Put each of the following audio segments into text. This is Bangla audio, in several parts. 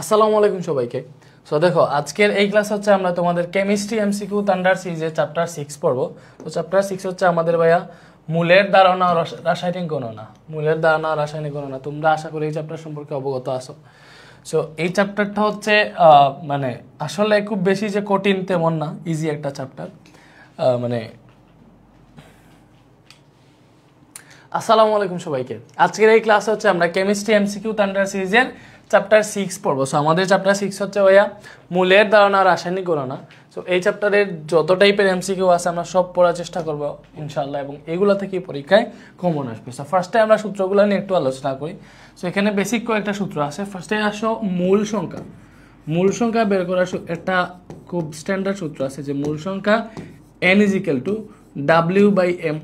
আসসালামু আলাইকুম সবাইকে। সো দেখো আজকের এই ক্লাস হচ্ছে আমরা তোমাদের কেমিস্ট্রি এমসিকিউ থান্ডার সিরিজের চ্যাপ্টার 6 পড়বো। তো চ্যাপ্টার 6 হচ্ছে আমাদের ভাইয়া মূলের ধারণা ও রাসায়নিক গণনা। মূলের ধারণা রাসায়নিক গণনা তোমরা আশা করি এই চ্যাপ্টার সম্পর্কে অবগত আছো। সো এই চ্যাপ্টারটা হচ্ছে মানে আসলে খুব বেশি যে কঠিন তেমন না, ইজি একটা চ্যাপ্টার। মানে আসসালামু আলাইকুম সবাইকে। আজকের এই ক্লাস হচ্ছে আমরা কেমিস্ট্রি এমসিকিউ থান্ডার সিরিজের চ্যাপ্টার 6 পড়বো। সো আমাদের চ্যাপ্টার 6 হচ্ছে ভাইয়া মূলের ধারণা রাসায়নিক গণনা। সো এই চ্যাপ্টারের যত টাইপের এমসিকিউ আছে আমরা সব পড়ার চেষ্টা করবো ইনশাআল্লাহ, এবং এগুলো থেকে পরীক্ষায় কমন আসবে। সো ফার্স্টে আমরা সূত্রগুলো নিয়ে একটু আলোচনা করি। সো এখানে বেসিক কয়েকটা সূত্র আছে। ফার্স্টে আসো মূল সংখ্যা। মূল সংখ্যা বের করার একটা খুব স্ট্যান্ডার্ড সূত্র আছে যে মূল সংখ্যা n = W/m।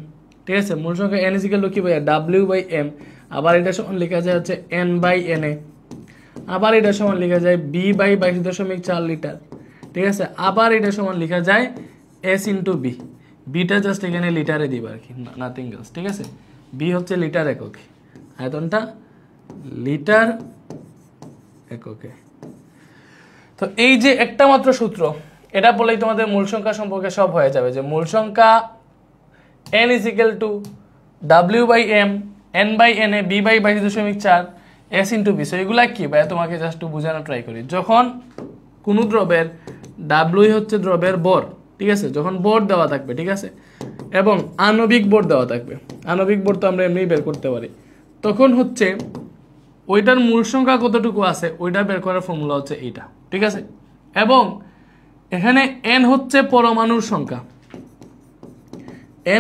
ঠিক আছে, মূল সংখ্যা n = কি ভাইয়া W/m। আবার এটা সমান লেখা যায় হচ্ছে n/na। আবার এটা সমান লেখা যায় B/22.4 লিটার। ঠিক আছে, আবার এটা সমান লেখা যায় S/B। বিটা জাস্ট এখানে লিটারে দিব আর কি, নাথিং এলস। ঠিক আছে, বি হচ্ছে লিটার এককে, আয়তনটা লিটার এককে। তো এই যে একটা মাত্র সূত্র, এটা বলেই তোমাদের মূল সংখ্যা সম্পর্কে সব হয়ে যাবে। যে মূল সংখ্যা n = W/m, n/na, B/22.4, S/B। So এগুলা কি ভাই তোমাকে জাস্ট বোঝানো ট্রাই করি। যখন কোনো দ্রবের W হচ্ছে দ্রবের ভর, ঠিক আছে, যখন ভর দেওয়া থাকবে, ঠিক আছে, এবং আণবিক ভর দেওয়া থাকবে, আণবিক ভর তো আমরা এমনি বের করতে পারি, তখন হচ্ছে ওইটার মূল সংখ্যা কতটুকু আছে ওইটা বের করার ফর্মুলা হচ্ছে এইটা। ঠিক আছে, এবং এখানে n হচ্ছে পরমাণুর সংখ্যা।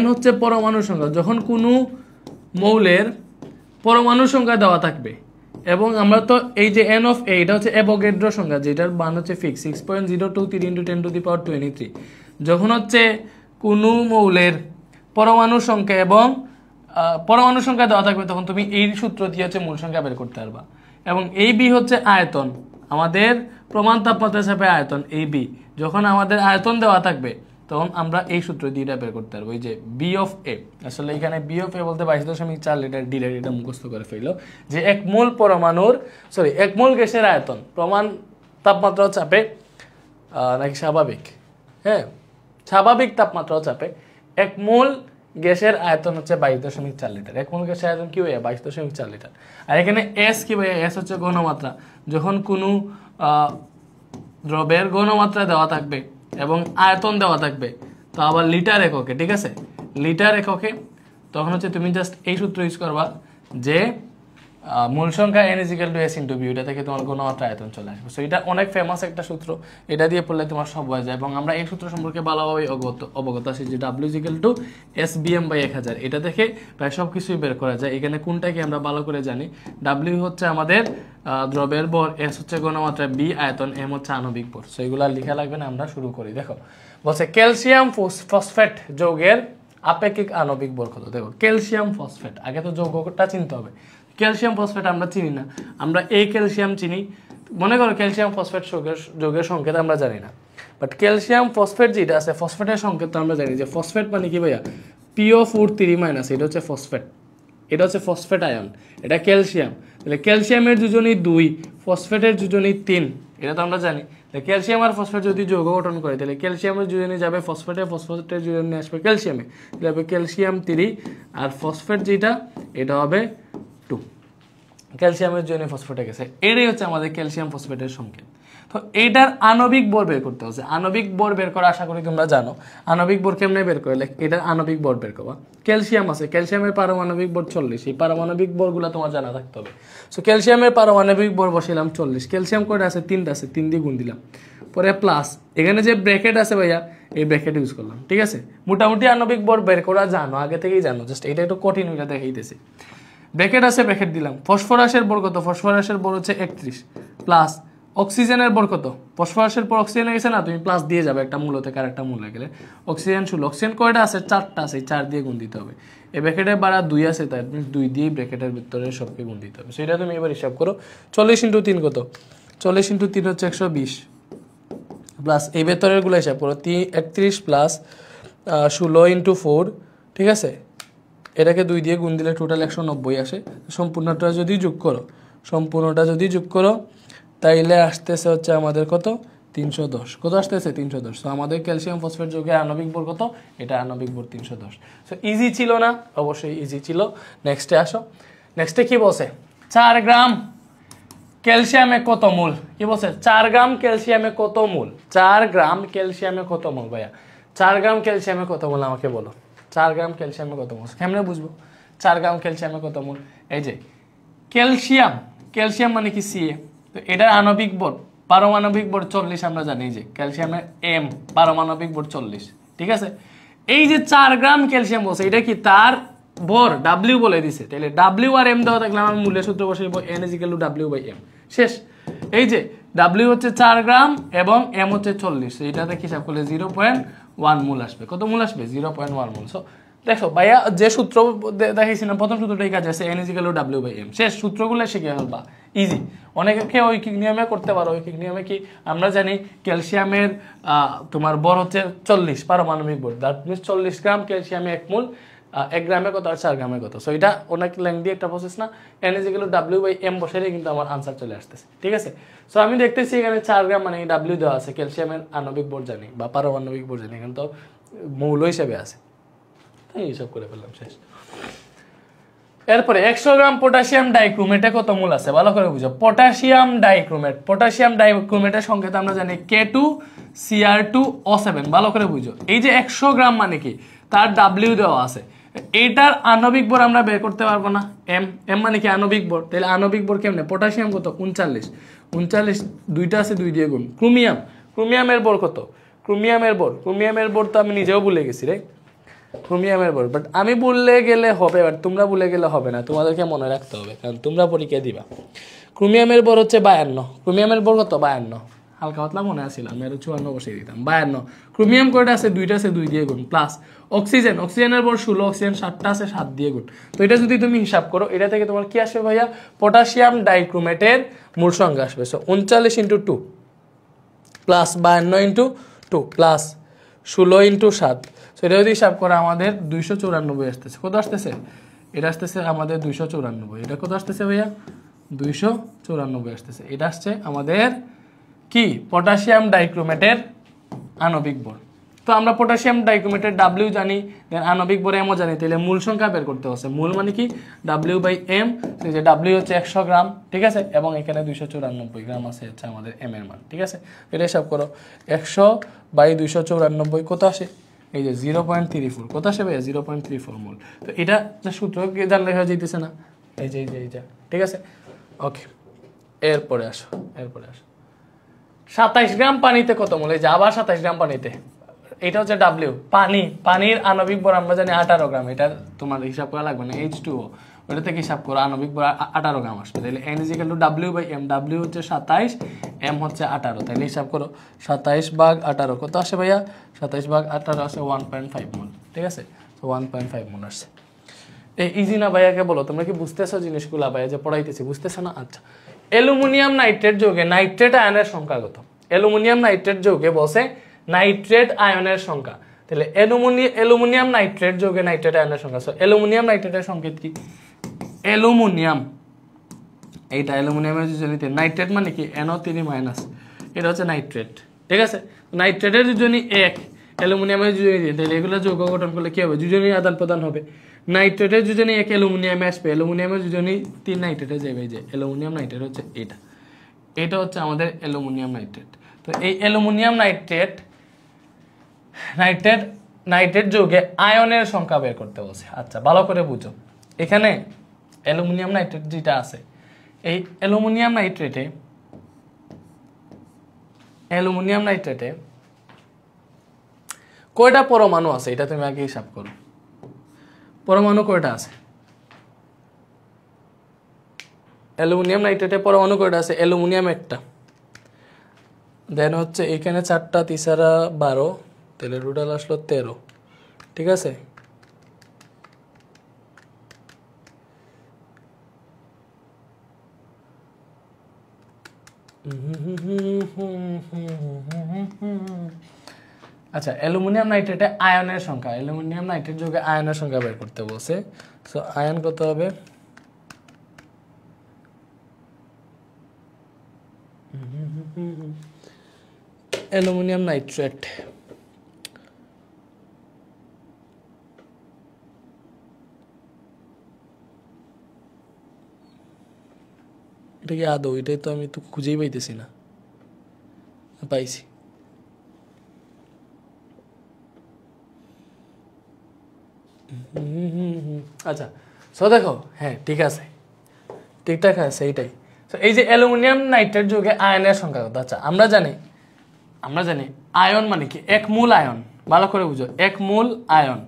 n হচ্ছে পরমাণুর সংখ্যা। যখন কোনো মৌলের পরমাণুর সংখ্যা দেওয়া থাকবে, এবং আমরা তো এই যে n of a এটা হচ্ছে অ্যাভোগাড্রো সংখ্যা, যেটার মান হচ্ছে ফিক্স 6.023 × 10⁻23। যখন হচ্ছে কোনো মৌলের পরমাণুর সংখ্যা এবং পরমাণুর সংখ্যা দেওয়া থাকবে, তখন তুমি এই সূত্র দিয়ে হচ্ছে মূল সংখ্যা বের করতে পারবা। এবং এই বি হচ্ছে আয়তন, আমাদের প্রমাণ তাপমাত্রা হিসাবে আয়তন এই বি। যখন আমাদের আয়তন দেওয়া থাকবে তখন আমরা এই সূত্র দিয়ে এটা বের করতে পারবো। এই যে বি অফ এ, আসলে এখানে বি অফ এ বলতে 22.4 লিটার, ডিরেক্ট এটা মুখস্থ করে ফেললো যে এক মোল পরমাণুর এক মোল গ্যাসের আয়তন প্রমাণ তাপমাত্রা চাপে নাকি স্বাভাবিক, হ্যাঁ স্বাভাবিক তাপমাত্রা চাপে এক মোল গ্যাসের আয়তন হচ্ছে 22.4 লিটার। এক মোল গ্যাসের আয়তন কি ভাইয়া 22.4 লিটার। আর এখানে এস কি ভাইয়া, এস হচ্ছে ঘনমাত্রা। যখন কোনো দ্রবের ঘনমাত্রা দেওয়া থাকবে এবং আয়তন দেওয়া থাকবে, তো আবার লিটার এককে, ঠিক আছে, লিটার এককে, তখন হচ্ছে তুমি জাস্ট এই সূত্র ইউজ করবা যে মূল সংখ্যা n = S/B, এটা থেকে তোমার ঘনমাত্রা আয়তন চলে আসবে। সো এটা অনেক ফেমাস একটা সূত্র, এটা দিয়ে পড়লে তোমার সব হয়ে যায়। এবং আমরা এই সূত্র সম্পর্কে ভালোভাবে অবগত আছি যে W = SBm/1000। এটা থেকে প্রায় সব কিছুই বের করা যায়। এখানে কোনটাকে আমরা ভালো করে জানি, W হচ্ছে আমাদের দ্রবের ভর, S হচ্ছে ঘনমাত্রা, B আয়তন, M হচ্ছে আণবিক ভর। সো এগুলো লেখা লাগবে না, আমরা শুরু করি। দেখো বলছে ক্যালসিয়াম ফসফেট যৌগের আপেক্ষিক আণবিক ভর কত। দেখো ক্যালসিয়াম ফসফেট, আগে তো যৌগটা চিনতে হবে। ক্যালসিয়াম ফসফেট আমরা চিনি না, আমরা এই ক্যালসিয়াম চিনি। মনে করো ক্যালসিয়াম ফসফেট যৌগের সংকেত আমরা জানি না, বাট ক্যালসিয়াম ফসফেট যেটা আছে ফসফেটের সংকেত আমরা জানি যে ফসফেট মানে কি ভাইয়া PO4 3-, এটা হচ্ছে ফসফেট, এটা হচ্ছে ফসফেট আয়ন, এটা ক্যালসিয়াম। তাহলে ক্যালসিয়ামের যোজনী 2, ফসফেটের যোজনী 3, এটা তো আমরা জানি। ক্যালসিয়াম আর ফসফেট যদি যৌগ গঠন করে, তাহলে ক্যালসিয়ামের যোজনী যাবে ফসফেটে, ফসফেটের যোজনী আসবে ক্যালসিয়ামে, তাহলে হবে ক্যালসিয়াম 3, আর ফসফেট যেটা এটা হবে 2। ক্যালসিয়ামের জন্য ফসফেটে গেছে, এটাই হচ্ছে আমাদের ক্যালসিয়াম ফসফেটের সংকেত। তো এইটার আণবিক ভর বের করতে হচ্ছে। আণবিক ভর বের করা আশা করি তোমরা জানো। আণবিক ভর কেমনে বের করে, এটার আণবিক ভর বের করবা। ক্যালসিয়াম আছে, ক্যালসিয়ামের পারমাণবিক ভর 40, এই পারমাণবিক ভরগুলো তোমার জানা থাকতে হবে। সো ক্যালসিয়ামের পারমাণবিক ভর বসাইলাম 40, ক্যালসিয়াম কয়টা আছে 3টা আছে, 3 দিয়ে গুণ দিলাম, পরে প্লাস এখানে যে ব্র্যাকেট আছে ভাইয়া এই ব্র্যাকেট ইউজ করলাম। ঠিক আছে, মোটামুটি আণবিক ভর বের করা জানো, আগে থেকেই জানো, জাস্ট এটা একটু কঠিন হইটা দেখাইতেছি। ব্র্যাকেট আছে, ব্র্যাকেট দিলাম। ফসফরাসের ভর কত, ফসফরাসের ভর হচ্ছে 31, প্লাস অক্সিজেনের ভর কত, ফসফরাসের পর অক্সিজেনে গেছে না, তুমি প্লাস দিয়ে যাবে একটা মূল থেকে আরেকটা মূলে গেলে। অক্সিজেন 16, অক্সিজেন কয়টা আছে 4টা আছে, 4 দিয়ে গুণ দিতে হবে। এই ব্র্যাকেটের বাড়া 2 আছে, তাই 2 দিয়ে ব্র্যাকেটের ভিতরে সবকে গুণ দিতে হবে। সেটা তুমি এবার হিসাব করো, 40 × 3 কত, 40 × 3 হচ্ছে 120, প্লাস এই ভেতরের গুলো হিসাব করো 31 প্লাস 16 × 4, ঠিক আছে, এটাকে 2 দিয়ে গুণ দিলে টোটাল 190 আসে। সম্পূর্ণটা যদি যোগ করো তাইলে আসতেছে হচ্ছে আমাদের কত 310 কত আসতেছে 310 সো আমাদের ক্যালসিয়াম ফসফেট যৌগের আণবিক ভর কত এটা আণবিক ভর 310 সো ইজি ছিল না অবশ্যই ইজি ছিল নেক্সটে আসো নেক্সটে কি বলছে 4 গ্রাম ক্যালসিয়ামে কত মোল কি বলছে 4 গ্রাম ক্যালসিয়ামে কত মোল 4 গ্রাম ক্যালসিয়ামে কত মোল ভাইয়া 4 গ্রাম ক্যালসিয়ামে কত মোল আমাকে বলো 4 গ্রাম ক্যালসিয়ামে কত মোল কেমনে বুঝবো 4 গ্রাম ক্যালসিয়ামে কত মোল এই যে ক্যালসিয়াম ক্যালসিয়াম মানে কি Ca তো এটা আণবিক ভর পারমাণবিক ভর 40 আমরা জানি যে ক্যালসিয়ামের m পারমাণবিক ভর 40 ঠিক আছে এই যে 4 গ্রাম ক্যালসিয়াম বলছে এটা কি তার ভর W বলে দিছে তাহলে W আর m দেওয়া থাকলে আমরা মূলের সূত্র বসাইব n = W/m শেষ এই যে W হচ্ছে 4 গ্রাম এবং m হচ্ছে 40 এটাতে হিসাব করলে 0.1 মোল আসবে কত মোল আসবে 0.1 মোল সো দেখো ভাইয়া যে সূত্র দেখাইছিলাম প্রথম সূত্রটাই কাজ আছে n = W/m শেষ সূত্রগুলো শিখে ফেলবা ইজি অনেকে ঐকিক নিয়মে করতে পারো ঐকিক নিয়মে কি আমরা জানি ক্যালসিয়ামের তোমার ভর হচ্ছে 40 পারমাণবিক ভর দ্যাট মিন্স 40 গ্রাম ক্যালসিয়ামে 1 মোল 1 গ্রামে কত আর 4 গ্রামে কত সো এটা অনেক লেংদি একটা প্রসেস না n = W/m বসাইলে কিন্তু আমার আনসার চলে আসতেছে ঠিক আছে সো আমি দেখতেছি এখানে 4 গ্রাম মানে W দেওয়া আছে ক্যালসিয়ামের আণবিক ভর জানি বা পারমাণবিক ভর জানি এখানে তো মৌল হিসেবে আছে তাই হিসাব করে ফেললাম শেষ এরপরে 100 গ্রাম পটাশিয়াম ডাইক্রোমেটে কত মোল আছে ভালো করে বুঝো পটাশিয়াম ডাইক্রোমেটের সংকেত আমরা জানি K2Cr2O7 ভালো করে বুঝো এই যে 100 গ্রাম মানে কি তার W দেওয়া আছে এইটার আণবিক ভর আমরা বের করতে পারবো না m মানে কি আণবিক ভর তাহলে আণবিক ভর কেমনে পটাশিয়াম কত 39 দুইটা আছে 2 দিয়ে গুণ ক্রোমিয়ামের ভর কত ক্রোমিয়ামের ভর তো আমি নিজেও ভুলে গেছি রে ক্রোমিয়ামের ভর বাট আমি বললে গেলে হবে বাট তোমরা বলে গেলে হবে না তোমাদেরকে মনে রাখতে হবে কারণ তোমরা পরীক্ষা দিবা ক্রোমিয়ামের ভর হচ্ছে 52 ক্রোমিয়ামের ভর কত 52 হালকা পাতলা মনে আছিল আমি আর 54 বসিয়ে দিতাম 52 ক্রোমিয়াম কয়টা আছে দুইটা আছে 2 দিয়ে গুণ প্লাস অক্সিজেনের ভর 16 অক্সিজেন 7টা আছে 7 দিয়ে গুণ তো এটা যদি তুমি হিসাব করো এটা থেকে তোমার কি আসবে ভাইয়া পটাশিয়াম ডাইক্রোমেটের মোল সংখ্যা আসবে সো 39 × 2 প্লাস 52 × 2 প্লাস 16 × 7 সো এটা যদি হিসাব করা আমাদের 294 আসতেছে কত আসতেছে এটা আসতেছে আমাদের 294 এটা কত আসতেছে ভাইয়া 294 আসতেছে এটা আসছে আমাদের কি পটাশিয়াম ডাইক্রোমেটের আণবিক ভর তো আমরা পটাশিয়াম ডাইক্রোমেটের W জানি দেন আণবিক ভর m ও জানি তাহলে মূল সংখ্যা বের করতে হচ্ছে মূল মানে কি W/m এই যে W হচ্ছে 100 গ্রাম ঠিক আছে এবং এখানে 294 গ্রাম আছে হচ্ছে আমাদের m এর মান ঠিক আছে এটা হিসাব করো 100/294 কত আসে এই যে 0.34 কত আসে ভাইয়া 0.34 মোল তো এটা যে সূত্র জানলে হয়ে যাইতেছে না এই যে ঠিক আছে ওকে এরপরে আসো 27 গ্রাম পানিতে কত মোল এই যে আবার 27 গ্রাম পানিতে এটা হচ্ছে W পানির আণবিক ভর আমরা জানি 18 গ্রাম এটা তোমার হিসাব করা লাগবে না H2O ওটা থেকে হিসাব করো আণবিক ভর 18 গ্রাম আসবে তাহলে n = W/m W হচ্ছে 27 m হচ্ছে 18 তাহলে হিসাব করো 27/18 কত আসে ভাইয়া 27/18 আসে 1.5 মোল ঠিক আছে তো 1.5 মোল আসছে এই ইজি না ভাইয়াকে বলো তোমরা কি বুঝতেছো জিনিসগুলো ভাইয়া যে পড়াইতেছি বুঝতেছো না আচ্ছা অ্যালুমিনিয়াম নাইট্রেট যৌগে নাইট্রেট আয়নের সংখ্যা কত অ্যালুমিনিয়াম নাইট্রেট যৌগে বসে নাইট্রেট আয়নের সংখ্যা তাহলে অ্যালুমিনিয়াম নাইট্রেট যৌগে নাইট্রেট আয়নের সংখ্যা সো অ্যালুমিনিয়াম নাইট্রেটের সংকেত কি অ্যালুমিনিয়াম এইটা অ্যালুমিনিয়ামের যোজনীতে নাইট্রেট মানে কি NO3- এটা হচ্ছে নাইট্রেট ঠিক আছে নাইট্রেটের যোজনী 1 অ্যালুমিনিয়ামের যোজনী 2 তাহলে এগুলো যৌগ গঠন করলে কি হবে যোজনী আদান প্রদান হবে নাইট্রেটের যোজনী 1 অ্যালুমিনিয়ামে আসবে অ্যালুমিনিয়ামের যোজনী 3 নাইট্রেটে যাবে যে অ্যালুমিনিয়াম নাইট্রেট হচ্ছে এটা হচ্ছে আমাদের অ্যালুমিনিয়াম নাইট্রেট তো এই অ্যালুমিনিয়াম নাইট্রেট যৌগে আয়নের সংখ্যা বের করতে বলছে আচ্ছা ভালো করে বুঝো এখানে অ্যালুমিনিয়াম নাইট্রেট যেটা আছে এই অ্যালুমিনিয়াম নাইট্রেটে কয়টা পরমাণু আছে এটা তুমি আগে হিসাব করো পরমাণু কয়টা আছে অ্যালুমিনিয়াম নাইট্রেটে পরমাণু কয়টা আছে অ্যালুমিনিয়াম একটা দেন হচ্ছে এখানে 4টা 3 তাহলে টোটাল আসলো 13 ঠিক আছে আচ্ছা অ্যালুমিনিয়াম নাইট্রেটে আয়নের সংখ্যা অ্যালুমিনিয়াম নাইট্রেট যৌগে আয়নের সংখ্যা বের করতে বলছে সো আয়ন কত হবে অ্যালুমিনিয়াম নাইট্রেট, এটা কি আদৌ? এটাই তো আমি তো খুঁজেই পাইতেছি না। পাইছি। আচ্ছা, সো দেখো, হ্যাঁ ঠিক আছে, ঠিকঠাক আছে এইটাই। তো এই যে অ্যালুমিনিয়াম নাইট্রেট যুগে আয়নের সংখ্যা কত? আচ্ছা আমরা জানি আয়ন মানে কি, এক মূল আয়ন, ভালো করে বুঝো, এক মূল আয়ন।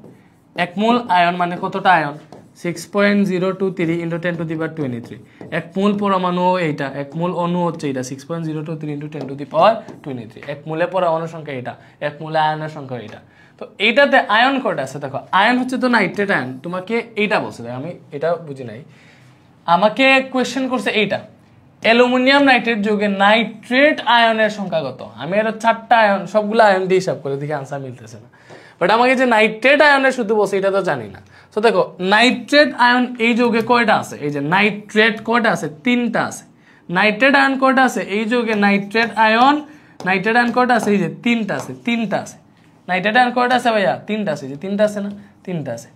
এক মূল আয়ন মানে কতটা আয়ন? 6.023 × 10⁻23। এক মূল পরমাণু এইটা, এক মূল অণু হচ্ছে এটা 6.023 × 10⁻23। এক মূলে পরমাণুর সংখ্যা এটা, এক মূলে আয়নের সংখ্যা এটা। তো এইটাতে আয়ন কয়টা আছে দেখো, আয়ন হচ্ছে তো নাইট্রেট আয়ন, তোমাকে এইটা বলছে, আমি এটা বুঝি নাই, আমাকে কোয়েশ্চেন করছে এইটা, অ্যালুমিনিয়াম নাইট্রেট যুগে নাইট্রেট আয়নের সংখ্যা কত? আমি এর 4টা আয়ন, সবগুলো আয়ন দিয়ে হিসাব করে দেখি, আনসার মিলতেছে না। বাট আমাকে যে নাইট্রেট আয়নের শুধু বলছে এটা তো জানি না। তো দেখো নাইট্রেট আয়ন এই যুগে কয়টা আছে? এই যে নাইট্রেট কয়টা আছে? 3টা আছে। নাইট্রেট আয়ন কয়টা আছে এই যুগে? নাইট্রেট আয়ন কয়টা আছে? এই যে 3টা আছে, 3টা আছে। নাইট্রেট আয়ন কয়টা আছে ভাইয়া? 3টা আছে, যে 3টা আছে না? 3টা আছে।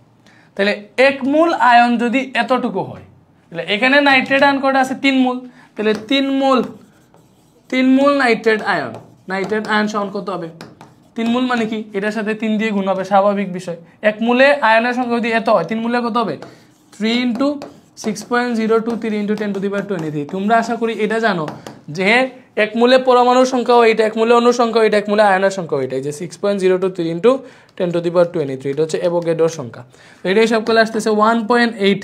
তাহলে এক মূল আয়ন যদি এতটুকু হয়, তাহলে এখানে নাইট্রেট আয়ন কয়টা আছে? 3 মূল। তাহলে 3 মূল নাইট্রেট আয়ন সমান কত হবে? 3 মূল মানে কি, এটার সাথে 3 দিয়ে গুণ হবে, স্বাভাবিক বিষয়। এক মূলে আয়নের সংখ্যা যদি এত হয়, 3 মূলে কত হবে? 3 × 6.023 × 10⁻23। তোমরা আশা করি এটা জানো যে এক মূলে পরমাণুর সংখ্যাও এটা, এক মূলে অণুর সংখ্যাও এটা, এক মূলে আয়নের সংখ্যাও এটা। যে 6.023 × 10⁻23, এটা হচ্ছে অ্যাভোগাড্রোর সংখ্যা। তো এটা হিসাব করলে আসতেছে 1.8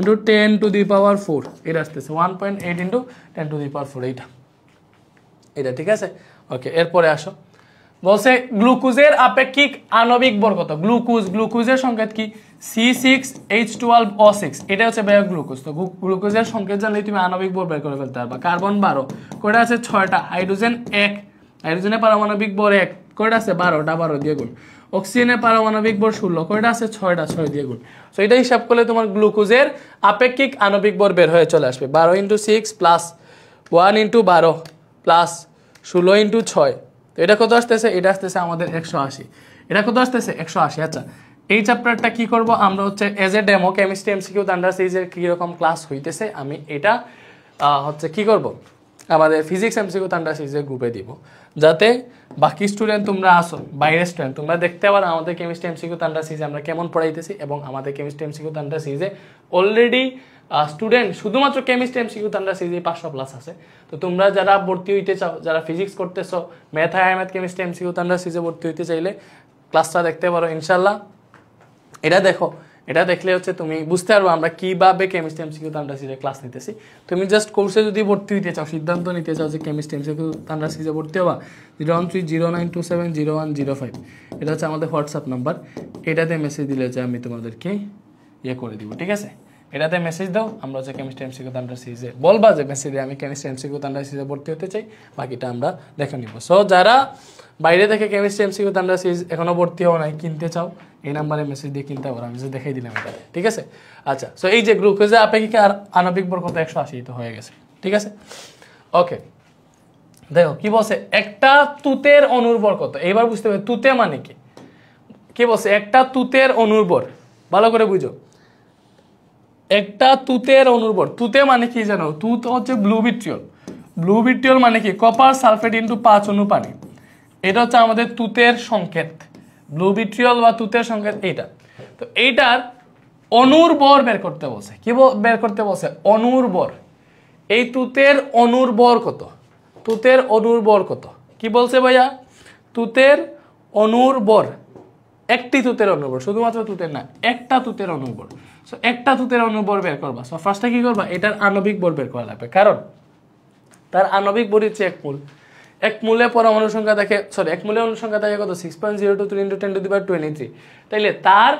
× 10⁴। এটা আসতেছে 1.8 × 10⁴, এটা ঠিক আছে। ওকে, এরপরে আসো, বলছে গ্লুকোজের আপেক্ষিক আণবিক ভর কত? গ্লুকোজের সংকেত কি? C6H12O6, এটা হচ্ছে গ্লুকোজ। তো গ্লুকোজের সংকেত জানলে তুমি আণবিক ভর বের করে ফেলতে পারবা। কার্বন 12, কয়টা আছে? 6টা। হাইড্রোজেন 1, হাইড্রোজেনের পারমাণবিক ভর 1, কয়টা আছে? 12টা, 12 দিয়ে গুণ। অক্সিজেনের পারমাণবিক ভর 16, কয়টা আছে? 6টা, 6 দিয়ে গুণ। সো এটা হিসাব করলে তোমার গ্লুকোজের আপেক্ষিক আণবিক ভর বের হয়ে চলে আসবে 12 × 6 প্লাস 1 × 12 প্লাস 16 × 6। তো এটা কত আসতেছে? এটা আসতেছে আমাদের 180। এটা কত আসতেছে? 180। আচ্ছা, এই চ্যাপ্টারটা কি করব আমরা হচ্ছে as a demo chemistry MCQ under সিরিজের কীরকম ক্লাস হইতেছে আমি এটা হচ্ছে কি করব, আমাদের ফিজিক্স এমসিকিউ আন্ডার সিরিজের গ্রুপে দিব, যাতে বাকি স্টুডেন্ট তোমরা আসো, বাইরের স্টুডেন্ট তোমরা দেখতে পারো আমাদের কেমিস্ট্রি এমসিকিউ আন্ডার সিরিজে আমরা কেমন পড়াইতেছি। এবং আমাদের কেমিস্ট্রি এমসিকিউ আন্ডার সিরিজে অলরেডি স্টুডেন্ট শুধুমাত্র কেমিস্ট্রি এমসিকিউ আন্ডার সিরিজে 500+ আছে। তো তোমরা যারা ভর্তি হইতে চাও, যারা ফিজিক্স করতেছো, math math chemistry MCQ under সিরিজে ভর্তি হইতে চাইলে ক্লাসটা দেখতে পারো ইনশাল্লাহ। এটা দেখো, এটা দেখলে হচ্ছে তুমি বুঝতে পারবো আমরা কিভাবে কেমিস্ট্রি এমসিকিউ আন্ডার সিরিজে ক্লাস নিতেছি। তুমি জাস্ট কোর্সে যদি ভর্তি হইতে চাও, সিদ্ধান্ত নিতে চাও যে কেমিস্ট্রি এমসিকিউ আন্ডার সিরিজে ভর্তি হবা, 01309270105, এটা হচ্ছে আমাদের হোয়াটসঅ্যাপ নাম্বার। এটাতে মেসেজ দিলে যে আমি তোমাদেরকে করে দিব, ঠিক আছে? এটাতে মেসেজ দাও, আমরা হচ্ছে কেমিস্ট্রি এমসিকিউ আন্ডার সিরিজে বলবা যে মেসেজে আমি কেমিস্ট্রি এমসিকিউ আন্ডার সিরিজে ভর্তি হতে চাই, বাকিটা আমরা দেখে নিব। সো যারা বাইরে থেকে কেমিস্ট্রি এমসিকিউ আন্ডার সিরিজ এখনো ভর্তি হওয়া নাই, কিনতে চাও, এই নাম্বারে মেসেজ দিয়ে কিনতে পারো, আমি যে দেখাই দিলাম এটা, ঠিক আছে? আচ্ছা, সো এই যে গ্লুকোজে আপেক্ষিক আর আণবিক ভর কত? 180 তো হয়ে গেছে, ঠিক আছে? ওকে, দেখো কি বলছে, একটা তুতের অণুর ভর কত? এইবার বুঝতে হবে তুতে মানে কি। কি বলছে? একটা তুতের অণুর ভর, ভালো করে বুঝো, একটা তুতের অণুর ভর। তুতে মানে কি জানো? তুত হচ্ছে ব্লু ভিট্রিয়ল। ব্লু ভিট্রিয়ল মানে কি? কপার সালফেট ইনটু 5 অণু পানি। এটা হচ্ছে আমাদের তুতের সংকেত, ব্লু ভিট্রিয়ল বা তুতের সংকেত এইটা। তো এইটার অণুর ভর বের করতে বলছে। কি বের করতে বলছে? অণুর ভর। এই তুতের অণুর ভর কত? তুতের অণুর ভর কত? কি বলছে ভাইয়া? তুতের অণুর ভর, একটি তুতের অণুর ভর, শুধুমাত্র তুতের না, একটা তুতের অণুর ভর। সো একটা তুতের অণুর ভর বের করবা। সো ফার্স্টে কি করবা? এটার আণবিক ভর বের করা লাগবে, কারণ তার আণবিক ভর হচ্ছে এক মূল। এক মূলে পরমাণু সংখ্যা থাকে, এক মূলে অণু সংখ্যা থাকে কত? 6.023 × 10⁻23। তাইলে তার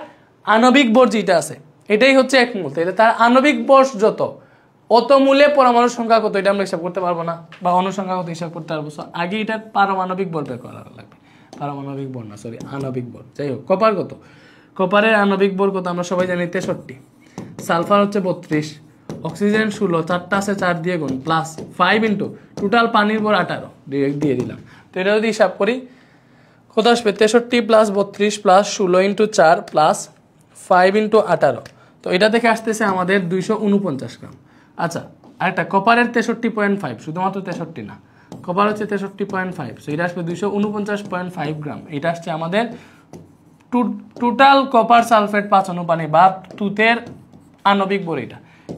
আণবিক ভর যেটা আছে এটাই হচ্ছে এক মূল। তাইলে তার আণবিক ভর যত, অত মূলে পরমাণুর সংখ্যা কত এটা আমরা হিসাব করতে পারবো না, বা অণু সংখ্যা কত হিসাব করতে পারবো। আগে এটার পারমাণবিক ভর বের করা লাগবে। পারমাণবিক ভর না, আণবিক ভর। যাই হোক, কপার কত? কপারের আণবিক ভর কত আমরা সবাই জানি? 63। সালফার হচ্ছে 32, অক্সিজেন 16, 4টা আছে 4 দিয়ে গুণ, প্লাস 5 ইন্টু টোটাল পানির ভর 18 ডিরেক্ট দিয়ে দিলাম। তো এটা যদি হিসাব করি কত আসবে, 63 plus 32 plus 16 into 4 plus 5 into 18। তো এটা থেকে আসতেছে আমাদের 249 গ্রাম। আচ্ছা, আরেকটা কপারের 63.5, শুধুমাত্র 63 না, কপার হচ্ছে 63.5, সো এটা আসবে 249.5 গ্রাম। এটা আসছে আমাদের টোটাল কপার সালফেট 5 অনুপানি বা তুতের আণবিক ভর।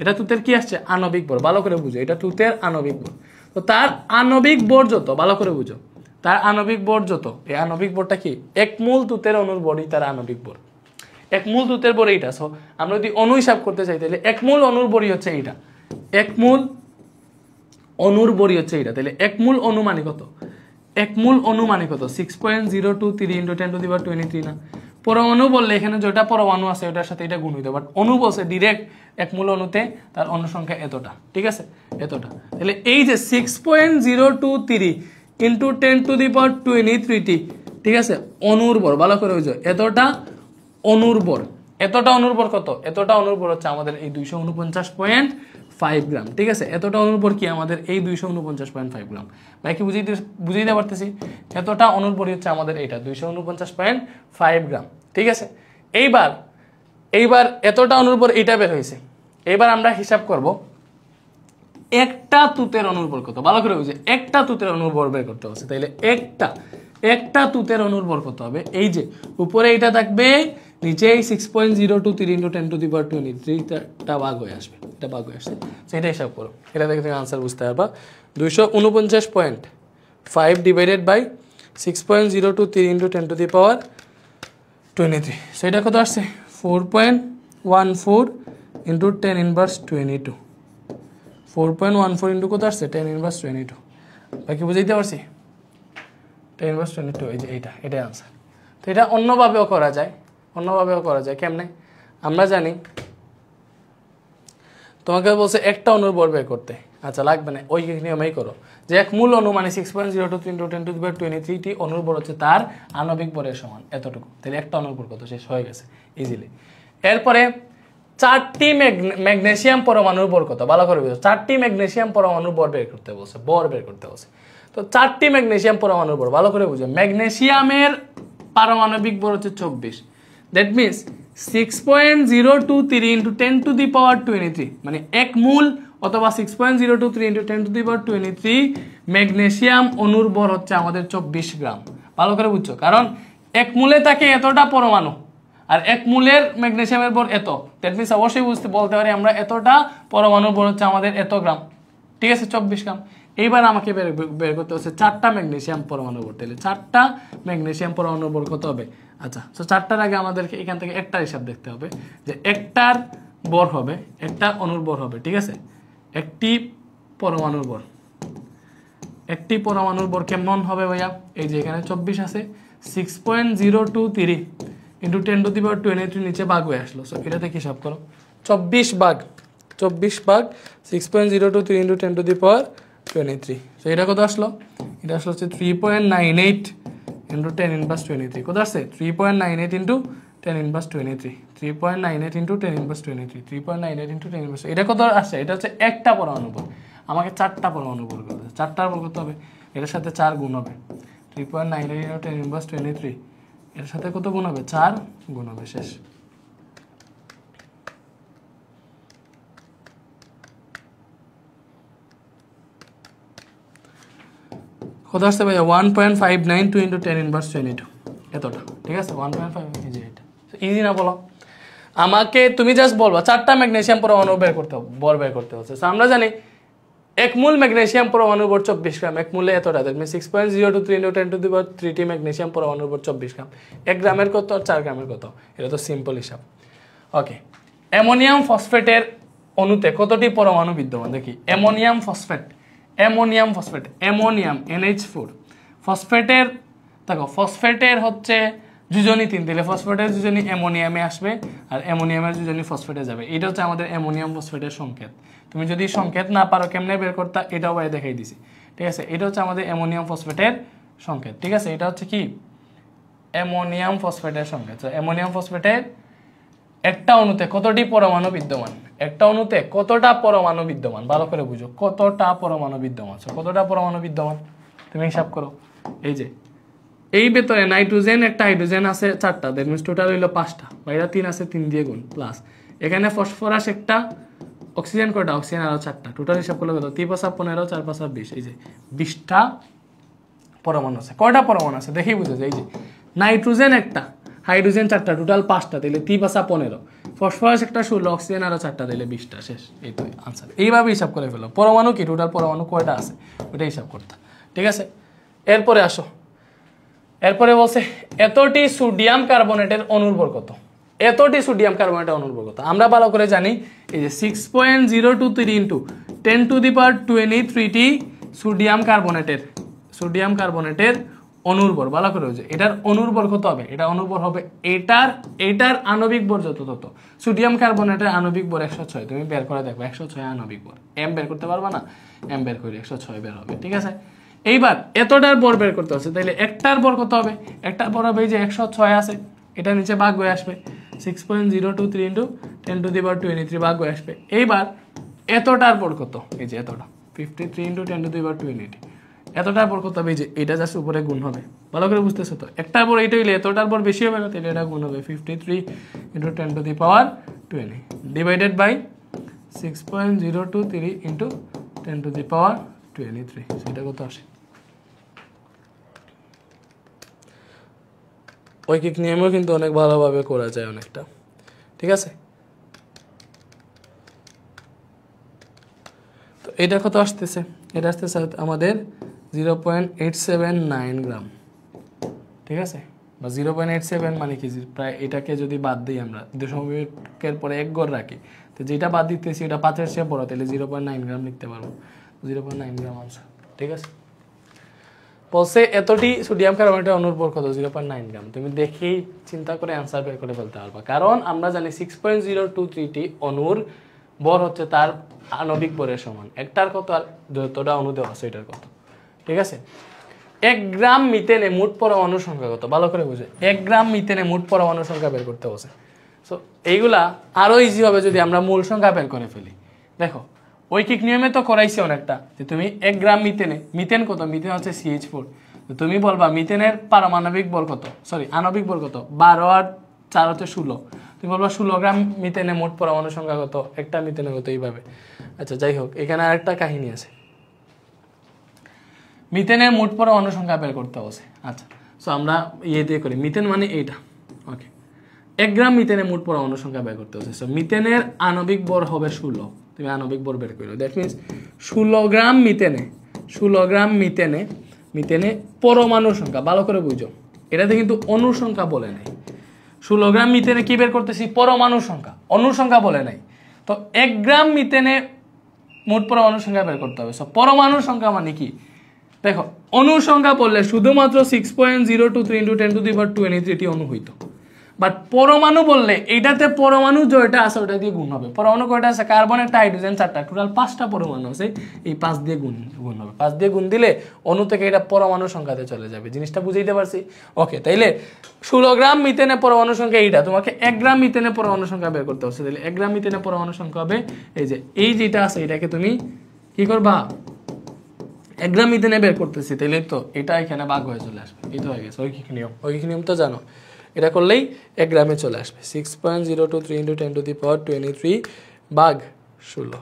এটা তুতের কি আসছে, আণবিক ভর। ভালো করে বুঝো, এটা তুতের আণবিক ভর। তো তার আণবিক ভর যত, ভালো করে বুঝো, তার আণবিক ভর যত, এই আণবিক ভরটা কি, 1 মোল তুতের অণুর ভরই তার আণবিক ভর। 1 মোল তুতের ভর এইটা। সো আমরা যদি অণু হিসাব করতে চাই তাহলে 1 মোল অণুর ভরই হচ্ছে এইটা, 1 মোল অণুর ভরই হচ্ছে এইটা। তাহলে 1 মোল অণু মানে কত, 1 মোল অণু মানে কত, 6.023 × 10⁻23 না। পরমাণু বললে এখানে যেটা পরমাণু আছে ওটার সাথে এটা গুণ হইতো, বাট অণু বলছে ডিরেক্ট 1 মোল অণুতে তার অণু সংখ্যা এতটা, ঠিক আছে, এতটা। তাহলে এই যে 6.023 × 10⁻23, ঠিক আছে, অণুর ভর, ভালো করে বুঝো, এতটা অণুর ভর, এতটা অণুর ভর কত, এতটা অণুর ভর হচ্ছে আমাদের এই 249.5 গ্রাম, ঠিক আছে। এতটা অণুর ভর কি আমাদের এই 249.5 গ্রাম। ভাই কি বুঝাইতে পারতেছি, এতটা অণুর ভর হচ্ছে আমাদের এইটা 249.5 গ্রাম, ঠিক আছে। এইবার এতটা অণুর ভর এইটা বের হয়েছে। এবার আমরা হিসাব করব একটা তুতের অণুর ভর কত, ভালো করে বুঝে, একটা তুতের অণুর ভর বের করতে হবে। তাইলে একটা তুতের অণুর ভর কত হবে, এই যে উপরে এটা থাকবে, নিচে এই 6.023 × 10⁻23টা ভাগ হয়ে আসবে, এটা ভাগ হয়ে আসছে। সেটা হিসাব করো, এটা দেখে তুমি আনসার বুঝতে পারবা। 249.5 ডিভাইডেড বাই 6.023 × 10⁻23, সেটা কত আসছে, 4.14 × 10⁻22, 4.14 ইন্টু কত আসছে, 10⁻22। বাকি বুঝাইতে পারছি, 10⁻22, এই যে এটাই আনসার। তো এটা অন্যভাবেও করা যায়, কেমনে আমরা জানি, তোমাকে বলছে একটা অণুর ভর বের করতে, আচ্ছা লাগবে না, ওই নিয়মেই করো যে 1 মূল অণু মানে 6.023 × 10⁻23টি অণুর ভর হচ্ছে তার আণবিক ভরের সমান এতটুকু। তাহলে একটা অণুর ভর কত, শেষ হয়ে গেছে ইজিলি। এরপরে 4টি ম্যাগনেসিয়াম পরমাণুর ভর কত, ভালো করে বুঝো, 4টি ম্যাগনেসিয়াম পরমাণুর ভর বের করতে বলছে, তো 4টি ম্যাগনেসিয়াম পরমাণুর ভর ভালো করে বুঝো। ম্যাগনেসিয়ামের পারমাণবিক ভর হচ্ছে 24, দ্যাট মিনস 6.023 × 10⁻23, মানে 1 মূল অথবা 6.023 × 10⁻23 ম্যাগনেসিয়াম অণুর ভর হচ্ছে আমাদের 24 গ্রাম। ভালো করে বুঝছো, কারণ 1 মূলে থাকে এতটা পরমাণু, আর 1 মূলের ম্যাগনেসিয়ামের ভর এত, দ্যাট মিনস অবশ্যই বলতে পারি আমরা এতটা পরমাণুর ভর হচ্ছে আমাদের এত গ্রাম, ঠিক আছে, 24 গ্রাম। এইবার আমাকে বের করতে হচ্ছে 4টা ম্যাগনেসিয়াম পরমাণু ভর। তাহলে 4টা ম্যাগনেসিয়াম পরমাণু ভর কত হবে, আচ্ছা, তো 4টার আগে আমাদেরকে এখান থেকে একটা হিসাব দেখতে হবে, যে একটার ভর হবে, একটা অণুর ভর হবে, ঠিক আছে, একটি পরমাণুর ভর কেমন হবে ভাইয়া, এই যে এখানে 24 আছে, 6.023 × 10⁻23 নিচে ভাগ হয়ে আসলো। সো এটাতে হিসাব করো, 24 ভাগ 6.023 × 10⁻23, তো এটা কত আসলো, এটা আসলো হচ্ছে 3.98 × 10⁻23, কত আসছে, 3.98 × 10⁻23, 3.98 × 10⁻23, 3.98 × 10⁻23, এটা কত আসছে, এটা হচ্ছে একটা পরমাণু ভর। আমাকে 4টা পরমাণু ভর করতে হবে, 4টার ভর কত হবে, এটার সাথে 4 গুণ হবে, 3.98 × 10⁻23, এর সাথে কত গুণ হবে, 4 গুণ হবে, শেষ। কত আসছে ভাইয়া, 1.592 × 10⁻22, এতটা, ঠিক আছে, 1.5, ইজি। এটা ইজি না বলো, আমাকে তুমি জাস্ট বলবা 4টা ম্যাগনেসিয়াম পরমাণু বের করতে হচ্ছে। আমরা জানি 1 মূল ম্যাগনেসিয়াম পরমাণুর ভর 24 গ্রাম, 1 মূলে এতটা, তার মানে 6.023 × 10⁻3টি ম্যাগনেসিয়াম পরমাণুর ভর 24 গ্রাম। 1 গ্রামের কত আর 4 গ্রামের কত, এটা তো সিম্পল হিসাব। ওকে, অ্যামোনিয়াম ফসফেটের অণুতে কতটি পরমাণু বিদ্যমান দেখি। অ্যামোনিয়াম NH4, ফসফেটের দেখো, ফসফেটের হচ্ছে যোজনী 3, দিলে ফসফেটের যোজনী অ্যামোনিয়ামে আসবে আর অ্যামোনিয়ামের যোজনী ফসফেটে যাবে। এটা হচ্ছে আমাদের অ্যামোনিয়াম ফসফেটের সংকেত। তুমি যদি সংকেত না পারো কেমনে বের করতে, এটাও ভাই দেখাই দিছি, ঠিক আছে। এটা হচ্ছে আমাদের অ্যামোনিয়াম ফসফেটের সংকেত, ঠিক আছে। এটা হচ্ছে কি, অ্যামোনিয়াম ফসফেটের সংকেত। অ্যামোনিয়াম ফসফেটের একটা অণুতে কতটি পরমাণু বিদ্যমান, একটা অণুতে কতটা পরমাণু বিদ্যমান, ভালো করে বুঝো, কতটা পরমাণু বিদ্যমান। কতটা পরমাণু বিদ্যমান তুমি হিসাব করো। এই যে এই ভেতরে নাইট্রোজেন একটা, হাইড্রোজেন আছে 4টা, দ্যাট মিন্স টোটাল হইলো 5টা, বাইরে 3 আছে 3 দিয়ে গুণ, প্লাস এখানে ফসফরাস একটা, অক্সিজেন কয়টা, অক্সিজেন আরো 4টা, টোটাল হিসাব করলে কত, 3 5 15, 4 5 20, এই যে 20টা পরমাণু আছে। কয়টা পরমাণু আছে দেখেই বুঝে যায়, এই যে নাইট্রোজেন একটা, হাইড্রোজেন 4টা, টোটাল 5টা, তাহলে 3 5 15, ফসফরাস একটা 16, অক্সিজেন আরো 4টা, তাহলে 20টা, শেষ। এই তো আনসার। এইভাবে হিসাব করে ফেলো পরমাণু কি, টোটাল পরমাণু কয়টা আছে ওটা হিসাব করতে, ঠিক আছে। এরপরে আসো, এরপরে বলছে এতটি সোডিয়াম কার্বনেটের অণুর ভর কত, এতটি সোডিয়াম কার্বনেটের অণুর ভর কত। আমরা ভালো করে জানি এই যে 6.023 ইন্টু 10⁻23টি সোডিয়াম কার্বনেটের অণুর ভর, ভালো করে বুঝে এটার অণুর ভর কত হবে, এটা অণুর ভর হবে এটার আণবিক ভর যত তত। সোডিয়াম কার্বনেটের আণবিক ভর 106, তুমি বের করে দেখো 106 আণবিক ভর, এম বের করতে পারবা না, এম বের করে 106 বের হবে, ঠিক আছে। এইবার এতটার ভর বের করতে হচ্ছে, তাহলে একটার ভর কত হবে, একটার ভর হবে এই যে 106 আছে, এটা নিচে ভাগ হয়ে আসবে 6.023 ইন্টু 10⁻23 ভাগ হয়ে আসবে। এইবার এতটার ভর কত, এই যে এতটা 53 ইন্টু 10⁻23, এতটার ভর কত হবে, এই যে এটা জাস্ট উপরে গুণ হবে, ভালো করে বুঝতেছো তো। একটার ভর এইটা হইলে এতটার ভর বেশি হবে, তাহলে এটা গুণ হবে 53 ইন্টু 10⁻20 ডিভাইডেড বাই 6.023 ইন্টু 10⁻23, সেটা কত আসে। ঐকিক নিয়মেও কিন্তু অনেক ভালোভাবে করা যায় অনেকটা, ঠিক আছে। তো এটা কত আসতেছে, এটা আসতেছে আমাদের 0.879 গ্রাম, ঠিক আছে, বা 0.87 মানে কি, প্রায় এটাকে যদি বাদ দিই আমরা দশমিকের পরে 1 গড় রাখি, তো যেটা বাদ দিতেছি এটা 5-এর চেয়ে বড়, তাহলে 0.9 গ্রাম লিখতে পারবো, 0.9 গ্রাম আনসার, ঠিক আছে। বলছে এতটি সোডিয়াম কার্বনেটের অণুর ভর কত, 0.9 গ্রাম। তুমি দেখেই চিন্তা করে অ্যান্সার বের করে ফেলতে পারবা, কারণ আমরা জানি 6.023টি অণুর ভর হচ্ছে তার আণবিক ভরের সমান। একটার কত আর যতটা অণু দেওয়া আছে এটার কত, ঠিক আছে। 1 গ্রাম মিথেনে মোট পরমাণুর সংখ্যা কত, ভালো করে বুঝে 1 গ্রাম মিথেনে মোট পরমাণুর সংখ্যা বের করতে বসে। সো এইগুলা আরো ইজি হবে যদি আমরা মূল সংখ্যা বের করে ফেলি। দেখো ঐকিক নিয়মে তো করাইছি অনেকটা, যে তুমি 1 গ্রাম মিথেনে, মিথেন কত, মিথেন হচ্ছে CH4, তুমি বলবা মিথেনের পারমাণবিক ভর কত, সরি আণবিক ভর কত, 12 আর 4 হচ্ছে 16, তুমি বলবা 16 গ্রাম মিথেনে মোট পরমাণু সংখ্যা কত, একটা মিথেনে কত, এইভাবে। আচ্ছা যাই হোক, এখানে আরেকটা কাহিনী আছে, মিথেনের মোট পরমাণু সংখ্যা বের করতে হবে। আচ্ছা সো আমরা ইয়ে দিয়ে করি, মিথেন মানে এইটা, ওকে। 1 গ্রাম মিথেনের মোট পরমাণু সংখ্যা বের করতে হবে। সো মিথেনের আণবিক ভর হবে 16, তুমি আণবিক ভর বের করো, দ্যাট মিন্স 16 গ্রাম মিথেনে পরমাণুর সংখ্যা, ভালো করে বুঝো, এটাতে কিন্তু অণুর সংখ্যা বলে নাই। 16 গ্রাম মিথেনে কি বের করতেছি, পরমাণুর সংখ্যা, অণুর সংখ্যা বলে নাই। তো 1 গ্রাম মিথেনে মোট পরমাণুর সংখ্যা বের করতে হবে। সো পরমাণুর সংখ্যা মানে কি, দেখো অণুর সংখ্যা বললে শুধুমাত্র 6.023 ইন্টু 10⁻23টি অণু হইতো, বাট পরমাণু বললে এইটাতে পরমাণু যেটা আছে ওটা দিয়ে গুণ হবে। পরমাণু কয়টা আছে, কার্বন একটা, হাইড্রোজেন 4টা, টোটাল 5টা পরমাণু আছে, এই 5 দিয়ে গুণ হবে, 5 দিয়ে গুণ দিলে অণু থেকে এটা পরমাণুর সংখ্যাতে চলে যাবে। জিনিসটা বুঝাইতে পারছি, ওকে। তাইলে 16 গ্রাম মিথেনে পরমাণু সংখ্যা এইটা, তোমাকে 1 গ্রাম মিথেনে পরমাণু সংখ্যা বের করতে হচ্ছে, তাহলে 1 গ্রাম মিথেনে পরমাণু সংখ্যা হবে এই যে এই যেটা আছে, এটাকে তুমি কি করবা, 1 গ্রাম মিথেনে বের করতেছি, তাইলে তো এটা এখানে ভাগ হয়ে চলে আসবে, এই তো হয়ে গেছে ঐকিক নিয়ম তো জানো, এটা করলেই 1 গ্রামে চলে আসবে। 6.023 ইন্টু 10⁻23 ভাগ 16,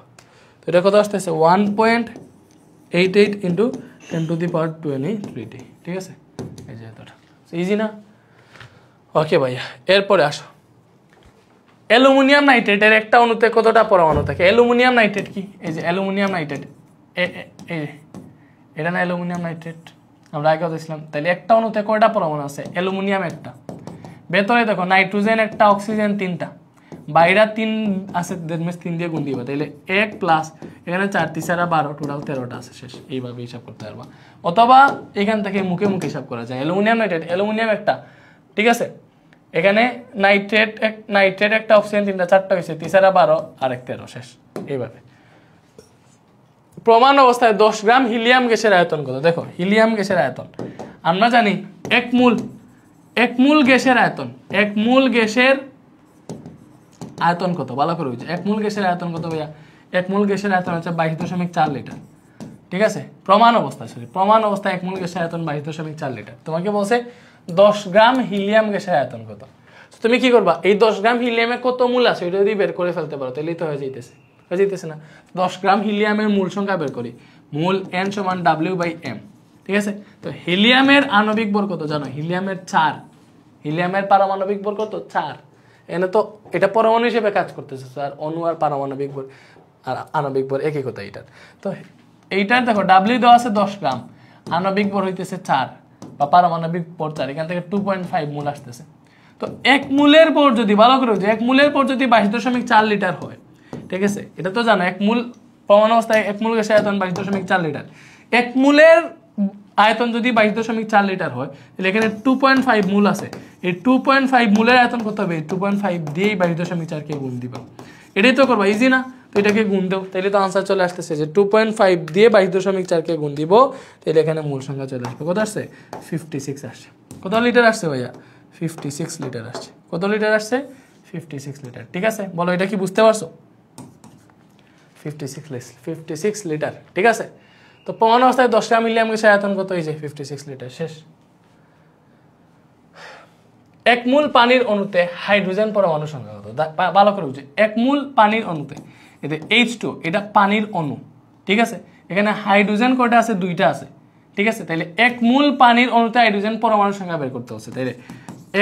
তো এটা কত আসতেছে 1.88 ইন্টু 10⁻23, ঠিক আছে, এই যে এতটা, ইজি না, ওকে ভাইয়া। এরপরে আসো, অ্যালুমিনিয়াম নাইট্রেটের একটা অণুতে কতটা পরমাণু থাকে। অ্যালুমিনিয়াম নাইট্রেট কি, এই যে অ্যালুমিনিয়াম নাইট্রেট, এটা না অ্যালুমিনিয়াম নাইট্রেট, আমরা আগে দেখছিলাম। তাহলে একটা অণুতে কয়টা পরমাণু আছে, অ্যালুমিনিয়াম একটা, ভেতরে দেখো নাইট্রোজেন একটা, অক্সিজেন 3টা, বাইরে 3 আছে, 3 দিয়ে গুণ দিবা, তাহলে 1 প্লাস এখানে 4 3 12, টোটাল 13টা আছে, শেষ। এইভাবে হিসাব করতে পারবা, অথবা এখান থেকে মুখে হিসাব করা যায়। অ্যালুমিনিয়াম নাইট্রেট, অ্যালুমিনিয়াম একটা, ঠিক আছে, এখানে নাইট্রেট একটা, অক্সিজেন 3টা, 4টা হয়েছে, 3 12 আর 13, শেষ। এইভাবে প্রমাণ অবস্থায় 10 গ্রাম হিলিয়াম গ্যাসের আয়তন কত। দেখো হিলিয়াম গ্যাসের আয়তন আমরা জানি, এক মূল গ্যাসের আয়তন, এক মূল গ্যাসের আয়তন কত ভালো করে বুঝো। 1 মোল গ্যাসের আয়তন কত ভাইয়া? 1 মোল গ্যাসের আয়তন হচ্ছে 22.4 লিটার। ঠিক আছে, প্রমাণ অবস্থায় 1 মোল গ্যাসের আয়তন 22.4 লিটার। তোমাকে বলছে 10 গ্রাম হিলিয়াম গ্যাসের আয়তন কত। তুমি কি করবা, এই 10 গ্রাম হিলিয়ামে কত মোল আছে এটা যদি বের করে ফেলতে পারো তাহলেই তো হয়ে যাইতেছে না। 10 গ্রাম হিলিয়ামের মোল সংখ্যা বের করি, মোল n সমান W/m। ঠিক আছে, তো হিলিয়ামের আণবিক ভর কত জানো? হিলিয়ামের 4, হিলিয়ামের পারমাণবিক ভর কত? 4। এখানে তো এটা পরমাণু হিসেবে কাজ করতেছে স্যার, অণু আর পারমাণবিক ভর আর আণবিক ভর একই কথা এটার। তো এইটার দেখো ডাব্লিউ দেওয়া আছে 10 গ্রাম, আণবিক ভর হইতেছে 4 বা পারমাণবিক ভর 4, এখান থেকে 2.5 মোল আসতেছে। তো 1 মোলের ভর যদি ভালো করে বুঝো, 1 মোলের ভর যদি 22.4 লিটার হয়, ঠিক আছে, এটা তো জানো 1 মোল পরমাণু অবস্থায় 1 মোল গ্যাসের আয়তন 22.4 লিটার। 1 মোলের আয়তন যদি 22.4 লিটার হয় তাহলে এখানে 2.5 মোল আছে। এই 2.5 মোলের আয়তন কত হবে? 2.5 দিয়ে 22.4 কে গুণ দিবা, এটাই তো করবা, ইজি না? তো এটাকে গুণ দাও, তাহলে তো আনসার চলে আসতেছে যে 2.5 দিয়ে 22.4 কে গুণ দিব, তাহলে এখানে মূল সংখ্যা চলে আসবে। কত আসছে? 56 আসছে। কত লিটার আসছে ভাইয়া? 56 লিটার আসছে। কত লিটার আসছে? 56 লিটার। ঠিক আছে, বলো এটা কি বুঝতে পারছো? 56 লিটার। ঠিক আছে, তো প্রমাণ অবস্থায় 10 গ্রাম হিলিয়াম গ্যাসের আয়তন কত? এই যে 56 লিটার। শেষ। 1 মোল পানির অণুতে হাইড্রোজেন পরমাণু সংখ্যা কত? ভালো করে বুঝো, 1 মোল পানির অণুতে, এতে H2 এটা পানির অণু। ঠিক আছে, এখানে হাইড্রোজেন কয়টা আছে? 2টা আছে। ঠিক আছে, তাহলে 1 মোল পানির অণুতে হাইড্রোজেন পরমাণু সংখ্যা বের করতে হচ্ছে। তাইলে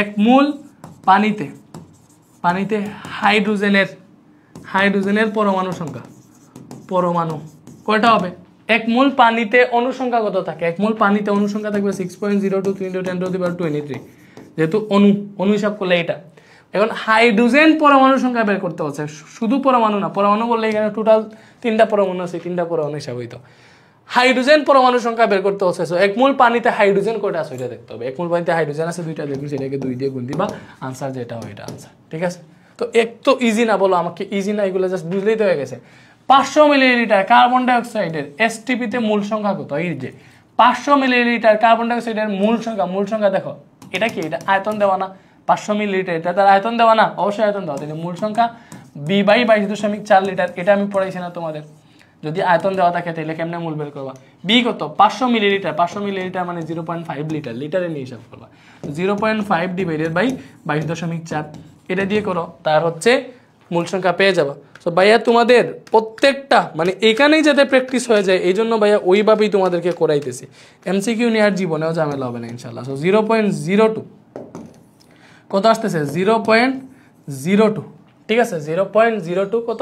1 মোল পানিতে হাইড্রোজেনের পরমাণু সংখ্যা, পরমাণু কয়টা হবে? 1 মোল পানিতে অণু সংখ্যা কত থাকে? 1 মোল পানিতে অণু সংখ্যা থাকবে 6.023 × 10⁻23, যেহেতু অণু হিসাব করলে এটা। এখন হাইড্রোজেন পরমাণু সংখ্যা বের করতে হচ্ছে, শুধু পরমাণু না, পরমাণু বললে এখানে টোটাল 3টা পরমাণু আছে, 3টা পরমাণু হিসাব হইতো। হাইড্রোজেন পরমাণু সংখ্যা বের করতে হচ্ছে। 1 মোল পানিতে হাইড্রোজেন কয়টা আছে এটা দেখতে হবে। 1 মোল পানিতে হাইড্রোজেন আছে 2টা, দেখুন সেটাকে 2 দিয়ে গুণ দিবা, আনসার যেটা হয় এটা আনসার। ঠিক আছে, তো এক তো ইজি না, বলো আমাকে ইজি না, এগুলো জাস্ট বুঝলেই তো হয়ে গেছে। 500 মিলিলিটার কার্বন ডাইঅক্সাইডের এসটিপিতে মূল সংখ্যা কত? এই যে 500 মিলিলিটার কার্বন ডাইঅক্সাইডের মূল সংখ্যা দেখো, এটা কি? এটা আয়তন দেওয়া না? 500 মিলিলিটার, এটা তার আয়তন দেওয়া না? অবশ্যই আয়তন দেওয়া। তাহলে মূল সংখ্যা B/22.4 লিটার, এটা আমি পড়াইছি না তোমাদের? যদি আয়তন দেওয়া থাকে তাহলে কেমনে মূল বের করবা? বি কত? 500 মিলিলিটার, 500 মিলিলিটার মানে 0.5 লিটার, লিটারে নিয়ে হিসাব করবা। 0.5 ডিভাইডেড বাই 22.4, এটা দিয়ে করো, তার হচ্ছে মূল সংখ্যা পেয়ে যাবা। তো ভাইয়া তোমাদের প্রত্যেকটা মানে এখানেই যাতে প্র্যাকটিস হয়ে যায়, এই জন্য ভাইয়া ওইভাবেই তোমাদেরকে করাইতেছি। এমসিকিউ নিয়ে আর জীবনেও ঝামেলা হবে না ইনশাল্লাহ। সো 0.02 কত আসতেছে? 0.02। ঠিক আছে, 0.02 কত?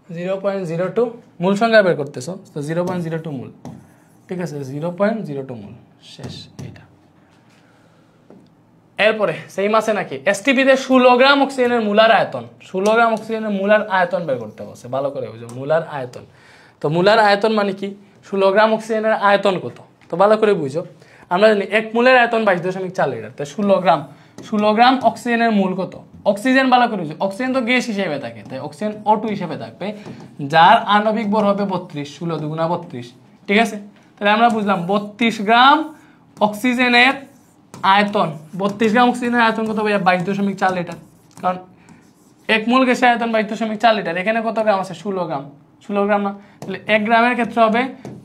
0.02 মূল সংখ্যা বের করতেছো, তো 0.02 মূল। ঠিক আছে, 0.02 মূল। শেষ এইটা। এরপরে সেম আছে নাকি? এসটিপিতে 16 গ্রাম অক্সিজেনের মোলার আয়তন, 16 গ্রাম অক্সিজেনের মোলার আয়তন বের করতে বলছে। ভালো করে বুঝো, মোলার আয়তন। তো মোলার আয়তন মানে কি? 16 গ্রাম অক্সিজেনের আয়তন কত? তো ভালো করে বুঝো, আমরা জানি 1 মোলের আয়তন 22.4 লিটার, তো 16 গ্রাম অক্সিজেনের মূল কত? অক্সিজেন ভালো করে বুঝো, অক্সিজেন তো গ্যাস হিসেবে থাকে, তাই অক্সিজেন O2 হিসেবে থাকবে, যার আণবিক ভর হবে 32, 16 দুগুণা 32। ঠিক আছে, তাহলে আমরা বুঝলাম 32 গ্রাম অক্সিজেনের আয়তন, 32 গ্রাম অক্সিজেনের আয়তন কত ভাইয়া? 22.4 লিটার। কারণ 1 মোল গ্যাসের আয়তন 22.4 লিটার, এখানে কত গ্রাম আছে? 16 গ্রাম। 16 গ্রাম না, তাহলে 1 গ্রামের ক্ষেত্রে হবে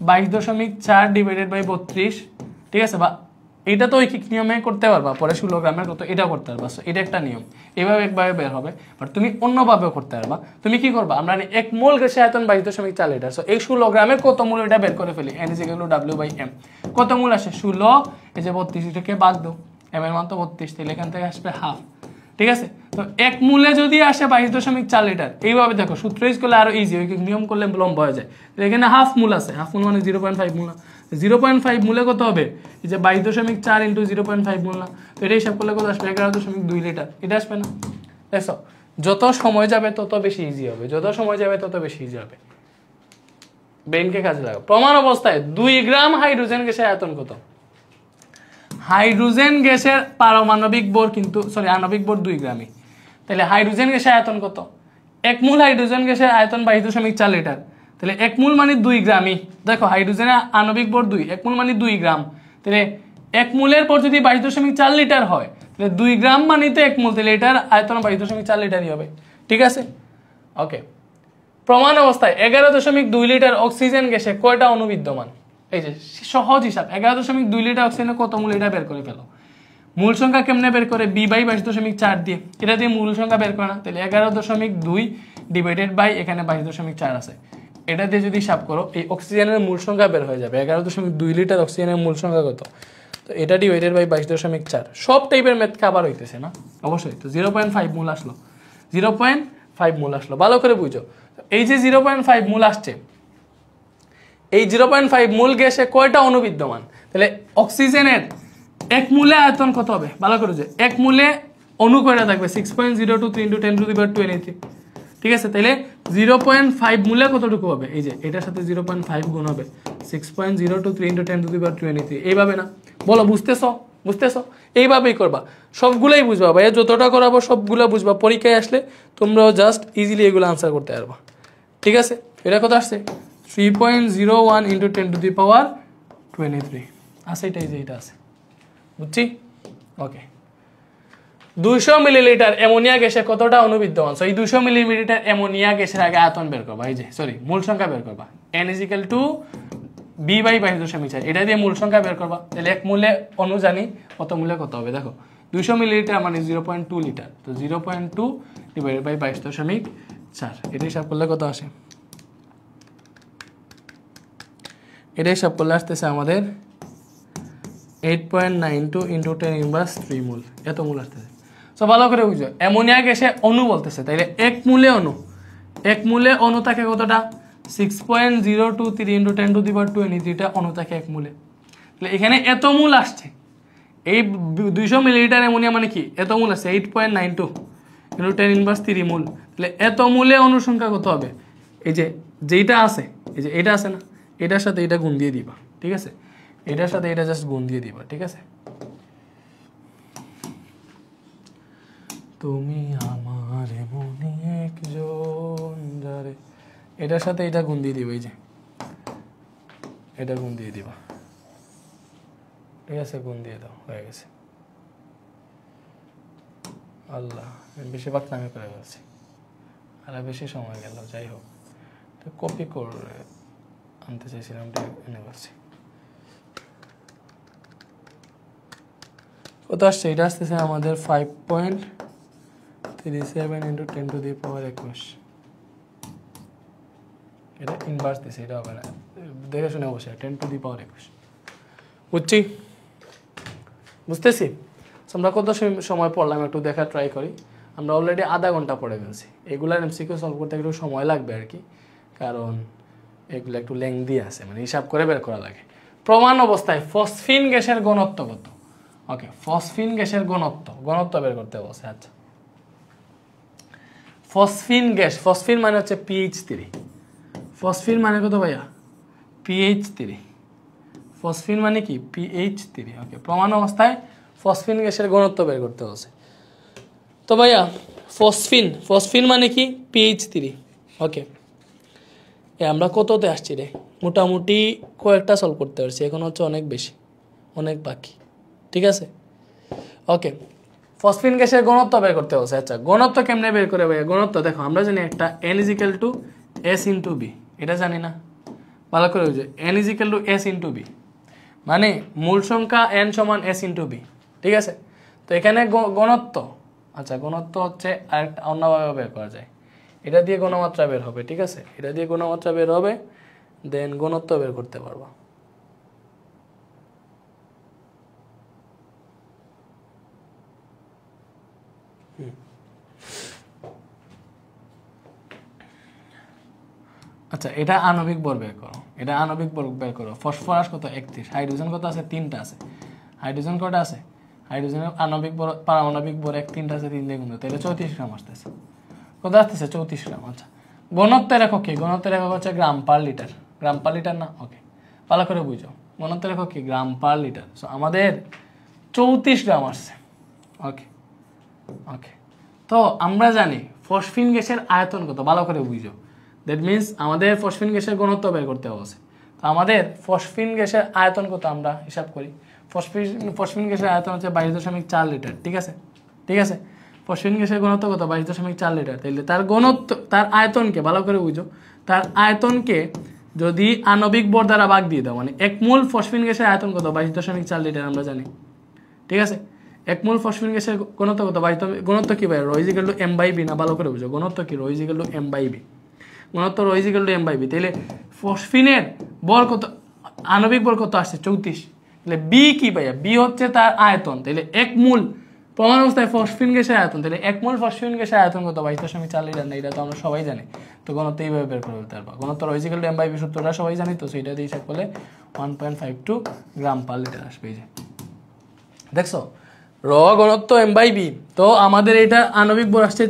22.4 ডিভাইডেড বাই 32। ঠিক আছে, বা এটা তো ঐকিক নিয়মে করতে পারবা, পরে 16 গ্রামের কত এটা করতে পারবা। এটা একটা নিয়ম, এইভাবে একভাবে বের হবে। বাট তুমি অন্যভাবেও করতে পারবা। তুমি কি করবা? আমরা 1 মোল গ্যাসের আয়তন 22.4 লিটার, সো এই 16 গ্রামের কত মূল এটা বের করে ফেলি। N = W/m। কত মূল আসে? 16, এই যে 32 থেকে বাদ দাও, m এর মান তো 32, তাহলে এখান থেকে আসবে হাফ। ঠিক আছে, তো 1 মূলে যদি আসে 22.4 লিটার, এইভাবে দেখো সূত্র ইউজ করলে আরো ইজি, ঐকিক নিয়ম করলে লম্বা হয়ে যায়। তো এখানে হাফ মূল আছে, হাফ মূল মানে 0.5 মূল না, 0.5 মূলে কত হবে? এই যে 22.4 × 0.5 মূল না, তো এটা হিসাব করলে কত আসবে? 11.2 লিটার। এটা আসবে না? দেখো যত সময় যাবে তত বেশি ইজি হবে, যত সময় যাবে তত বেশি ইজি হবে। ব্রেনকে কাজে লাগাও। প্রমাণ অবস্থায় 2 গ্রাম হাইড্রোজেন গ্যাসের আয়তন কত? হাইড্রোজেন গ্যাসের পারমাণবিক ভর কিন্তু আণবিক ভর 2 গ্রামই, তাহলে হাইড্রোজেন গ্যাসের আয়তন কত? 1 মোল হাইড্রোজেন গ্যাসের আয়তন 22.4 লিটার, তাহলে 1 মোল মানে 2 গ্রামই। দেখো হাইড্রোজেনের আণবিক ভর 2, 1 মোল মানে 2 গ্রাম, তাহলে 1 মোলের পর যদি 22.4 লিটার হয়, তাহলে 2 গ্রাম মানে তো 1 মোল, তাহলে এটার আয়তন 22.4 লিটারই হবে। ঠিক আছে ওকে প্রমাণ অবস্থায় 11.2 লিটার অক্সিজেন গ্যাসে কয়টা অণু বিদ্যমান এই যে সহজ হিসাব 11.2 লিটার অক্সিজেনে কত মোল এটা বের করে ফেলো মূল সংখ্যা কেমনে বের করে b/22.4 দিয়ে এটা দিয়ে মূল সংখ্যা বের করে না তাহলে 11.2 ডিভাইডেড বাই এখানে 22.4 আছে এটা দিয়ে যদি হিসাব করো এই অক্সিজেনের মূল সংখ্যা বের হয়ে যাবে 11.2 লিটার অক্সিজেনের মূল সংখ্যা কত তো এটা ডিভাইডেড বাই 22.4 সব টাইপের ম্যাথ খাবার হইতেছে না অবশ্যই তো 0.5 মোল আসলো 0.5 মোল আসলো ভালো করে বুঝো এই যে 0.5 মোল আসছে এই 0.5 মোল গ্যাসে কয়টা অণু বিদ্যমান তাহলে অক্সিজেনের এক মোলে আয়তন কত হবে ভালো করে যে এক মোলে অণু কয়টা থাকবে 6.023 × 10⁻23 ঠিক আছে তাহলে 0.5 মোলে কতটুকু হবে এই যে এটার সাথে 0.5 গুণ হবে 6.023 × 10⁻23 এইভাবে না বলো বুঝতেছো এইভাবেই করবা সবগুলাই বুঝবা ভাই যতটা করাবো সবগুলো বুঝবা পরীক্ষায় আসলে তোমরাও জাস্ট ইজিলি এগুলো আনসার করতে পারবা ঠিক আছে এটা কত আসছে 3.01 × 10⁻23 আছে এটা আছে বুঝছি ওকে 200 মিলিলিটার অ্যামোনিয়া গ্যাসে কতটা অণু বিদ্যমান সো এই 200 মিলিলিটার অ্যামোনিয়া গ্যাসের আগে আয়তন বের করবা এই যে সরি মূল সংখ্যা বের করবা n = b/22.4 এটা দিয়ে মূল সংখ্যা বের করবা তাহলে এক মূলে অণু জানি কত মূলে কত হবে দেখো 200 মিলিলিটার মানে 0.2 লিটার তো 0.2 ডিভাইডেড বাই 22.4 এটা হিসাব করলে কত আসে এটা হিসাব করলে আসতেছে আমাদের 8.92 × 10⁻³ মোল এত মোল আসতেছে সো ভালো করে বুঝো অ্যামোনিয়া গ্যাসে অণু বলতেছে তাইলে এক মূলে অণু থাকে কতটা 6.023 × 10⁻23 টা অণু থাকে এক মূলে তাহলে এখানে এত মোল আসছে এই 200 মিলিলিটার অ্যামোনিয়া মানে কি এত মোল আছে 8.92 × 10⁻³ মোল তাহলে এত মূলে অণু সংখ্যা কত হবে এই যে যেটা আছে এই যে এটা আছে না এটার সাথে এটা গুণ দিয়ে দিবা ঠিক আছে এটার সাথে এটা জাস্ট গুণ দিয়ে দিবা ঠিক আছে তুমি আমার এমনই একজন যারে এটার সাথে এটা গুণ দিয়ে দিবা এই যে এটা গুণ দিয়ে দিবা ঠিক আছে গুণ দিয়ে দাও হয়ে গেছে আল্লাহ বেশি বাকনামি করে বলছি আর বেশি সময় গেল যাই হোক তো কপি করে আনতে চাইছিলাম এনে বলছি কত আসছে এটা আসতেছে আমাদের 5.37 × 10⁻21 এটা ইনভার্স দিছে এটা হবে না দেখে শুনে অবশ্যই 10⁻21 বুঝতেছি আমরা কত সময় পড়লাম একটু দেখা ট্রাই করি আমরা অলরেডি আধা ঘন্টা পড়ে ফেলছি এগুলার এমসিকিউ সলভ করতে একটু সময় লাগবে আর কি কারণ এগুলো একটু লেংদি আছে মানে হিসাব করে বের করা লাগে প্রমাণ অবস্থায় ফসফিন গ্যাসের ঘনত্ব কত ওকে ফসফিন গ্যাসের ঘনত্ব বের করতে বলছে আচ্ছা ফসফিন মানে হচ্ছে pH3 ফসফিন মানে কত ভাইয়া pH3 ফসফিন মানে কি pH3 ওকে প্রমাণ অবস্থায় ফসফিন গ্যাসের ঘনত্ব বের করতে বলছে তো ভাইয়া ফসফিন মানে কি pH3 ওকে আমরা কততে আসছি রে মোটামুটি কয়েকটা সলভ করতে পারছি এখন হচ্ছে অনেক বেশি অনেক বাকি ঠিক আছে ওকে ফসফিন গ্যাসের ঘনত্ব বের করতে বলছে আচ্ছা ঘনত্ব কেমনে বের করে ভাইয়া ঘনত্ব দেখো আমরা জানি একটা n = s × b এটা জানি না ভালো করে বুঝো n = s × b মানে মূল সংখ্যা n = s × b ঠিক আছে তো এখানে ঘনত্ব আচ্ছা ঘনত্ব হচ্ছে আরেকটা অন্যভাবে বের করা যায় এটা দিয়ে ঘনমাত্রা বের হবে ঠিক আছে এটা দিয়ে ঘনমাত্রা বের হবে দেন ঘনত্ব বের করতে পারবা আচ্ছা এটা আণবিক ভর বের করো ফসফরাস কত 31 হাইড্রোজেন কত আছে 3টা আছে হাইড্রোজেন কয়টা আছে হাইড্রোজেনের আণবিক ভর পারমাণবিক ভর 3টা আছে 3 দিয়ে গুণ তাহলে 34 গ্রাম আসতেছে কত আসতেছে 34 গ্রাম আচ্ছা ঘনত্বের একক কি ঘনত্বের একক হচ্ছে গ্রাম পার লিটার না ওকে ভালো করে বুঝো ঘনত্বের একক কি গ্রাম পার লিটার সো আমাদের 34 গ্রাম আসছে ওকে তো আমরা জানি ফসফিন গ্যাসের আয়তন কত ভালো করে বুঝো দ্যাট মিন্স আমাদের ফসফিন গ্যাসের ঘনত্ব বের করতে হবে তো আমাদের ফসফিন গ্যাসের আয়তন কত আমরা হিসাব করি ফসফিন গ্যাসের আয়তন হচ্ছে 22.4 লিটার ঠিক আছে ফসফিন গ্যাসের ঘনত্ব কত 22.4 লিটার, তাইলে তার ঘনত্ব তার আয়তনকে ভালো করে বুঝো, তার আয়তনকে যদি আণবিক ভর দ্বারা ভাগ দিয়ে দাও মানে 1 মোল ফসফিন গ্যাসের আয়তন কত 22.4 লিটার আমরা জানি, ঠিক আছে। 1 মোল ফসফিন গ্যাসের ঘনত্ব কত, ঘনত্ব কি ভাই, ρ = m/v না, ভালো করে বুঝো ঘনত্ব কি, ρ = m/v, ঘনত্ব ρ = m/v। তাইলে ফসফিনের ভর কত, আণবিক ভর কত আসছে 34, তাহলে বি কি ভাইয়া, বি হচ্ছে তার আয়তন, তাহলে 1 মোল প্রমাণ অবস্থায় ফসফিন গ্যাসের আয়তন, তাহলে 1 মোল ফসফিন গ্যাসের আয়তন কত 22.4 লিটার না, এটা তো আমরা সবাই জানি। তো ঘনত্ব এইভাবে বের করে ফেলতে পারবো, ঘনত্ব ρ = m/v সূত্রটা সবাই জানি, তো সেইটা দিয়ে হিসাব করলে 1.52 গ্রাম পার লিটার আসবে। এই যে দেখছো র ঘনত্ব m/v, তো আমাদের এটা আণবিক ভর আসছে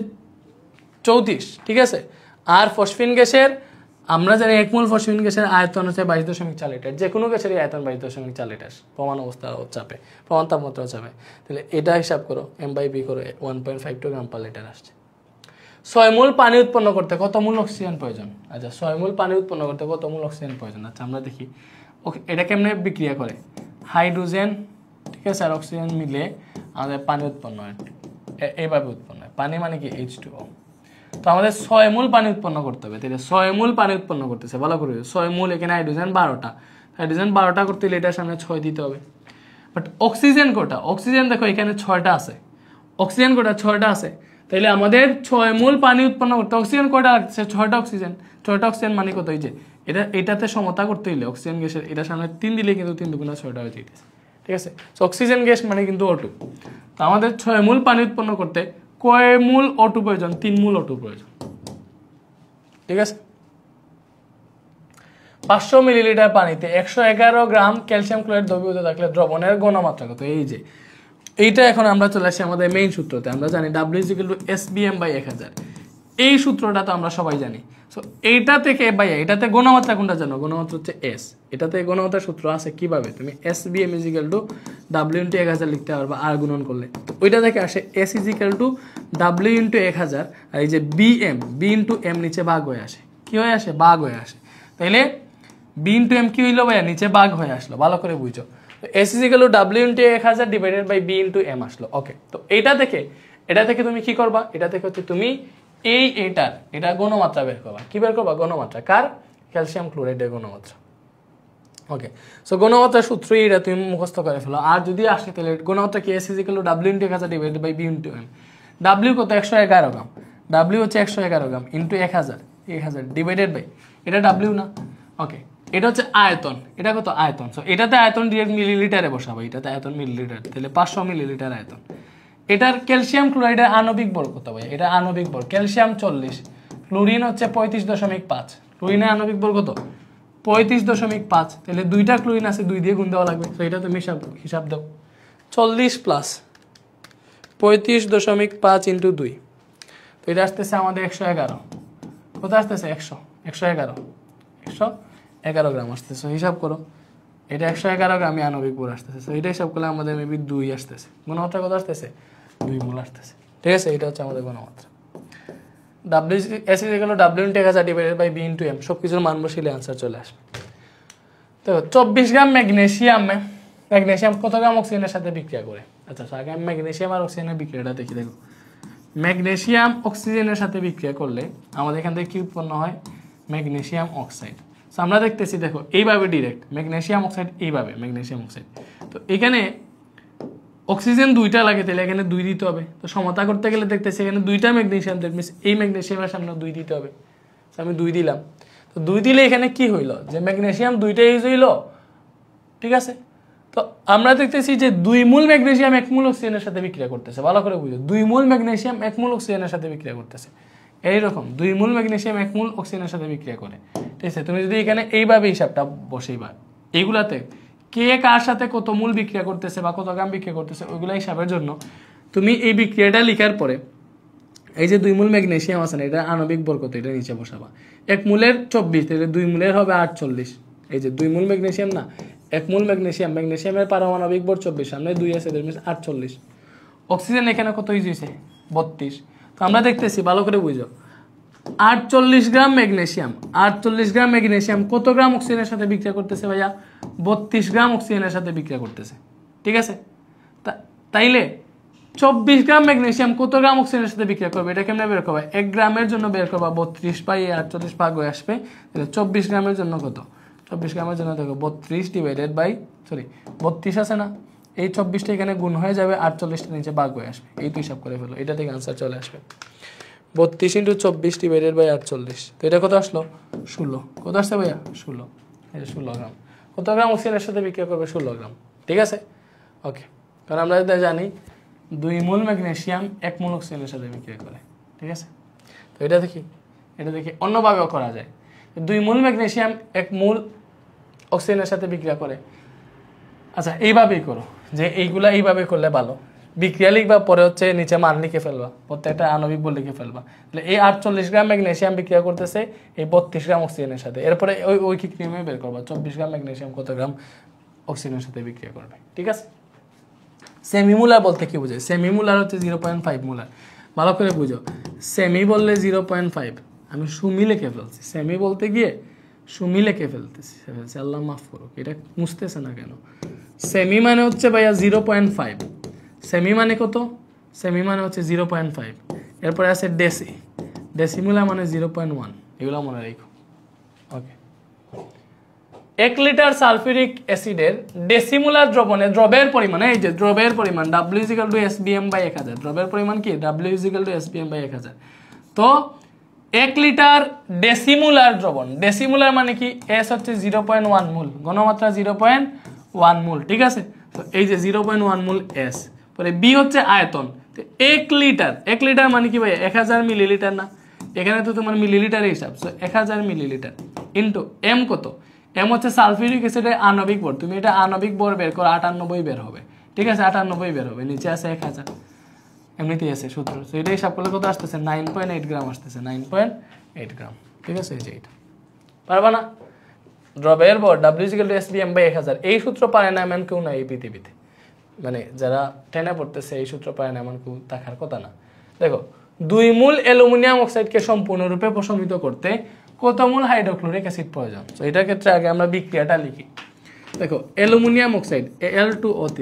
34, ঠিক আছে। আর ফসফিন গ্যাসের আমরা জানি 1 মোল ফসফিন গ্যাসের আয়তন হচ্ছে 22.4 লিটার, যে কোনো গ্যাসেরই আয়তন 22.4 লিটার প্রমাণ অবস্থার চাপে, প্রমাণ তাপমাত্রা চাপে, তাহলে এটা হিসাব করো m/v করো 1.52 গ্রাম পার লিটার আসছে। 6 মোল পানি উৎপন্ন করতে কত মোল অক্সিজেন প্রয়োজন, আচ্ছা 6 মোল পানি উৎপন্ন করতে কত মোল অক্সিজেন প্রয়োজন, আচ্ছা আমরা দেখি এটা কেমনে বিক্রিয়া করে, হাইড্রোজেন ঠিক আছে আর অক্সিজেন মিলে আমাদের পানি উৎপন্ন হয়, এইভাবে উৎপন্ন হয়, পানি মানে কি H2O। তো আমাদের 6 মোল পানি উৎপন্ন করতে হবে, তাহলে 6 মোল পানি উৎপন্ন করতেছে, ভালো করে 6 মোল, এখানে হাইড্রোজেন 12টা, হাইড্রোজেন 12টা করতে হলে এটার সামনে 6 দিতে হবে। বাট অক্সিজেন কোটা, অক্সিজেন দেখো এখানে 6টা আছে, অক্সিজেন কোটা 6টা আছে, তাহলে আমাদের 6 মোল পানি উৎপন্ন করতে অক্সিজেন কোটা লাগছে 6টা অক্সিজেন, 6টা অক্সিজেন মানে কত, এই যে এটাতে সমতা করতে হইলে অক্সিজেন গ্যাসের এটার সামনে 3 দিলে কিন্তু 3 দুগুণা 6টা হয়ে যাইতেছে, ঠিক আছে। সো অক্সিজেন গ্যাস মানে কিন্তু O2, তো আমাদের 6 মোল পানি উৎপন্ন করতে কয় মোল O2 প্রয়োজন, 3 মোল O2 প্রয়োজন, ঠিক আছে। 500 মিলিলিটার পানিতে 111 গ্রাম ক্যালসিয়াম ক্লোরাইড দ্রবীভূত থাকলে দ্রবণের ঘনমাত্রা কত, এই যে এইটা এখন আমরা চলে আসি আমাদের মেইন সূত্রতে, আমরা জানি W = SBM/1000, এই সূত্রটা তো আমরা সবাই জানি। সো এইটা থেকে ভাইয়া এটাতে ঘনমাত্রা কোনটা জানো, ঘনমাত্রা হচ্ছে S, এটাতে ঘনমাত্রার সূত্র আছে কিভাবে, তুমি SBM = W × 1000 লিখতে পারবা আর গুণন করলে, তো ওইটা থেকে আসে S = W × 1000, আর এই যে BM B × M নিচে ভাগ হয়ে আসে, কি হয়ে আসে, ভাগ হয়ে আসে, তাইলে B × M কি হইলো ভাইয়া, নিচে ভাগ হয়ে আসলো, ভালো করে বুঝো। তো S = W × 1000 / B × M আসলো, ওকে। তো এটা থেকে তুমি কি করবা, এটা থেকে হচ্ছে তুমি এটা ঘনমাত্রা বের করবা, কি বের করবা, ঘনমাত্রা কার, ক্যালসিয়াম ক্লোরাইডের ঘনমাত্রা, ওকে। সো ঘনমাত্রার সূত্র এটা তুমি মুখস্থ করে ফেলো, আর যদি আসে তাহলে ঘনমাত্রা কি, S = W × 1000 / B × M, W কত 111 গ্রাম, W হচ্ছে 111 গ্রাম ইন্টু 1000 ডিভাইডেড বাই এটা W না, ওকে। এটা হচ্ছে আয়তন, এটা কত আয়তন, সো এটাতে আয়তন ডিরেক্ট মিলিলিটারে বসাবো, এটাতে আয়তন মিলিলিটার, তাহলে 500 মিলিলিটার আয়তন। এটার ক্যালসিয়াম ক্লোরাইডের আণবিক ভর কত ভাই, এটা আণবিক ভর, ক্যালসিয়াম 40, ক্লোরিন হচ্ছে 35.5, ক্লোরিনের আণবিক ভর কত 35.5, তাহলে দুইটা ক্লোরিন আছে 2 দিয়ে গুণ দেওয়া লাগবে, তো এটা তুমি হিসাব দাও, 40 প্লাস 35.5 ইন্টু 2, তো এটা আসতেছে আমাদের 111, কত আসতেছে 111 গ্রাম আসতেছে, হিসাব করো এটা 111 গ্রামই আণবিক ভর আসতেছে, তো এটা হিসাব করলে আমাদের মেবি 2 আসতেছে, ঘনমাত্রা কত আসতেছে 2 মোল আসতেছে, ঠিক আছে। এটা হচ্ছে আমাদের ঘনমাত্রা। S = W × 1000 / B × M, সব কিছুর মান বসিলে আনসার চলে আসবে। তো 24 গ্রাম ম্যাগনেসিয়াম কত গ্রাম অক্সিজেনের সাথে বিক্রিয়া করে, আচ্ছা আগে আমি ম্যাগনেসিয়াম আর অক্সিজেনের বিক্রিয়াটা দেখি। দেখো ম্যাগনেসিয়াম অক্সিজেনের সাথে বিক্রিয়া করলে আমাদের এখান থেকে কি উৎপন্ন হয়, ম্যাগনেসিয়াম অক্সাইড। সো আমরা দেখতেছি দেখো এইভাবে ডিরেক্ট ম্যাগনেসিয়াম অক্সাইড, এইভাবে ম্যাগনেসিয়াম অক্সাইড, তো এখানে অক্সিজেন 2টা লাগে, তাহলে এখানে 2 দিতে হবে, তো সমতা করতে গেলে দেখতেছি এখানে 2টা ম্যাগনেসিয়াম, দ্যাট মিন্স এই ম্যাগনেসিয়ামের সামনে 2 দিতে হবে, তো আমি 2 দিলাম, তো 2 দিলে এখানে কি হইলো, যে ম্যাগনেসিয়াম 2টা ইউজ হইলো, ঠিক আছে। তো আমরা দেখতেছি যে 2 মোল ম্যাগনেসিয়াম 1 মোল অক্সিজেনের সাথে বিক্রিয়া করতেছে, ভালো করে বুঝো, 2 মোল ম্যাগনেসিয়াম 1 মোল অক্সিজেনের সাথে বিক্রিয়া করতেছে, এইরকম 2 মোল ম্যাগনেসিয়াম 1 মোল অক্সিজেনের সাথে বিক্রিয়া করে, ঠিক আছে। তুমি যদি এখানে এইভাবে হিসাবটা বসেইবা, এইগুলাতে কে কার সাথে কত মোল বিক্রিয়া করতেছে বা কত গ্রাম বিক্রিয়া করতেছে ওইগুলা হিসাবের জন্য তুমি এই বিক্রিয়াটা লেখার পরে এই যে 2 মোল ম্যাগনেসিয়াম আছে না, এটা আণবিক ভর কত, এটা নিচে বসাবা, 1 মোলের 24, তাহলে 2 মোলের হবে 48, এই যে 2 মোল ম্যাগনেসিয়াম না 1 মোল ম্যাগনেসিয়ামের পারমাণবিক ভর 24, সামনে 2 আছে, দ্যাট মিন্স 48। অক্সিজেন এখানে কত ইউজ হয়েছে 32, তো আমরা দেখতেছি ভালো করে বুঝো 48 গ্রাম ম্যাগনেসিয়াম কত গ্রাম অক্সিজেনের সাথে বিক্রিয়া করতেছে ভাইয়া, 32 গ্রাম অক্সিজেনের সাথে বিক্রিয়া করতেছে, ঠিক আছে। তাইলে 24 গ্রাম ম্যাগনেসিয়াম কত গ্রাম অক্সিজেনের সাথে বিক্রিয়া করবে, এটা কেমনে বের করবে? 1 গ্রামের জন্য বের করবা 32/48 ভাগ হয়ে আসবে। তাহলে 24 গ্রামের জন্য কত? 24 গ্রামের জন্য দেখো 32 আছে না, এই 24টা এখানে গুণ হয়ে যাবে, 48টা নিচে ভাগ হয়ে আসবে। এই তো হিসাব করে ফেলো, এটা থেকে আনসার চলে আসবে 32 × 24 / 48। তো এটা কত আসলো? 16। কত আসছে ভাইয়া? 16। এই 16 গ্রাম। কত গ্রাম অক্সিজেনের সাথে বিক্রিয়া করবে? 16 গ্রাম। ঠিক আছে, ওকে। কারণ আমরা জানি 2 মোল ম্যাগনেসিয়াম 1 মোল অক্সিজেনের সাথে বিক্রিয়া করে। ঠিক আছে, তো এটা দেখি অন্যভাবেও করা যায়। 2 মোল ম্যাগনেসিয়াম 1 মোল অক্সিজেনের সাথে বিক্রিয়া করে। আচ্ছা, এইভাবেই করো, যে এইগুলা এইভাবে করলে ভালো। বিক্রিয়া লিখবা, পরে হচ্ছে নিচে মান লিখে ফেলবা, প্রত্যেকটা আণবিক বল লিখে ফেলবা। তাহলে এই 48 গ্রাম ম্যাগনেসিয়াম বিক্রিয়া করতেছে এই 32 গ্রাম অক্সিজেনের সাথে। এরপরে ওই ঐকিক নিয়মে বের করবা 24 গ্রাম ম্যাগনেসিয়াম কত গ্রাম অক্সিজেনের সাথে বিক্রিয়া করবে। ঠিক আছে, সেমিমুলার বলতে কি বোঝায়? সেমিমুলার হচ্ছে 0.5 মোলার। ভালো করে বুঝো, সেমি বললে 0.5, আমি সুমি লিখে ফেলছি। সেমি বলতে গিয়ে সুমি লিখে ফেলতেছি, আল্লাহ মাফ করো, এটা মুছতেছে না কেন? সেমি মানে হচ্ছে ভাইয়া 0.5। সেমি মানে কত? সেমি মানে হচ্ছে 0.5। এরপরে আছে ডেসিমুলার মানে 0.1। এগুলো মনে রাখো, ওকে। 1 লিটার সালফিউরিক অ্যাসিডের ডেসিমুলার দ্রবণে দ্রবের পরিমাণ, এই যে দ্রবের পরিমাণ W = SBM/1000। দ্রবের পরিমাণ কি? W = SBM/1000। তো 1 লিটার ডেসিমুলার দ্রবণ, ডেসিমুলার মানে কি? S হচ্ছে 0.1 মোল, ঘনমাত্রা 0.1 মোল। ঠিক আছে, তো এই যে 0.1 মোল S, পরে B হচ্ছে আয়তন। তো 1 লিটার মানে কি ভাই? 1000 মিলিলিটার না? এখানে তো তোমার মিলিলিটার হিসাব, সো 1000 মিলিলিটার ইনটু M কত? M হচ্ছে সালফিউরিক অ্যাসিডের আণবিক ভর। তুমি এটা আণবিক ভর বের করো, 98 বের হবে। ঠিক আছে, 98 বের হবে, নিচে আছে 1000, এমনিতেই আছে সূত্র। তো এটা হিসাব করলে কত আসতেছে? 9.8 গ্রাম আসতেছে, 9.8 গ্রাম। ঠিক আছে, এই যে এটা পারবা না? দ্রবের ভর W = SBM/1000, এই সূত্র পারে না এমন কেউ নাই এই পৃথিবীতে। মানে যারা টেনে পড়তেছে এই সূত্র পারে না এমন কেউ থাকার কথা না। দেখো, 2 মোল অ্যালুমিনিয়াম অক্সাইডকে সম্পূর্ণরূপে প্রশমিত করতে কত মোল হাইড্রোক্লোরিক অ্যাসিড প্রয়োজন? তো এটার ক্ষেত্রে আগে আমরা বিক্রিয়াটা লিখি। দেখো, অ্যালুমিনিয়াম অক্সাইড Al2O3,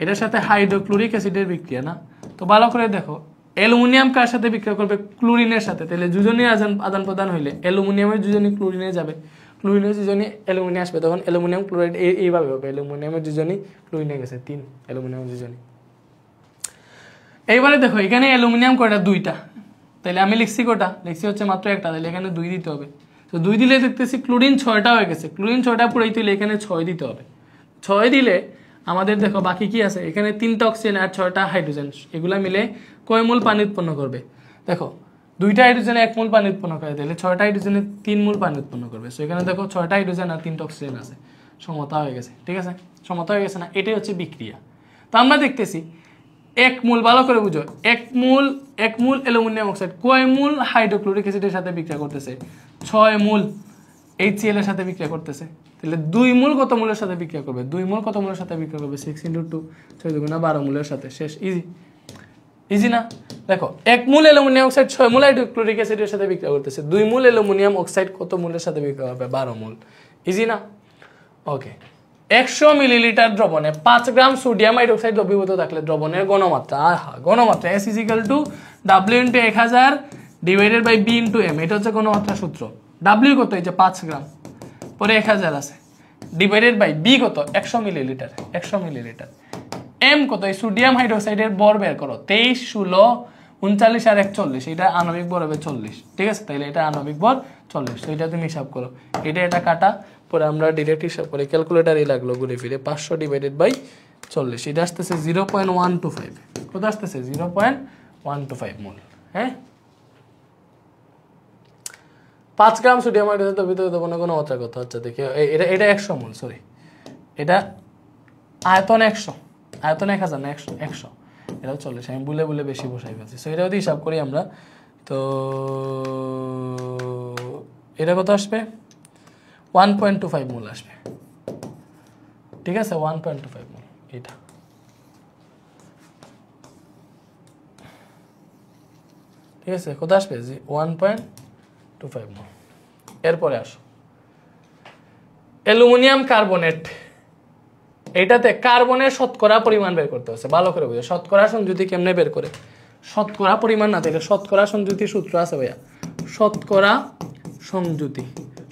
এটার সাথে হাইড্রোক্লোরিক অ্যাসিডের বিক্রিয়া না? তো ভালো করে দেখো, অ্যালুমিনিয়াম কার সাথে বিক্রিয়া করবে? ক্লোরিনের সাথে। তাহলে যোজনী আদান প্রদান হইলে অ্যালুমিনিয়ামের যোজনী ক্লোরিনে যাবে, ক্লোরিনের যোজনী অ্যালুমিনিয়াম আসবে, তখন অ্যালুমিনিয়াম ক্লোরাইড এইভাবে হবে। অ্যালুমিনিয়ামের যোজনী ক্লোরিনে গেছে 3 অ্যালুমিনিয়াম যোজনী। এইবারে দেখো, এখানে অ্যালুমিনিয়াম কয়টা? 2টা। তাহলে আমি লিখছি কটা? লিখছি হচ্ছে মাত্র একটা, তাহলে এখানে 2 দিতে হবে। তো 2 দিলে দেখতেছি ক্লোরিন 6টা হয়ে গেছে। ক্লোরিন 6টা পুরাইতে হলে এখানে 6 দিতে হবে। 6 দিলে আমাদের দেখো বাকি কি আছে? এখানে 3টা অক্সিজেন আর 6টা হাইড্রোজেন, এগুলা মিলে কয় মোল পানি উৎপন্ন করবে? দেখো, 2টা হাইড্রোজেনে 1 মোল পানি উৎপন্ন করে, তাহলে 6টা হাইড্রোজেনে 3 মোল পানি উৎপন্ন করবে। সো এখানে দেখো 6টা হাইড্রোজেন আর 3টা অক্সিজেন আছে, সমতা হয়ে গেছে। ঠিক আছে, সমতা হয়ে গেছে না? এটাই হচ্ছে বিক্রিয়া। তো আমরা দেখতেছি 1 মোল, ভালো করে বুঝো, 1 মোল অ্যালুমিনিয়াম অক্সাইড কয় মোল হাইড্রোক্লোরিক অ্যাসিডের সাথে বিক্রিয়া করতেছে? 6 মোল HCl এর সাথে বিক্রিয়া করতেছে। তাহলে 2 মোল কত মোলের সাথে বিক্রিয়া করবে? 2 মোল কত মোলের সাথে বিক্রিয়া করবে? 6 × 2, 6 × 12 মোলের সাথে। শেষ, ইজি না? দেখো, 1 মোল অ্যালুমিনিয়াম অক্সাইড 6 মোল হাইড্রোক্লোরিক অ্যাসিডের সাথে বিক্রিয়া করতেছে। 2 মোল অ্যালুমিনিয়াম অক্সাইড কত মোলের সাথে বিক্রিয়া হবে? 12 মোল। ইজি না? ওকে। 100 মিলিলিটার দ্রবণে 5 গ্রাম সোডিয়াম হাইড্রোক্সাইড দ্রবীভূত থাকলে দ্রবণের ঘনমাত্রা, ঘনমাত্রা S = W × 1000 / B × M। এটা হচ্ছে ঘনমাত্রা সূত্র। W কত? এই যে 5 গ্রাম, পরে 1000 আছে, ডিভাইডেড বাই B কত? 100 মিলিলিটার। 100 মিলিলিটার। M কত? এই সোডিয়াম হাইড্রোক্সাইডের ভর বের করো, 23, 16, 39 আর 41, এটা আণবিক ভর হবে 40। ঠিক আছে, তাইলে এটা আণবিক ভর 40। তো এটা তুমি হিসাব করো, এটা কাটা, পরে আমরা ডিরেক্ট হিসাব করি, ক্যালকুলেটারই লাগলো ঘুরে ফিরে। 500 ডিভাইডেড বাই 40, এটা আসতেছে 0.125। কত আসতেছে? 0.125 মোল। হ্যাঁ, 5 গ্রাম সোডিয়াম হাইড্রোক্সাইড দ্রবীভূত দ্রবণের ঘনমাত্রা কত হচ্ছে দেখি। এটা 100 মোল, সরি, এটা আয়তন 100, আয়তন 1000 না, 100। এটাও 40, আমি বলে বেশি বসাই ফেলছি। সো এটা যদি হিসাব করি আমরা, তো এটা কত আসবে? 1.25 মোল আসবে। ঠিক আছে, 1.25 মোল এটা। ঠিক আছে, কত আসবে? 1.25 মোল। এরপরে আসো অ্যালুমিনিয়াম কার্বনেট, এটাতে কার্বনের শতকরা পরিমাণ বের করতে হচ্ছে, ভালো করে বুঝো। শতকরা সংযুতি কেমনে বের করে? শতকরা পরিমাণ না, তাহলে শতকরা সংযুতির সূত্র আছে ভাইয়া। শতকরা সংযুতি,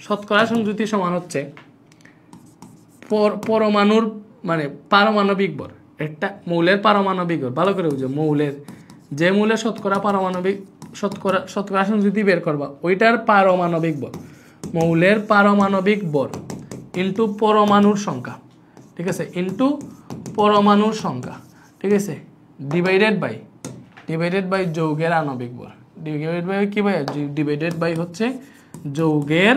শতকরা সংযুতি সমান হচ্ছে পরমাণুর মানে পারমাণবিক ভর, একটা মৌলের পারমাণবিক ভর, ভালো করে বুঝো। মৌলের যে মৌলের শতকরা পারমাণবিক শতকরা সংযুতি বের করবা ওইটার পারমাণবিক ভর, মৌলের পারমাণবিক ভর ইনটু পরমাণুর সংখ্যা, ঠিক আছে, ইনটু পরমাণুর সংখ্যা, ঠিক আছে, ডিভাইডেড বাই যৌগের আণবিক ভর। ডিভাইডেড বাই কি ভাই? ডিভাইডেড বাই হচ্ছে যৌগের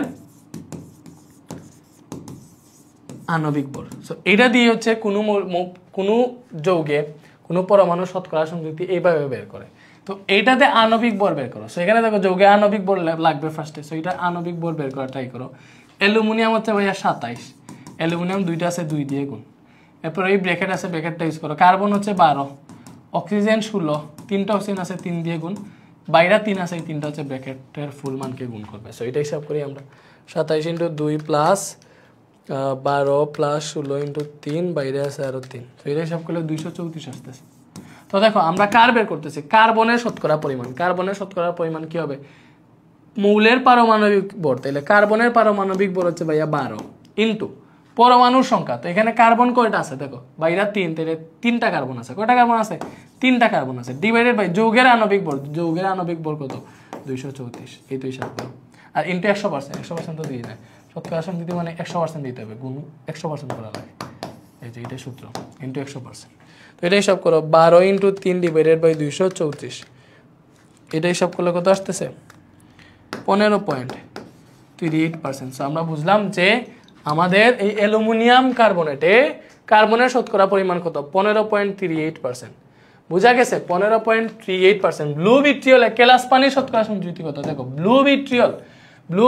আণবিক ভর। সো এটা দিয়ে হচ্ছে কোনো যৌগে কোনো পরমাণু শতকরা সংযুতি এইভাবে বের করে। তো এইটাতে আণবিক ভর বের করো। সো এখানে দেখো যৌগে আণবিক ভর লাগবে ফার্স্টে। সো এটা আণবিক ভর বের করা ট্রাই করো। অ্যালুমিনিয়াম হচ্ছে ভাইয়া 27, অ্যালুমিনিয়াম 2টা আছে 2 দিয়ে গুণ, এরপর এই ব্র্যাকেট আছে ব্র্যাকেটটা ইউজ করো। কার্বন হচ্ছে 12, অক্সিজেন 16, 3টা অক্সিজেন আছে 3 দিয়ে গুণ, বাইরে 3 আছে, এই 3টা হচ্ছে ব্র্যাকেটের ফুল মানকে গুণ করবে। সো এটা হিসাব করি আমরা 27 × 2 প্লাস 12 প্লাস 16 × 3, বাইরে আছে আরো 3। তো এটা হিসাব করলে 234 আসতেছে। তো দেখো আমরা কার বের করতেছি? কার্বনের শতকরা পরিমাণ। কার্বনের শতকরা পরিমাণ কি হবে? মৌলের পারমাণবিক ভর, তাহলে কার্বনের পারমাণবিক ভর হচ্ছে ভাইয়া 12 ইনটু পরমাণুর সংখ্যা। তো এখানে কার্বন কয়টা আছে দেখো, বাইরা 3, তাহলে 3টা কার্বন আছে। কয়টা কার্বন আছে? 3টা কার্বন আছে। ডিভাইডেড বাই যৌগের আণবিক ভর, যৌগের আণবিক ভর কত? 234। এই তো হিসাব করো। আর ইনটু 100%, 100% তো দিয়ে দেয়। শতকরা সংযুতি মানে 100% দিতে হবে, গুণ 100% করা লাগে। এই যে এটাই সূত্র, ইনটু 100%। তো এটা হিসাব করো 12 × 3 ডিভাইডেড বাই 234। এটা হিসাব করলে কত আসতেছে? 15.38%। সো আমরা বুঝলাম যে আমাদের এই অ্যালুমিনিয়াম কার্বনেটে কার্বনের শতকরা পরিমাণ কত? 15.38%। বুঝা গেছে? 15.38%। ব্লু ভিট্রিয়ল গ্লাস পানির শতকরা সংযুতি কত? দেখো ব্লু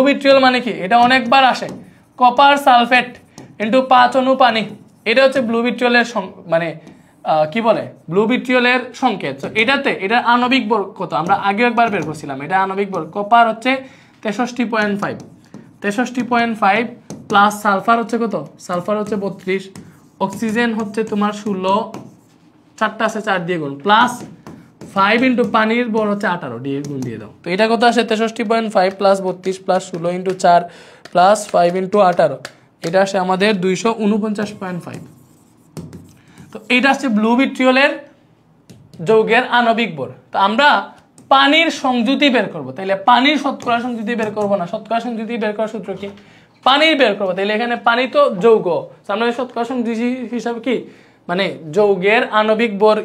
ভিট্রিয়ল মানে কি? এটা অনেকবার আসে, কপার সালফেট ইনটু 5 অণু পানি। এটা হচ্ছে ব্লু ভিট্রিয়লের মানে কি বলে, ব্লু ভিট্রিয়লের সংকেত। তো এটাতে এটার আণবিক ভর কত? আমরা আগেও একবার বের করছিলাম। এটা আণবিক ভর, কপার হচ্ছে 63.5 প্লাস সালফার হচ্ছে কত? সালফার হচ্ছে 32, অক্সিজেন হচ্ছে তোমার 16, 4টা আছে 4 দিয়ে গুণ, প্লাস 5 ইন্টু পানির ভর হচ্ছে 18 দিয়ে গুণ দিয়ে দাও। তো এটা কত আসে? 63.5 plus 32 plus 16 into 4 plus 5 into 18, এটা আসে আমাদের 249.5। তো এইটা হচ্ছে ব্লু ভিট্রিয়লের যৌগের আণবিক ভর। তো আমরা পানির সংযুতি বের করব, তাইলে পানির শতকরা সংযুতি বের করব না। শতকরা সংযুতি বের করার সূত্র কি? পানির বের করবো। তাইলে এখানে পানি তো যৌগ, আমরা শতকরা সংযুতি হিসাবে কি মানে যৌগের আণবিক ভর,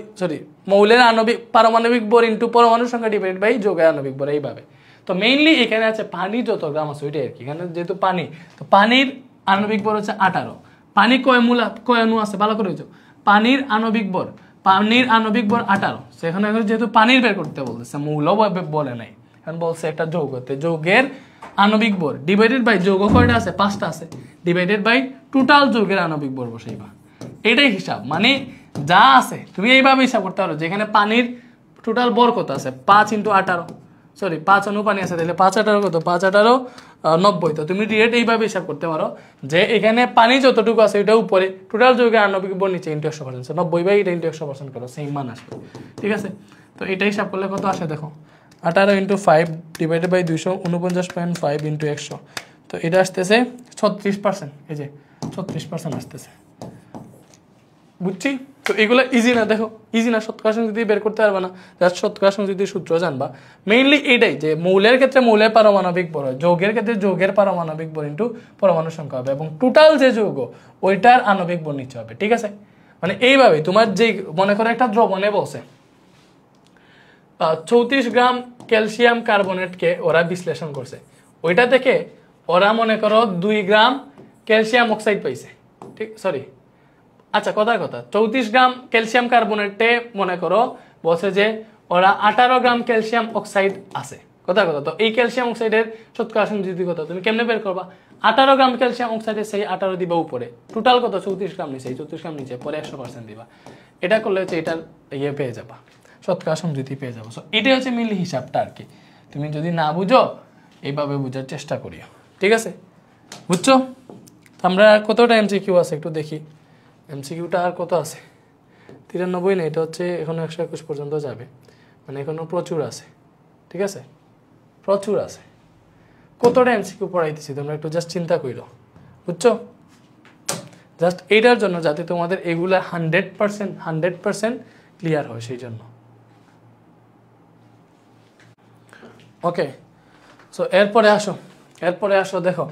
মৌলের আণবিক পারমাণবিক ভর ইনটু পরমাণুর সংখ্যা ডিভাইড বাই যৌগের আণবিক ভর, এইভাবে। তো মেইনলি এখানে আছে পানি যত গ্রাম আছে ওইটাই আর কি। এখানে যেহেতু পানি, তো পানির আণবিক ভর হচ্ছে 18। পানি কয় অণু আছে ভালো করে বুঝো। পানির আণবিক ভর 18। সেখানে যেহেতু পানির বের করতে বলতেছে, মৌল বলে নাই, এখন বলছে একটা যৌগতে যৌগের আণবিক ভর ডিভাইডেড বাই যৌগ কয়টা আছে? 5টা আছে, ডিভাইডেড বাই টোটাল যৌগের আণবিক ভর বসাইবা। এটাই হিসাব, মানে যা আছে তুমি এইভাবে হিসাব করতে পারো। যেখানে পানির টোটাল ভর কত আছে? 5 × 18, 5 অণু পানি আছে, তাহলে 5 18 কত? 5 18 90। তো তুমি ডিরেক্ট এইভাবে হিসাব করতে পারো যে এখানে পানি যতটুকু আছে এটা উপরে, টোটাল যৌগের আণবিক ভর নিচে, ইনটু 100%। 90 বাই এটা ইনটু 100% করো, সেম মান আসবে, ঠিক আছে? তো এটা হিসাব করলে কত আসে দেখো, 18 × 5 ডিভাইডেড বাই 249.5 ইনটু 100। তো এটা আসতেছে 36%। এই যে 36% আসতেছে, বুঝছি? তো এগুলো ইজি না, দেখো ইজি না, শতকরা সংযুতি বের করতে পারবে না, জাস্ট শতকরা সংযুতির সূত্র জানবা। মেইনলি এটাই যে মৌলের ক্ষেত্রে মৌলের পারমাণবিক ভর হয়, যৌগের ক্ষেত্রে যৌগের পারমাণবিক ভর ইনটু পরমাণুর সংখ্যা হবে, এবং টোটাল যে যৌগ ওইটার আণবিক ভর নিচে হবে, ঠিক আছে? মানে এইভাবে তোমার যে মনে করো একটা দ্রবণে বসে 34 গ্রাম ক্যালসিয়াম কার্বনেটকে ওরা বিশ্লেষণ করছে, ওইটা থেকে ওরা মনে করো 2 গ্রাম ক্যালসিয়াম অক্সাইড পাইছে, ঠিক? আচ্ছা, কথা 34 গ্রাম ক্যালসিয়াম কার্বনেটে মনে করো বলছে যে ওরা 18 গ্রাম ক্যালসিয়াম অক্সাইড আছে, কথা। তো এই ক্যালসিয়াম অক্সাইডের শতকরা সংযুতি কত তুমি কেমনে বের করবা? 18 গ্রাম ক্যালসিয়াম অক্সাইডে সেই 18 দিবা উপরে, টোটাল কত? 34 গ্রাম নিচে, 34 গ্রাম নিচে, পরে 100% দিবা। এটা করলে হচ্ছে এটার পেয়ে যাবা, শতকরা সংযুতি পেয়ে যাবো। সো এটাই হচ্ছে মিল হিসাবটা আর কি। তুমি যদি না বুঝো এইভাবে বোঝার চেষ্টা করিও, ঠিক আছে? বুঝছো? আমরা কতটা এমসিকিউ আছে একটু দেখি। এমসিকিউটা আর কত আছে 93 না, এটা হচ্ছে এখনো 121 পর্যন্ত যাবে, মানে এখনো প্রচুর আছে। ঠিক আছে, প্রচুর আছে। কতটা এমসিকিউ পড়াইতেছি তোমরা একটু জাস্ট চিন্তা করো, বুঝছো? জাস্ট এইটার জন্য যাতে তোমাদের এগুলা 100% ক্লিয়ার হয়, সেই জন্য। ওকে, সো এরপরে আসো দেখো,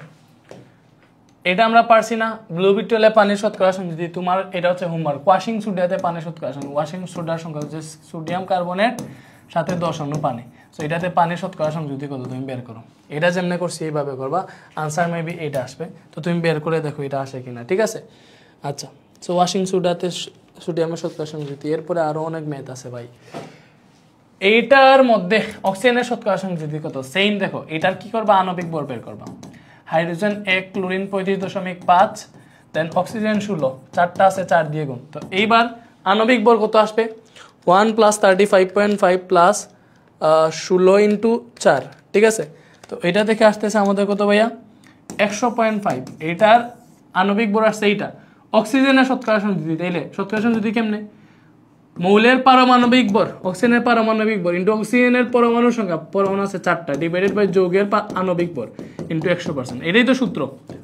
এটা আমরা পারছি না। ব্লু বিটলে পানির শতকরা সংখ্যা, যদি তোমার এটা হচ্ছে হোমওয়ার্ক, ওয়াশিং সোডাতে পানির শতকরা সংখ্যা, ওয়াশিং সোডার সংখ্যা হচ্ছে সোডিয়াম কার্বনেট সাথে 10 অণু পানি। সো এটাতে পানির শতকরা সংখ্যা যদি কত তুমি বের করো, এটা যেমনি করছি এইভাবে করবা, আনসার মেবি এটা আসবে। তো তুমি বের করে দেখো এটা আসে কিনা, ঠিক আছে? আচ্ছা, সো ওয়াশিং সোডাতে সোডিয়ামের শতকরা সংখ্যা যদি, এরপরে আরো অনেক ম্যাথ আছে ভাই। এইটার মধ্যে অক্সিজেনের শতকরা সংখ্যা যদি কত, সেম দেখো, এটার কি করবা, আণবিক ভর বের করবা। হাইড্রোজেন 1, ক্লোরিন 35.5, দেন অক্সিজেন 16, চারটা আছে 4 দিয়ে গুণ। তো এইবার আণবিক ভর কত আসবে, 1 + 35.5 প্লাস 16 × 4, ঠিক আছে? তো এটা থেকে আসতেছে আমাদের কত ভাইয়া, 100.5। এটার আণবিক ভর আসছে এইটা। অক্সিজেনের শতকরা সংখ্যা যদি, তাইলে শতকরা সংখ্যা যদি কেমনে, মৌলের পারমাণবিক ভর, অক্সিজেনের পারমাণবিক ভর ইনটু অক্সিজেনের পরমাণুর সংখ্যা, পরমাণু আছে 4টা, ডিভাইডেড বাই যৌগের আণবিক ভর ইনটু 100%। এটাই তো সূত্র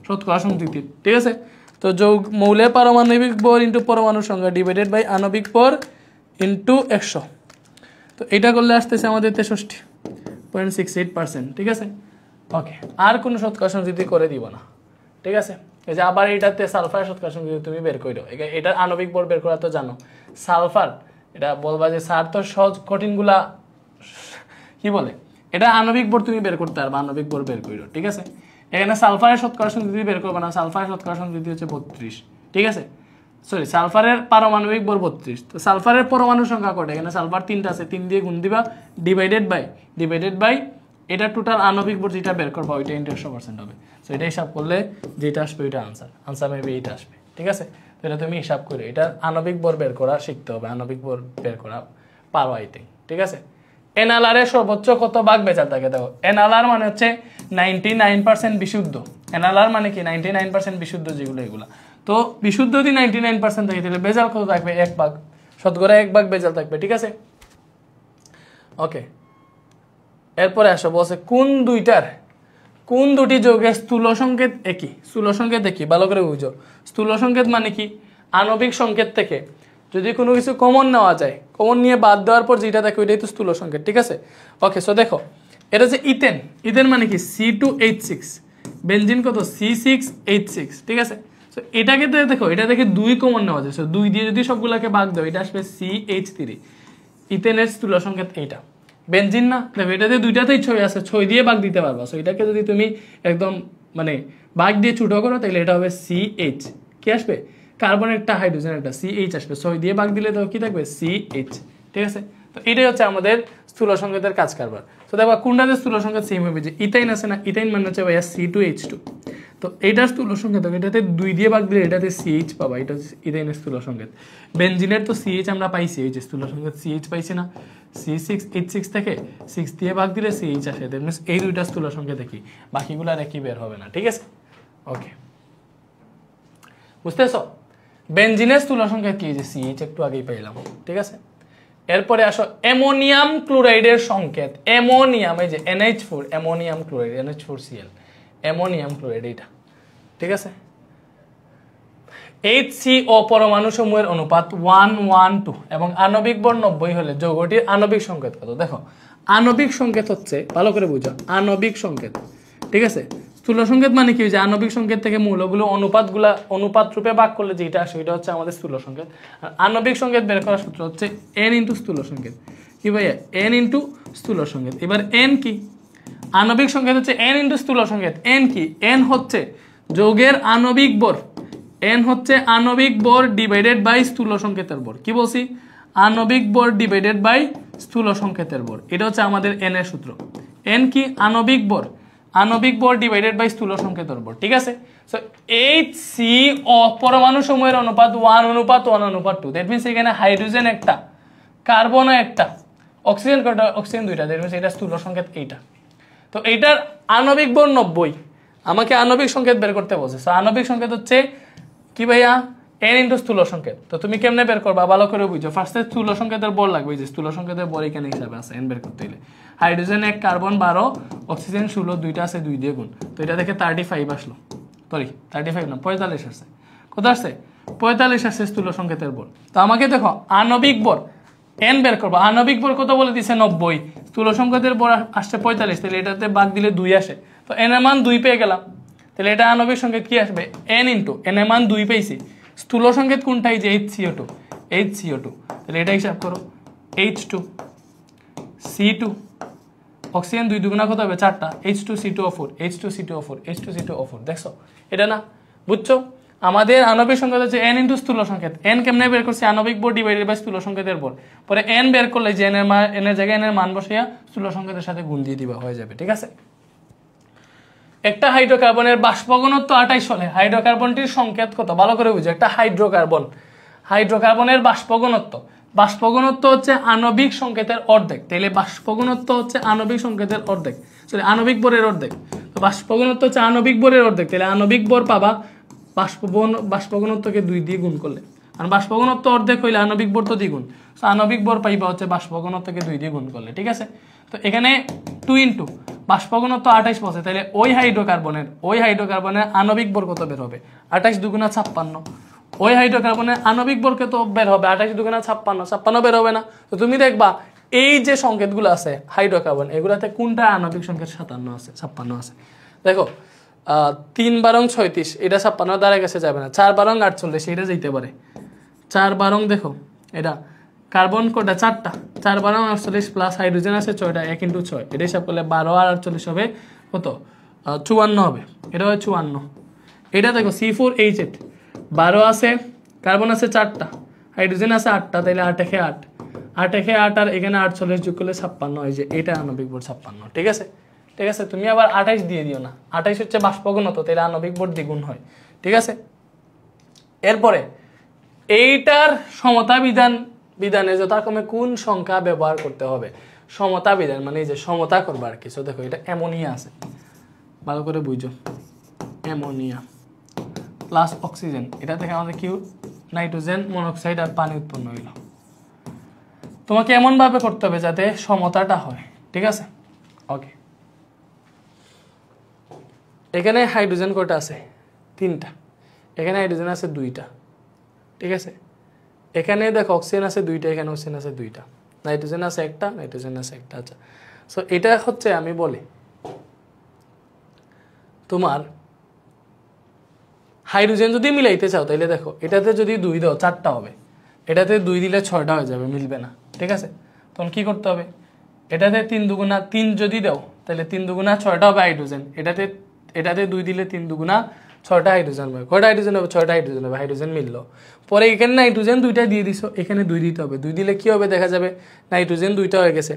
শতকরা সংখ্যা, ঠিক আছে? তো মৌলের পারমাণবিক ভর ইনটু পরমাণুর সংখ্যা ডিভাইডেড বাই আণবিক ভর ইনটু 100। তো এটা করলে আসতেছে আমাদের 63.68%, ঠিক আছে? ওকে, আর কোনো শতকরা সংখ্যা যদি করে দিব না, ঠিক আছে? এই যে আবার এটাতে সালফারের শতকরা সংখ্যা যদি তুমি বের করো, এটা আণবিক ভর বের করা তো জানো। সালফার, এটা বলবা যে স্যার তো সহজ, কঠিনগুলা কি বলে, এটা আণবিক ভর তুমি বের করতে পারবা, আণবিক ভর বের করো, ঠিক আছে? এখানে সালফারের শতকরা সংখ্যা যদি বের করবা না, সালফারের শতকরা সংখ্যা যদি হচ্ছে 32, ঠিক আছে? সরি, সালফারের পারমাণবিক ভর 32। তো সালফারের পরমাণু সংখ্যা কয়টা, এখানে সালফার 3টা আছে, 3 দিয়ে গুণ দিবা, ডিভাইডেড বাই এটা টোটাল আণবিক ভর যেটা বের করবা ওইটা ইনটু 100% হবে। সো এটা হিসাব করলে যেটা আসবে ওইটা আনসার মেবি এইটা আসবে, ঠিক আছে? তো এটা তুমি হিসাব করে এটা আণবিক ভর বের করা শিখতে হবে, আণবিক ভর বের করা পারো আই থিঙ্ক, ঠিক আছে? এনএলআর এর সর্বোচ্চ কত ভাগ ভেজাল থাকে দেখো, এনএলআর মানে হচ্ছে 99% বিশুদ্ধ। এনএলআর মানে কি, 99% বিশুদ্ধ যেগুলো, এগুলা তো বিশুদ্ধ যদি 99% থাকে তাহলে ভেজাল কত থাকবে, 1 ভাগ, শতকরা 1 ভাগ ভেজাল থাকবে, ঠিক আছে? ওকে, এরপরে আসো, বলছে কোন দুটি যৌগের স্থূল সংকেত একই। স্থূল সংকেত একই, ভালো করে বুঝো। স্থূল সংকেত মানে কি, আণবিক সংকেত থেকে যদি কোনো কিছু কমন নেওয়া যায়, কমন নিয়ে বাদ দেওয়ার পর যেটা দেখো ওইটাই তো স্থূল সংকেত, ঠিক আছে? ওকে, সো দেখো, এটা যে ইথেন মানে কি C2H6, বেনজিন কত C6H6, ঠিক আছে? সো এটাকে দেখো, এটা থেকে 2 কমন নেওয়া যায়, সো 2 দিয়ে যদি সবগুলোকে ভাগ দাও এটা আসবে CH3। ইথেনের স্থূল সংকেত এইটা। বেনজিন না, দেখো এটাতে 2টাতেই 6 আছে, 6 দিয়ে ভাগ দিতে পারবা। সো এটাকে যদি তুমি একদম মানে ভাগ দিয়ে ছোট করো তাহলে এটা হবে CH, কি আসবে, কার্বন একটা হাইড্রোজেন একটা, CH আসবে। 6 দিয়ে ভাগ দিলে তো কি থাকবে, CH, ঠিক আছে? তো এটাই হচ্ছে আমাদের স্থূল সংকেতের কাজ কারবার। তো দেখো কোনটাতে স্থূল সংকেত সেম হবে, যে ইথাইন আছে না, ইথাইন মানে হচ্ছে ভাইয়া C2H2। তো এইটার স্থূল সংকেত, এটাতে 2 দিয়ে ভাগ দিলে এটাতে CH পাবা, এটা হচ্ছে ইথাইনের স্থূল সংকেত। বেনজিনের তো CH আমরা পাইছি, এই যে স্থূল সংকেত CH পাইছি না, C6H6 থেকে 6 দিয়ে ভাগ দিলে CH আসে। দ্যাট মিন্স এই দুইটা স্থূল সংকেত একই, বাকিগুলো আর একই বের হবে না, ঠিক আছে? ওকে, বুঝতেছো? বেনজিনের স্থূল সংকেত কি, যে CH একটু আগেই পাইলাম, ঠিক আছে? এরপরে আসো অ্যামোনিয়াম ক্লোরাইডের সংকেত। অ্যামোনিয়াম, এই যে NH4, ammonium chloride, NH4Cl, ammonium chloride, এটা, ঠিক আছে? HCO পরমাণু সমূহের অনুপাত 1:1:2 এবং আণবিক ভর 90 হলে যৌগটির আণবিক সংকেত কত? দেখো আণবিক সংকেত হচ্ছে, ভালো করে বুঝো, আণবিক সংকেত, ঠিক আছে? স্থূল সংকেত মানে কি, যে আণবিক সংকেত থেকে মৌলগুলো অনুপাত রূপে ভাগ করলে যেটা আসে এটা হচ্ছে আমাদের স্থূল সংকেত। আর আণবিক সংকেত বের করার সূত্র হচ্ছে N × স্থূল সংকেত, কি ভাইয়া, N × স্থূল সংকেত। এবার N কি, আণবিক সংকেত হচ্ছে N × স্থূল সংকেত। N কি, N হচ্ছে যৌগের আণবিক ভর, N হচ্ছে আণবিক ভর ডিভাইডেড বাই স্থূল সংকেতের ভর। কি বলছি, আণবিক ভর ডিভাইডেড বাই স্থূল সংকেতের ভর, এটা হচ্ছে আমাদের N এর সূত্র। N কি, আণবিক ভর ডিভাইডেড বাই স্থূল সংকেতের ভর, ঠিক আছে? সো HCO পরমাণু সমূহের অনুপাত 1:1:2। দ্যাট মিন্স এখানে হাইড্রোজেন একটা, কার্বন একটা, অক্সিজেন কয়টা, অক্সিজেন 2টা। দ্যাট মিন্স এটা স্থূল সংকেত এইটা। তো এইটার আণবিক ভর 90, আমাকে আণবিক সংকেত বের করতে বলছে। সো আণবিক সংকেত হচ্ছে কি ভাইয়া, n ইনটু স্থূল সংকেত। তো তুমি কেমনে বের করবা ভালো করে বুঝো। ফার্স্টে স্থূল সংকেতের বল লাগবে, যে স্থূল সংকেতের বল এখানে হিসাবে আছে n বের করতে হলে। হাইড্রোজেন 1, কার্বন 12, অক্সিজেন 16, দুইটা আছে 2 দিয়ে গুণ। তো এটা দেখে 35 আসলো, সরি 35 না 45 আসছে। কত আসছে? 45 আসছে স্থূল সংকেতের বল। তো আমাকে দেখো আণবিক বল n বের করবো। আণবিক বল কত বলে দিছে 90, স্থূল সংকেতের বল আসছে 45, তাহলে এটাতে ভাগ দিলে 2 আসে। তো n এর মান 2 পেয়ে গেলাম, তাহলে এটা আণবিক সংকেত কি আসবে? n ইনটু n এর মান 2 পেয়েছি, স্থূল সংকেত কোনটা? এই যে HCO2, HCO2, তাহলে এটা হিসাব করো H2 C2, অক্সিজেন 2 দুগুণা কত হবে? 4টা, H2C2O4, H2C2O4, H2C2O4। দেখছো এটা না? বুঝছো? আমাদের আণবিক সংকেত হচ্ছে n ইনটু স্থূল সংকেত। n কেমনে বের করছি? আণবিক বল ডিভাইডেড বাই স্থূল সংকেতের বল। পরে n বের করলে যে n এর জায়গায় n এর মান বসাইয়া স্থূল সংকেতের সাথে গুণ দিয়ে দিবা, হয়ে যাবে। ঠিক আছে? একটা হাইড্রোকার্বনের বাষ্প ঘনত্ব 28 হলে হাইড্রোকার্বনটির সংকেত কত? ভালো করে বুঝো। একটা হাইড্রোকার্বনের বাষ্প ঘনত্ব হচ্ছে আণবিক সংকেতের অর্ধেক। তাইলে বাষ্প ঘনত্ব হচ্ছে আণবিক সংকেতের অর্ধেক, সরি আণবিক ভরের অর্ধেক। তো বাষ্প ঘনত্ব হচ্ছে আণবিক ভরের অর্ধেক, তাহলে আণবিক ভর পাবা বাষ্প ঘনত্বকে 2 দিয়ে গুণ করলে। আর বাষ্প ঘনত্ব অর্ধেক হইলে আণবিক ভর তো দ্বিগুণ, তো আণবিক ভর পাইবা হচ্ছে বাষ্প ঘনত্বকে 2 দিয়ে গুণ করলে। ঠিক আছে? তো এখানে 2 ইনটু বাষ্প ঘনত্ব 28 বসে, তাহলে ওই হাইড্রোকার্বনের আণবিক ভর কত বের হবে? 28 দুগুণা 56। ওই হাইড্রোকার্বনের আণবিক ভর কত বের হবে? 28 দুগুণা 56 বের হবে না? তো তুমি দেখবা এই যে সংকেতগুলো আছে হাইড্রোকার্বন, এগুলাতে কোনটা আণবিক সংকেত? 56 আছে। দেখো 3 বারং 36, এটা 56 দ্বারা গেছে যাবে না। 4 বারং 48, এটা যেতে পারে। 4 বারং দেখো এটা কার্বন কোটা 4টা, 4 বারং 48 প্লাস হাইড্রোজেন আছে 6টা, 1 ইনটু 6, এটা হিসাব করলে 12 আর 48 হবে কত? 54 হবে। এটা হয় 54। এটা দেখো C4H8, 12 আছে, কার্বন আছে 4টা, হাইড্রোজেন আছে 8টা, তাইলে 8 একে 8, 8 একে 8 আর এখানে 48 যোগ করলে 56 হয়, যে এটা আণবিক ভর 56। ঠিক আছে? ঠিক আছে? তুমি আবার 28 দিয়ে দিও না, 28 হচ্ছে বাষ্প ঘনত্ব, তাইলে আণবিক ভর দ্বিগুণ হয়। ঠিক আছে? এরপরে এইটার সমতা বিধানে যথাক্রমে কোন সংখ্যা ব্যবহার করতে হবে? সমতা বিধান মানে এই যে সমতা করবার কিছু। দেখো এটা অ্যামোনিয়া আছে, ভালো করে বুঝো। অ্যামোনিয়া প্লাস অক্সিজেন, এটা থেকে আমাদের কি নাইট্রোজেন মনোক্সাইড আর পানি উৎপন্ন হইল। তোমাকে এমনভাবে করতে হবে যাতে সমতাটা হয়। ঠিক আছে? ওকে। এখানে হাইড্রোজেন কয়টা আছে? 3টা। এখানে হাইড্রোজেন আছে 2টা। ঠিক আছে? এখানে দেখো অক্সিজেন আছে 2টা, এখানে অক্সিজেন আছে 2টা, নাইট্রোজেন আছে 1টা, নাইট্রোজেন আছে 1টা। আচ্ছা, সো এটা হচ্ছে আমি বলি তোমার হাইড্রোজেন যদি মিলাইতে চাও তাহলে দেখো এটাতে যদি 2 দাও 4টা হবে, এটাতে 2 দিলে 6টা হয়ে যাবে, মিলবে না। ঠিক আছে? তখন কি করতে হবে? এটাতে 3 দুগুণা 3 যদি দাও তাহলে 3 দুগুণা 6টা হবে হাইড্রোজেন, এটাতে 2 দিলে 3 দুগুণা 6টা হাইড্রোজেন হবে। কয়টা হাইড্রোজেন হবে? 6টা হাইড্রোজেন হবে। হাইড্রোজেন মিললো। পরে এখানে নাইট্রোজেন 2টা দিয়ে দিছো, এখানে 2 দিতে হবে। 2 দিলে কি হবে? দেখা যাবে নাইট্রোজেন 2টা হয়ে গেছে,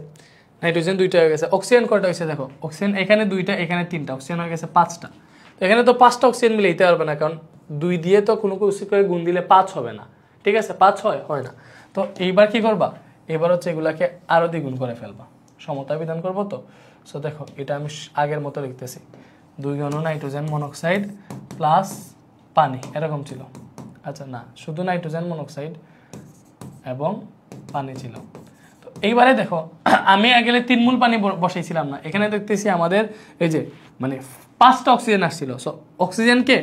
অক্সিজেন কয়টা হয়েছে? দেখো অক্সিজেন এখানে 2টা, এখানে 3টা, অক্সিজেন হয়ে গেছে 5টা। তো এখানে তো 5টা অক্সিজেন মিলাইতে পারবে না, কারণ 2 দিয়ে তো কোনো কিছু করে গুণ দিলে 5 হবে না। ঠিক আছে? 5 হয় না। তো এইবার কি করবা? এবার হচ্ছে এগুলাকে আরো দ্বিগুণ করে ফেলবা, সমতা বিধান করবো। তো সো দেখো এটা আমি আগের মতো লিখতেছি, 2 ঘন নাইট্রোজেন মনোক্সাইড প্লাস পানি, এরকম ছিল। আচ্ছা না, শুধু নাইট্রোজেন মনোক্সাইড এবং পানি ছিল। তো এইবারে দেখো আমি আগে 3 মোল পানি বসাইছিলাম না, এখানে দেখতেছি আমাদের এই যে মানে 5টা অক্সিজেন আসছিল। সো অক্সিজেনকে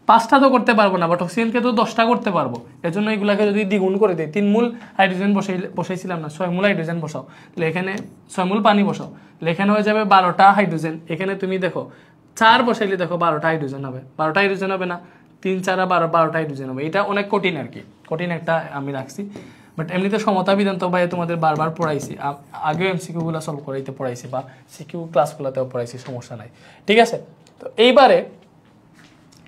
5টা তো করতে পারবো না, বাট অক্সিজেনকে তো 10টা করতে পারবো। এজন্য এগুলাকে যদি দ্বিগুণ করে দিই, 3 মোল হাইড্রোজেন বসাইছিলাম না, 6 মোল হাইড্রোজেন বসাও, তাহলে এখানে 6 মোল পানি বসাও, তাহলে এখানে হয়ে যাবে 12টা হাইড্রোজেন। এখানে তুমি দেখো 4 বসাইলে দেখো 12টা হাইড্রোজেন হবে, 12টা হাইড্রোজেন হবে না? 3 4 12টা হাইড্রোজেন হবে। এটা অনেক কঠিন আর কি, কঠিন একটা আমি রাখছি, বাট এমনিতে সমতা বিধান তো ভাই তোমাদের বারবার পড়াইছি, আগেও এমসিকিউগুলো সলভ করাইতে পড়াইছি বা সিকিউ ক্লাসগুলোতেও পড়াইছি, সমস্যা নাই। ঠিক আছে? তো এইবারে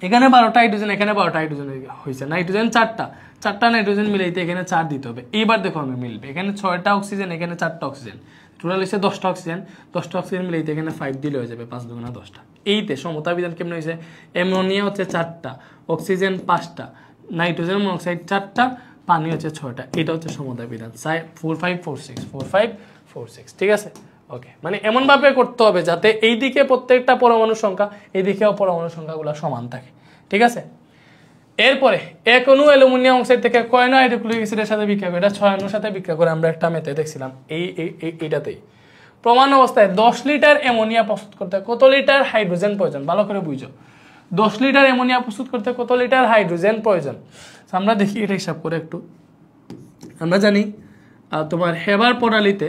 এখানে 12টা হাইড্রোজেন, এখানে 12টা হাইড্রোজেন হয়েছে, নাইট্রোজেন 4টা নাইট্রোজেন মিলাইতে এখানে 4 দিতে হবে। এইবার দেখো আমি মিলবে, এখানে 6টা অক্সিজেন, এখানে 4টা অক্সিজেন, টোটাল হচ্ছে 10টা অক্সিজেন। 10টা অক্সিজেন মিলাইতে এখানে 5 দিলে হয়ে যাবে, 5 দুগুণা 10টা। এইতে সমতা বিধান কেমন হয়েছে? অ্যামোনিয়া হচ্ছে 4টা, অক্সিজেন 5টা, নাইট্রোজেন মনোক্সাইড 4টা, পানি হচ্ছে 6টা। এটা হচ্ছে সমতা বিধান 4 5 4 6 4 5 4 6। ঠিক আছে? ওকে, মানে এমনভাবে করতে হবে যাতে এইদিকে প্রত্যেকটা পরমাণুর সংখ্যা, এইদিকেও পরমাণুর সংখ্যাগুলো সমান থাকে। ঠিক আছে? এরপরে এক অণু অ্যালুমিনিয়াম অক্সাইড থেকে কয় অণু হাইড্রোক্লোরিক অ্যাসিডের সাথে বিক্রিয়া করে, এটা 6 অণুর সাথে বিক্রিয়া করে, আমরা একটা মেথড দেখছিলাম এইটাতেই। প্রমাণ অবস্থায় 10 লিটার অ্যামোনিয়া প্রস্তুত করতে কত লিটার হাইড্রোজেন প্রয়োজন, ভালো করে বুঝো। 10 লিটার অ্যামোনিয়া প্রস্তুত করতে কত লিটার হাইড্রোজেন প্রয়োজন। আমরা দেখি এটা হিসাব করে একটু। আমরা জানি তোমার হেবার প্রণালীতে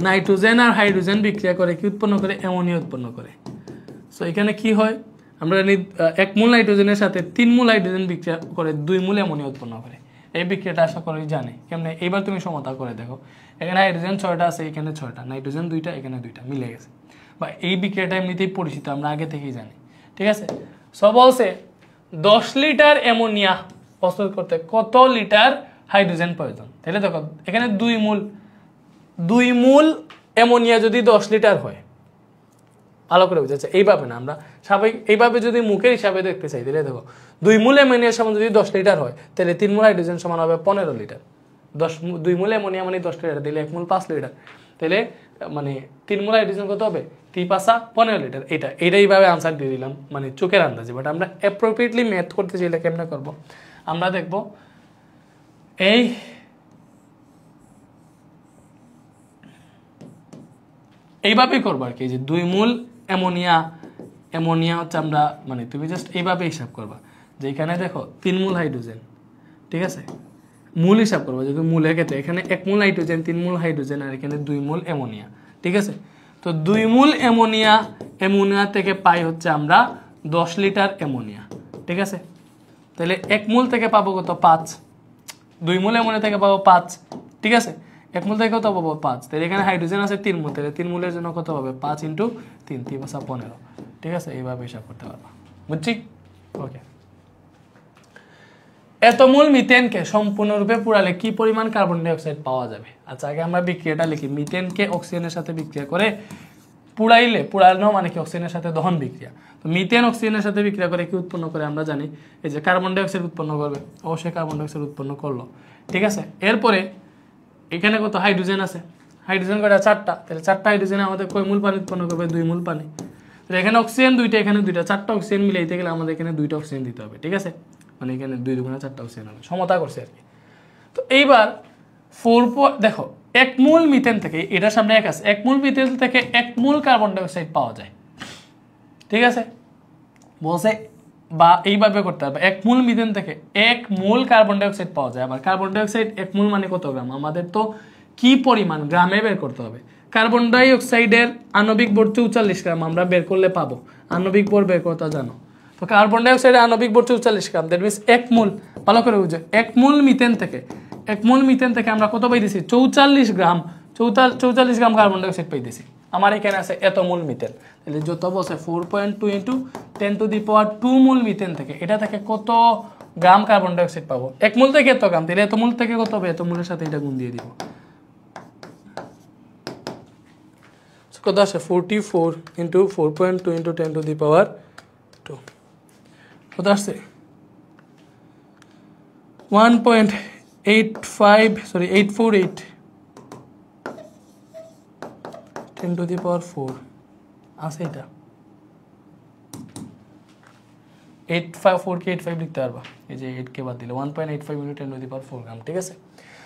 নাইট্রোজেন আর হাইড্রোজেন বিক্রিয়া করে কি উৎপন্ন করে, অ্যামোনিয়া উৎপন্ন করে। সো এখানে কি হয়, আমরা জানি 1 মোল নাইট্রোজেনের সাথে 3 মোল হাইড্রোজেন বিক্রিয়া করে 2 মোল অ্যামোনিয়া উৎপন্ন করে। এই বিক্রিয়াটা আশা করি জানে কেমনে। এইবার তুমি সমতা করে দেখো, এখানে হাইড্রোজেন 6টা আছে, এখানে 6টা, নাইট্রোজেন 2টা, এখানে 2টা, মিলে গেছে। বা এই বিক্রিয়াটা এমনিতেই পরিচিত, আমরা আগে থেকেই জানি, ঠিক আছে। সো বলছে 10 লিটার অ্যামোনিয়া প্রস্তুত করতে কত লিটার হাইড্রোজেন প্রয়োজন। তাহলে দেখো এখানে 2 মোল অ্যামোনিয়া যদি 10 লিটার হয়, ভালো করে বুঝেছে, এইভাবে না, আমরা স্বাভাবিক এইভাবে যদি মুখের হিসাবে দেখতে চাই, তাহলে দেখো 2 মোল অ্যামোনিয়ার সমান যদি 10 লিটার হয়, তাহলে 3 মোল হাইড্রোজেন সমান হবে 15 লিটার। 2 মোল অ্যামোনিয়া মানে 10 লিটার, তাহলে 1 মোল 5 লিটার, তাহলে মানে 3 মোল হাইড্রোজেন কত হবে, 3 5 15 লিটার। এইভাবে আনসার দিয়ে দিলাম, মানে চোখের আন্দাজে। বাট আমরা অ্যাপ্রোপ্রিয়েটলি ম্যাথ করতে চাইলে কেমনে করবো, আমরা দেখবো এইভাবেই করবো আর কি, যে 2 মোল অ্যামোনিয়া হচ্ছে আমরা, মানে তুমি জাস্ট এইভাবে হিসাব করবা যে এখানে দেখো 3 মোল হাইড্রোজেন, ঠিক আছে, মূল হিসাব করবো যেহেতু মূলের ক্ষেত্রে এখানে 1 মোল নাইট্রোজেন, 3 মোল হাইড্রোজেন, আর এখানে 2 মোল অ্যামোনিয়া, ঠিক আছে। তো 2 মোল অ্যামোনিয়া থেকে পাই হচ্ছে আমরা 10 লিটার অ্যামোনিয়া, ঠিক আছে। তাহলে 1 মোল থেকে পাবো কত, 5। 2 মোল অ্যামোনিয়া থেকে পাবো 5, ঠিক আছে। 1 মোল থেকে কত পাবো, 5। তাহলে এখানে হাইড্রোজেন আছে 3 মোল, তাহলে 3 মোলের জন্য কত হবে, 5 × 3, 3 5 15, ঠিক আছে। এইভাবে হিসাব করতে পারবা, বুঝছি, ওকে। এত মোল মিথেনকে সম্পূর্ণরূপে পুড়ালে কি পরিমাণ কার্বন ডাই অক্সাইড পাওয়া যাবে। আচ্ছা আগে আমরা বিক্রিয়াটা লিখি। মিথেনকে অক্সিজেনের সাথে বিক্রিয়া করে পুড়ানো মানে কি, অক্সিজেনের সাথে দহন বিক্রিয়া। তো মিথেন অক্সিজেনের সাথে বিক্রিয়া করে কি উৎপন্ন করে, আমরা জানি এই যে কার্বন ডাই অক্সাইড উৎপন্ন করবে, অবশ্যই কার্বন ডাই অক্সাইড উৎপন্ন করলো, ঠিক আছে। এরপরে এখানে কত হাইড্রোজেন আছে, হাইড্রোজেন কয়টা, 4টা, তাহলে 4টা হাইড্রোজেন আমাদের কয় মোল পানি উৎপন্ন করবে, 2 মোল পানি। তাহলে এখানে অক্সিজেন 2টা, এখানে 2টা, 4টা অক্সিজেন মিলাইতে গেলে আমাদের এখানে 2টা অক্সিজেন দিতে হবে, ঠিক আছে। মানে এখানে 2 2 4টা অক্সিজেন হবে, সমতা করছে আর কি। তো এইবার দেখো 1 মোল মিথেন থেকে, এটার সামনে 1 আছে, 1 মোল মিথেন থেকে 1 মোল কার্বন ডাই অক্সাইড পাওয়া যায়, ঠিক আছে। বলছে বা এইভাবে করতে হবে, 1 মোল মিথেন থেকে 1 মোল কার্বন ডাই অক্সাইড পাওয়া যায়। আবার কার্বন ডাই অক্সাইড 1 মোল মানে কত গ্রাম, আমাদের তো কি পরিমাণ গ্রামে বের করতে হবে। কার্বন ডাই অক্সাইডের আণবিক ভর 44 গ্রাম, আমরা বের করলে পাবো, আণবিক ভর বের করতে জানো তো। কার্বন ডাই অক্সাইডের আণবিক ভর 44 গ্রাম, দ্যাট মিনস 1 মোল, ভালো করে বুঝো, 1 মোল মিথেন থেকে আমরা কত পাইতেছি, 44 গ্রাম, 44 গ্রাম কার্বন ডাই অক্সাইড পাইতেছি। আমার এখানে আছে এত মোল মিথেন, তাহলে যত বসে 4.2 × 10⁻²2 মোল মিথেন থেকে, এটা থেকে কত গ্রাম কার্বন ডাই অক্সাইড পাবো। 1 মোল থেকে এত গ্রাম, তাহলে এত মোল থেকে কত হবে, এত মোলের সাথে এটা গুণ দিয়ে দিব, কত আসে, 44 × 4.2 × 10⁻²2, কত আসছে, 848 10⁻⁴ আছে এটা, 854 কে 85 লিখতে পারবা, এই যে 8 কে বাদ দিলে 1.85 × 10⁻⁴ গ্রাম, ঠিক আছে।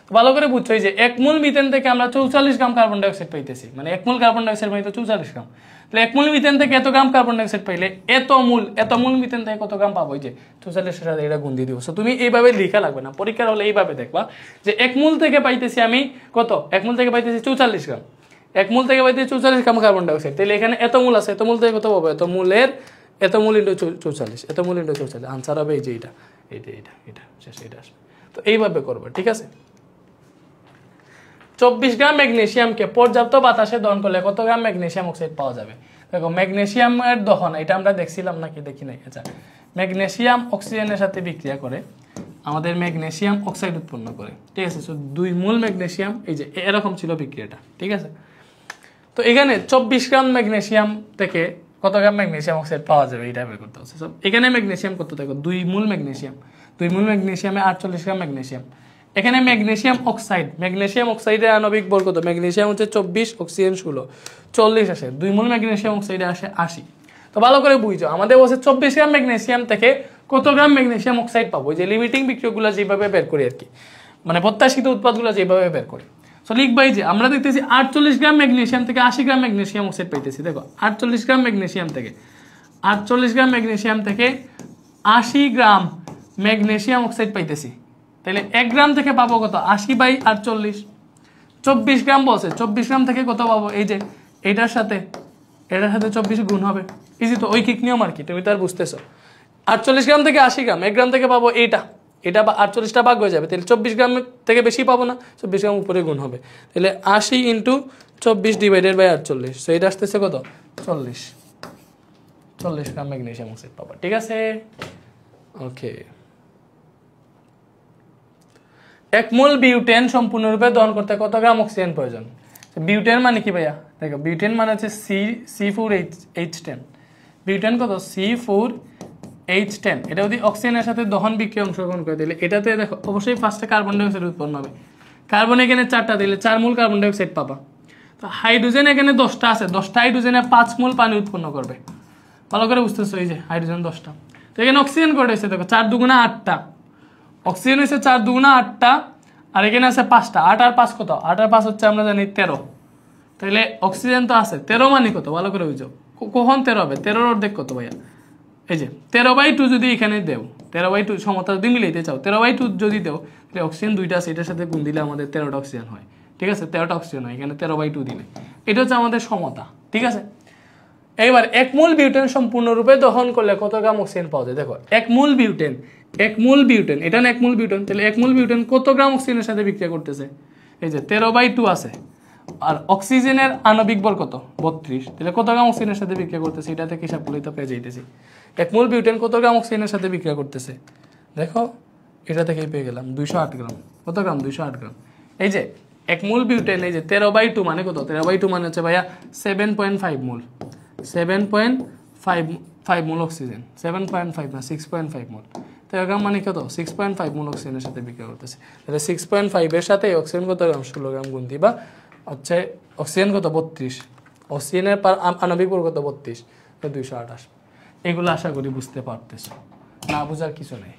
তো ভালো করে বুঝছো, এই যে 1 মোল মিথেন থেকে আমরা 44 গ্রাম কার্বন ডাই অক্সাইড পাইতেছি, মানে 1 মোল কার্বন ডাই অক্সাইড মানে তো 44 গ্রাম। তাহলে 1 মোল মিথেন থেকে এত গ্রাম কার্বন ডাই অক্সাইড পাইলে এত মোল মিথেন থেকে কত গ্রাম পাবো, এই যে 44 এর সাথে এটা গুণ দিয়ে দিব। সো তুমি এইভাবে লেখা লাগবে না, পরীক্ষার হলে এইভাবে দেখবা যে 1 মোল থেকে পাইতেছি আমি কত, 1 মোল থেকে পাইতেছি 44 গ্রাম, 1 মোল থেকে পাইতেছি 44 গ্রাম কার্বন ডাই অক্সাইড। তাহলে এখানে এত মোল আছে, এত মোল থেকে কত পাবো, এত মোল × 44, এত মোল × 44, আনসার হবে এই যে এটা শেষ, এটা আসবে। তো এইভাবে করবে, ঠিক আছে। 24 গ্রাম ম্যাগনেসিয়ামকে পর্যাপ্ত বাতাসে দহন করলে কত গ্রাম ম্যাগনেসিয়াম অক্সাইড পাওয়া যাবে। দেখো ম্যাগনেসিয়ামের দহন, এটা আমরা দেখছিলাম নাকি, দেখি নাই। আচ্ছা, ম্যাগনেসিয়াম অক্সিজেনের সাথে বিক্রিয়া করে আমাদের ম্যাগনেসিয়াম অক্সাইড উৎপন্ন করে, ঠিক আছে। সো 2 মোল ম্যাগনেসিয়াম, এই যে এরকম ছিল বিক্রিয়াটা, ঠিক আছে। তো এখানে 24 গ্রাম ম্যাগনেসিয়াম থেকে কত গ্রাম ম্যাগনেসিয়াম অক্সাইড পাওয়া যাবে, এটা বের করতে হচ্ছে। এখানে ম্যাগনেসিয়াম কত, দেখো 2 মোল ম্যাগনেসিয়ামে 48 গ্রাম ম্যাগনেসিয়াম। এখানে ম্যাগনেসিয়াম অক্সাইডের আণবিক ভর কত, ম্যাগনেসিয়াম হচ্ছে 24, অক্সিজেন 16, 40 আসে, 2 মোল ম্যাগনেসিয়াম অক্সাইডে আসে 80। তো ভালো করে বুঝছো, আমাদের বলছে 24 গ্রাম ম্যাগনেসিয়াম থেকে কত গ্রাম ম্যাগনেসিয়াম অক্সাইড পাবো, যে লিমিটিং বিক্রিয়কগুলো যেভাবে বের করি আর কি, মানে প্রত্যাশিত উৎপাদগুলো যেভাবে বের করি। সো লিখবাই যে আমরা দেখতেছি 48 গ্রাম ম্যাগনেসিয়াম থেকে 80 গ্রাম ম্যাগনেসিয়াম অক্সাইড পাইতেছি। দেখো 48 গ্রাম ম্যাগনেসিয়াম থেকে 80 গ্রাম ম্যাগনেসিয়াম অক্সাইড পাইতেছি। তাহলে 1 গ্রাম থেকে পাবো কত, 80/48, 24 গ্রাম বলছে। 24 গ্রাম থেকে কত পাবো, এই যে এটার সাথে 24 গুণ হবে। ইজি তো, ঐকিক নিয়ম আর কি, তুমি তো আর বুঝতেছো। 48 গ্রাম থেকে 80 গ্রাম, 1 গ্রাম থেকে পাবো এটা 48টা ভাগ হয়ে যাবে, তাহলে 24 গ্রাম থেকে বেশি পাবো না, 24 গ্রাম উপরে গুণ হবে। তাহলে 80 × 24 / 48, সো এটা আসতেছে কত, 40 গ্রাম ম্যাগনেসিয়াম অক্সাইড পাবো। ঠিক আছে, ওকে। 1 মোল বিউটেন সম্পূর্ণরূপে দহন করতে কত গ্রাম অক্সিজেন প্রয়োজন? বিউটেন মানে কি ভাইয়া, দেখো বিউটেন মানে হচ্ছে C4H10। বিউটেন কত, C4H10। এটা যদি অক্সিজেনের সাথে দহন বিক্রিয়া অংশগ্রহণ করে দিলে এটাতে দেখো অবশ্যই ফার্স্টে কার্বন ডাই অক্সাইড উৎপন্ন হবে। কার্বন এখানে 4টা দিলে 4 মোল কার্বন ডাই অক্সাইড পাবা। তো হাইড্রোজেন এখানে 10টা আছে, 10টা হাইড্রোজেনে 5 মোল পানি উৎপন্ন করবে। ভালো করে বুঝতেছো, এই যে হাইড্রোজেন 10টা। তো এখানে অক্সিজেন কটা হয়েছে দেখো, 4 দুগুণা 8টা। অক্সিজেন হয়েছে 4 দুগুণা 8টা, আর এখানে আছে 5টা। 8 আর 5 কত, 8 আর 5 হচ্ছে আমরা জানি 13। তাহলে অক্সিজেন তো আছে, 13 মানে কত, ভালো করে বুঝো। কখন 13 হবে, 13 অর্ধেক কত ভাইয়া, এই যে 13/2 যদি এখানে দেও, 13/2 সমতা যদি মিলাইতে চাও, 13/2 যদি দেও, তাহলে অক্সিজেন 2টা আছে, এটার সাথে গুণ দিলে আমাদের 13টা অক্সিজেন হয়। ঠিক আছে, 13টা অক্সিজেন হয় এখানে 13/2 দিলে। এটা হচ্ছে আমাদের সমতা। ঠিক আছে, এবার 1 মোল বিউটেন সম্পূর্ণরূপে দহন করলে কত গ্রাম অক্সিজেন পাওয়া যায়? দেখো 1 মোল বিউটেন, এটা না 1 মোল বিউটেন, তাহলে 1 মোল বিউটেন কত গ্রাম অক্সিজেনের সাথে বিক্রিয়া করতেছে? এই যে 13/2 আছে, আর অক্সিজেনের আণবিক ভর কত, 32। তাহলে কত গ্রাম অক্সিজেনের সাথে বিক্রিয়া করতেছে, এটা থেকে হিসাব করলে তো পেয়ে যাইতেছি। 1 মোল বিউটেন কত গ্রাম অক্সিজেনের সাথে বিক্রিয়া করতেছে, দেখো এটা থেকেই পেয়ে গেলাম 208 গ্রাম। কত গ্রাম, 208 গ্রাম। এই যে 1 মোল বিউটেন, এই যে 13/2 মানে কত, 13/2 মানে হচ্ছে ভাইয়া 7.5 মোল, 7.5 মোল অক্সিজেন, 7.5 না 6.5 মোল। 13 গ্রাম মানে কত, 6.5 মোল অক্সিজেনের সাথে বিক্রিয়া করতেছে। তাহলে 6.5 এর সাথে অক্সিজেন কত গ্রাম, 16 গ্রাম গুণ দিবা, হচ্ছে অক্সিজেন কত, 32। অক্সিজেনের আণবিক ভর কত, 32, 228। এগুলো আশা করি বুঝতে পারতেছো, না বোঝার কিছু নেই।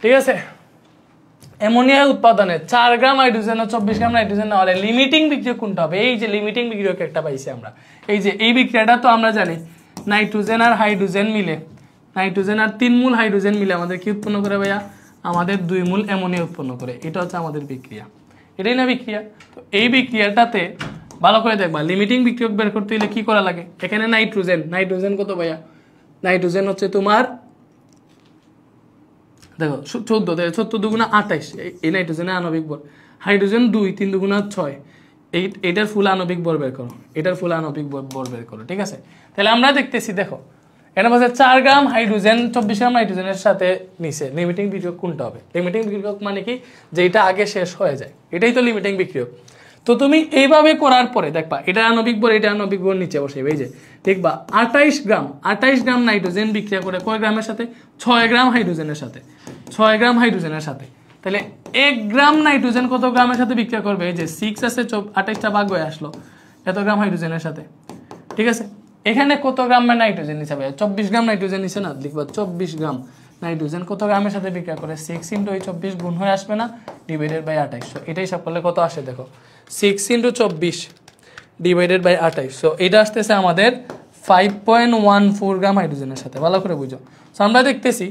ঠিক আছে, অ্যামোনিয়া উৎপাদনে 4 গ্রাম হাইড্রোজেন ও 24 গ্রাম নাইট্রোজেন না হলে লিমিটিং বিক্রিয়া কোনটা হবে? এই যে লিমিটিং বিক্রিয়ক একটা পাইছি আমরা, এই যে এই বিক্রিয়াটা তো আমরা জানি নাইট্রোজেন আর হাইড্রোজেন মিলে, নাইট্রোজেন আর 3 মোল হাইড্রোজেন মিলে আমাদের কি উৎপন্ন করে ভাইয়া, আমাদের 2 মোল অ্যামোনিয়া উৎপন্ন করে। এটা হচ্ছে আমাদের বিক্রিয়া, এটাই না বিক্রিয়া? তো এই বিক্রিয়াটাতে ভালো করে দেখবা, লিমিটিং বিক্রিয়ক বের করতে হলে কি করা লাগে? এখানে নাইট্রোজেন কত ভাইয়া, নাইট্রোজেন হচ্ছে তোমার দেখো 14, 14 দুগুণা 28, এই নাইট্রোজেনের আণবিক ভর। হাইড্রোজেন 2, 3 দুগুণা 6, এটার ফুল আণবিক ভর বের করো, এটার ফুল আণবিক ভর বের করো। ঠিক আছে, তাহলে আমরা দেখতেছি, দেখো এখানে বলছে 4 গ্রাম হাইড্রোজেন 24 গ্রাম নাইট্রোজেনের সাথে নিচে লিমিটিং বিক্রিয়ক কোনটা হবে? লিমিটিং বিক্রিয়ক মানে কি, যে এটা আগে শেষ হয়ে যায়, এটাই তো লিমিটিং বিক্রিয়ক। তো তুমি এইভাবে করার পরে দেখবা এটা আণবিক ভর, এটা আণবিক ভর নিচে বসে, এই যে দেখবা 28 গ্রাম নাইট্রোজেন বিক্রিয়া করে কয় গ্রামের সাথে, 6 গ্রাম হাইড্রোজেনের সাথে, 6 গ্রাম হাইড্রোজেনের সাথে। তাহলে 1 গ্রাম নাইট্রোজেন কত গ্রামের সাথে বিক্রিয়া করবে? এই যে 6 আছে, 28টা ভাগ হয়ে আসলো এত গ্রাম হাইড্রোজেনের সাথে। ঠিক আছে, এখানে কত গ্রামের নাইট্রোজেন নিচে ভাই, 24 গ্রাম নাইট্রোজেন নিচে না, লিখবা 24 গ্রাম নাইট্রোজেন কত গ্রামের সাথে বিক্রিয়া করে, 6 × 24 গুণ হয়ে আসবে না, /28। এটাই সব করলে কত আসে দেখো, 6 × 24 /28। সো এটা আসতেছে আমাদের 5.14 গ্রাম হাইড্রোজেনের সাথে। ভালো করে বুঝো। সো আমরা দেখতেছি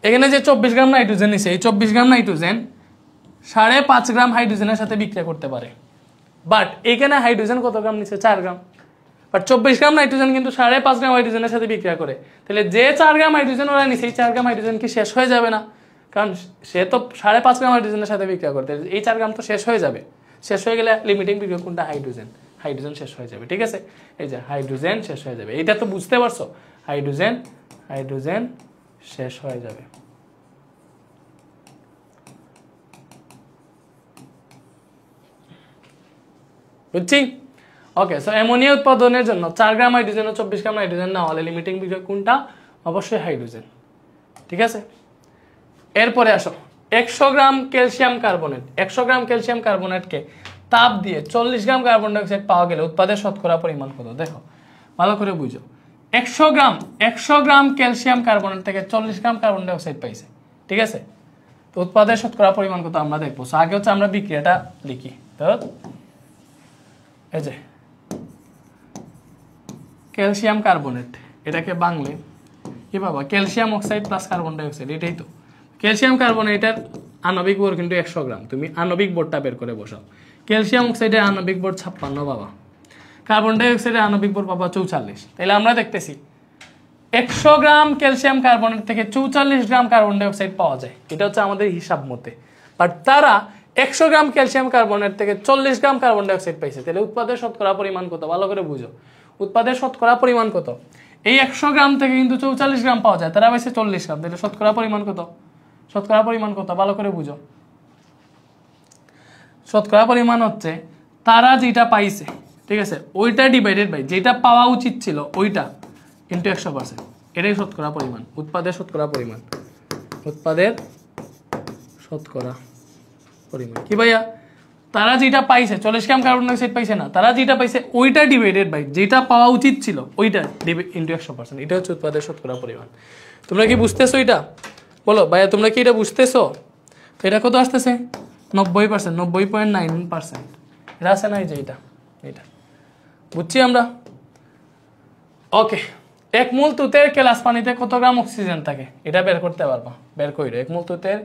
এখানে যে 24 গ্রাম নাইট্রোজেন নিছে, এই 24 গ্রাম নাইট্রোজেন 5.5 গ্রাম হাইড্রোজেনের সাথে বিক্রিয়া করতে পারে। বাট এখানে হাইড্রোজেন কত গ্রাম নিছে, 4 গ্রাম। বাট 24 গ্রাম নাইট্রোজেন কিন্তু 5.5 গ্রাম হাইড্রোজেনের সাথে বিক্রিয়া করে। তাহলে যে 4 গ্রাম হাইড্রোজেন ওরা নিছে, এই 4 গ্রাম হাইড্রোজেন কি শেষ হয়ে যাবে না? কারণ সে তো 5.5 গ্রাম হাইড্রোজেনের সাথে বিক্রিয়া করতে, এই 4 গ্রাম তো শেষ হয়ে যাবে। শেষ হয়ে গেলে লিমিটিং বিক্রিয়া কোনটা, হাইড্রোজেন শেষ হয়ে যাবে। ঠিক আছে, এই যে হাইড্রোজেন শেষ হয়ে যাবে, এটা তো বুঝতে পারছো, হাইড্রোজেন শেষ হয়ে যাবে। বুঝছি? ওকে, সো অ্যামোনিয়া উৎপাদনের জন্য 4 গ্রাম হাইড্রোজেন ও 24 গ্রাম নাইট্রোজেন না হলে লিমিটিং বিক্রিয়া কোনটা? অবশ্যই হাইড্রোজেন। ঠিক আছে, এরপরে আসো 100 gram calcium carbonate, 100 gram calcium কার্বনেটকে তাপ দিয়ে 40 গ্রাম কার্বন ডাইঅক্সাইড পাওয়া গেলে উৎপাদের শতকরা পরিমাণ কত? দেখো ভালো করে বুঝো, 100 গ্রাম ক্যালসিয়াম কার্বনেট থেকে 40 গ্রাম কার্বন ডাই অক্সাইড পাইছে, ঠিক আছে। তো উৎপাদের শতকরা পরিমাণ কত আমরা দেখবো। আগে হচ্ছে আমরা বিক্রিয়াটা লিখি। তো এই যে ক্যালসিয়াম কার্বনেট, এটাকে বাংলে কি বাবা, calcium oxide plus carbon die oxide, এটাই তো। ক্যালসিয়াম কার্বনেটের আণবিক ভর কিন্তু 100 গ্রাম, তুমি আণবিক ভরটা বের করে বসাও। ক্যালসিয়াম অক্সাইডের আণবিক ভর 56 বাবা, কার্বন ডাই অক্সাইডের আণবিক ভর পাবা 44। তাহলে আমরা দেখতেছি 100 গ্রাম ক্যালসিয়াম কার্বনেট থেকে 44 গ্রাম কার্বন ডাই অক্সাইড পাওয়া যায়, এটা হচ্ছে আমাদের হিসাব মতে। বাট তারা 100 গ্রাম ক্যালসিয়াম কার্বনেট থেকে 40 গ্রাম কার্বন ডাই অক্সাইড পাইছে। তাহলে উৎপাদের শতকরা পরিমাণ কত ভালো করে বুঝো। উৎপাদের শতকরা পরিমাণ কত, এই 100 গ্রাম থেকে কিন্তু 44 গ্রাম পাওয়া যায়, তারা পাইছে 40 গ্রাম। তাহলে শতকরা পরিমাণ কত, শতকরা পরিমাণ কত ভালো করে বুঝো। শতকরা পরিমাণ হচ্ছে তারা যেটা পাইছে, ঠিক আছে, ওইটা ডিভাইডেড বাই যেটা পাওয়া উচিত ছিল ওইটা ইন্টু 100%, এটাই শতকরা পরিমাণ। উৎপাদের শতকরা পরিমাণ, উৎপাদের শতকরা পরিমাণ কি ভাইয়া, তারা যেটা পাইছে 40 গ্রাম কার্বন ডাই অক্সাইড পাইছে না, তারা যেটা পাইছে ওইটা ডিভাইডেড বাই যেটা পাওয়া উচিত ছিল ওইটা ইন্টু 100%, এটা হচ্ছে উৎপাদের শতকরা পরিমাণ। তোমরা কি বুঝতেছো এটা? বলো ভাইয়া তোমরা কি এটা বুঝতেছো? তো এটা কত আসতেছে 90%, 90.9%। এটা আছে না, এই যে এটা, এটা বুঝছি আমরা। ওকে, 1 মোল তুতের কেলাস পানিতে কত গ্রাম অক্সিজেন থাকে এটা বের করতে পারবা, বের কইরো। 1 মোল তুতের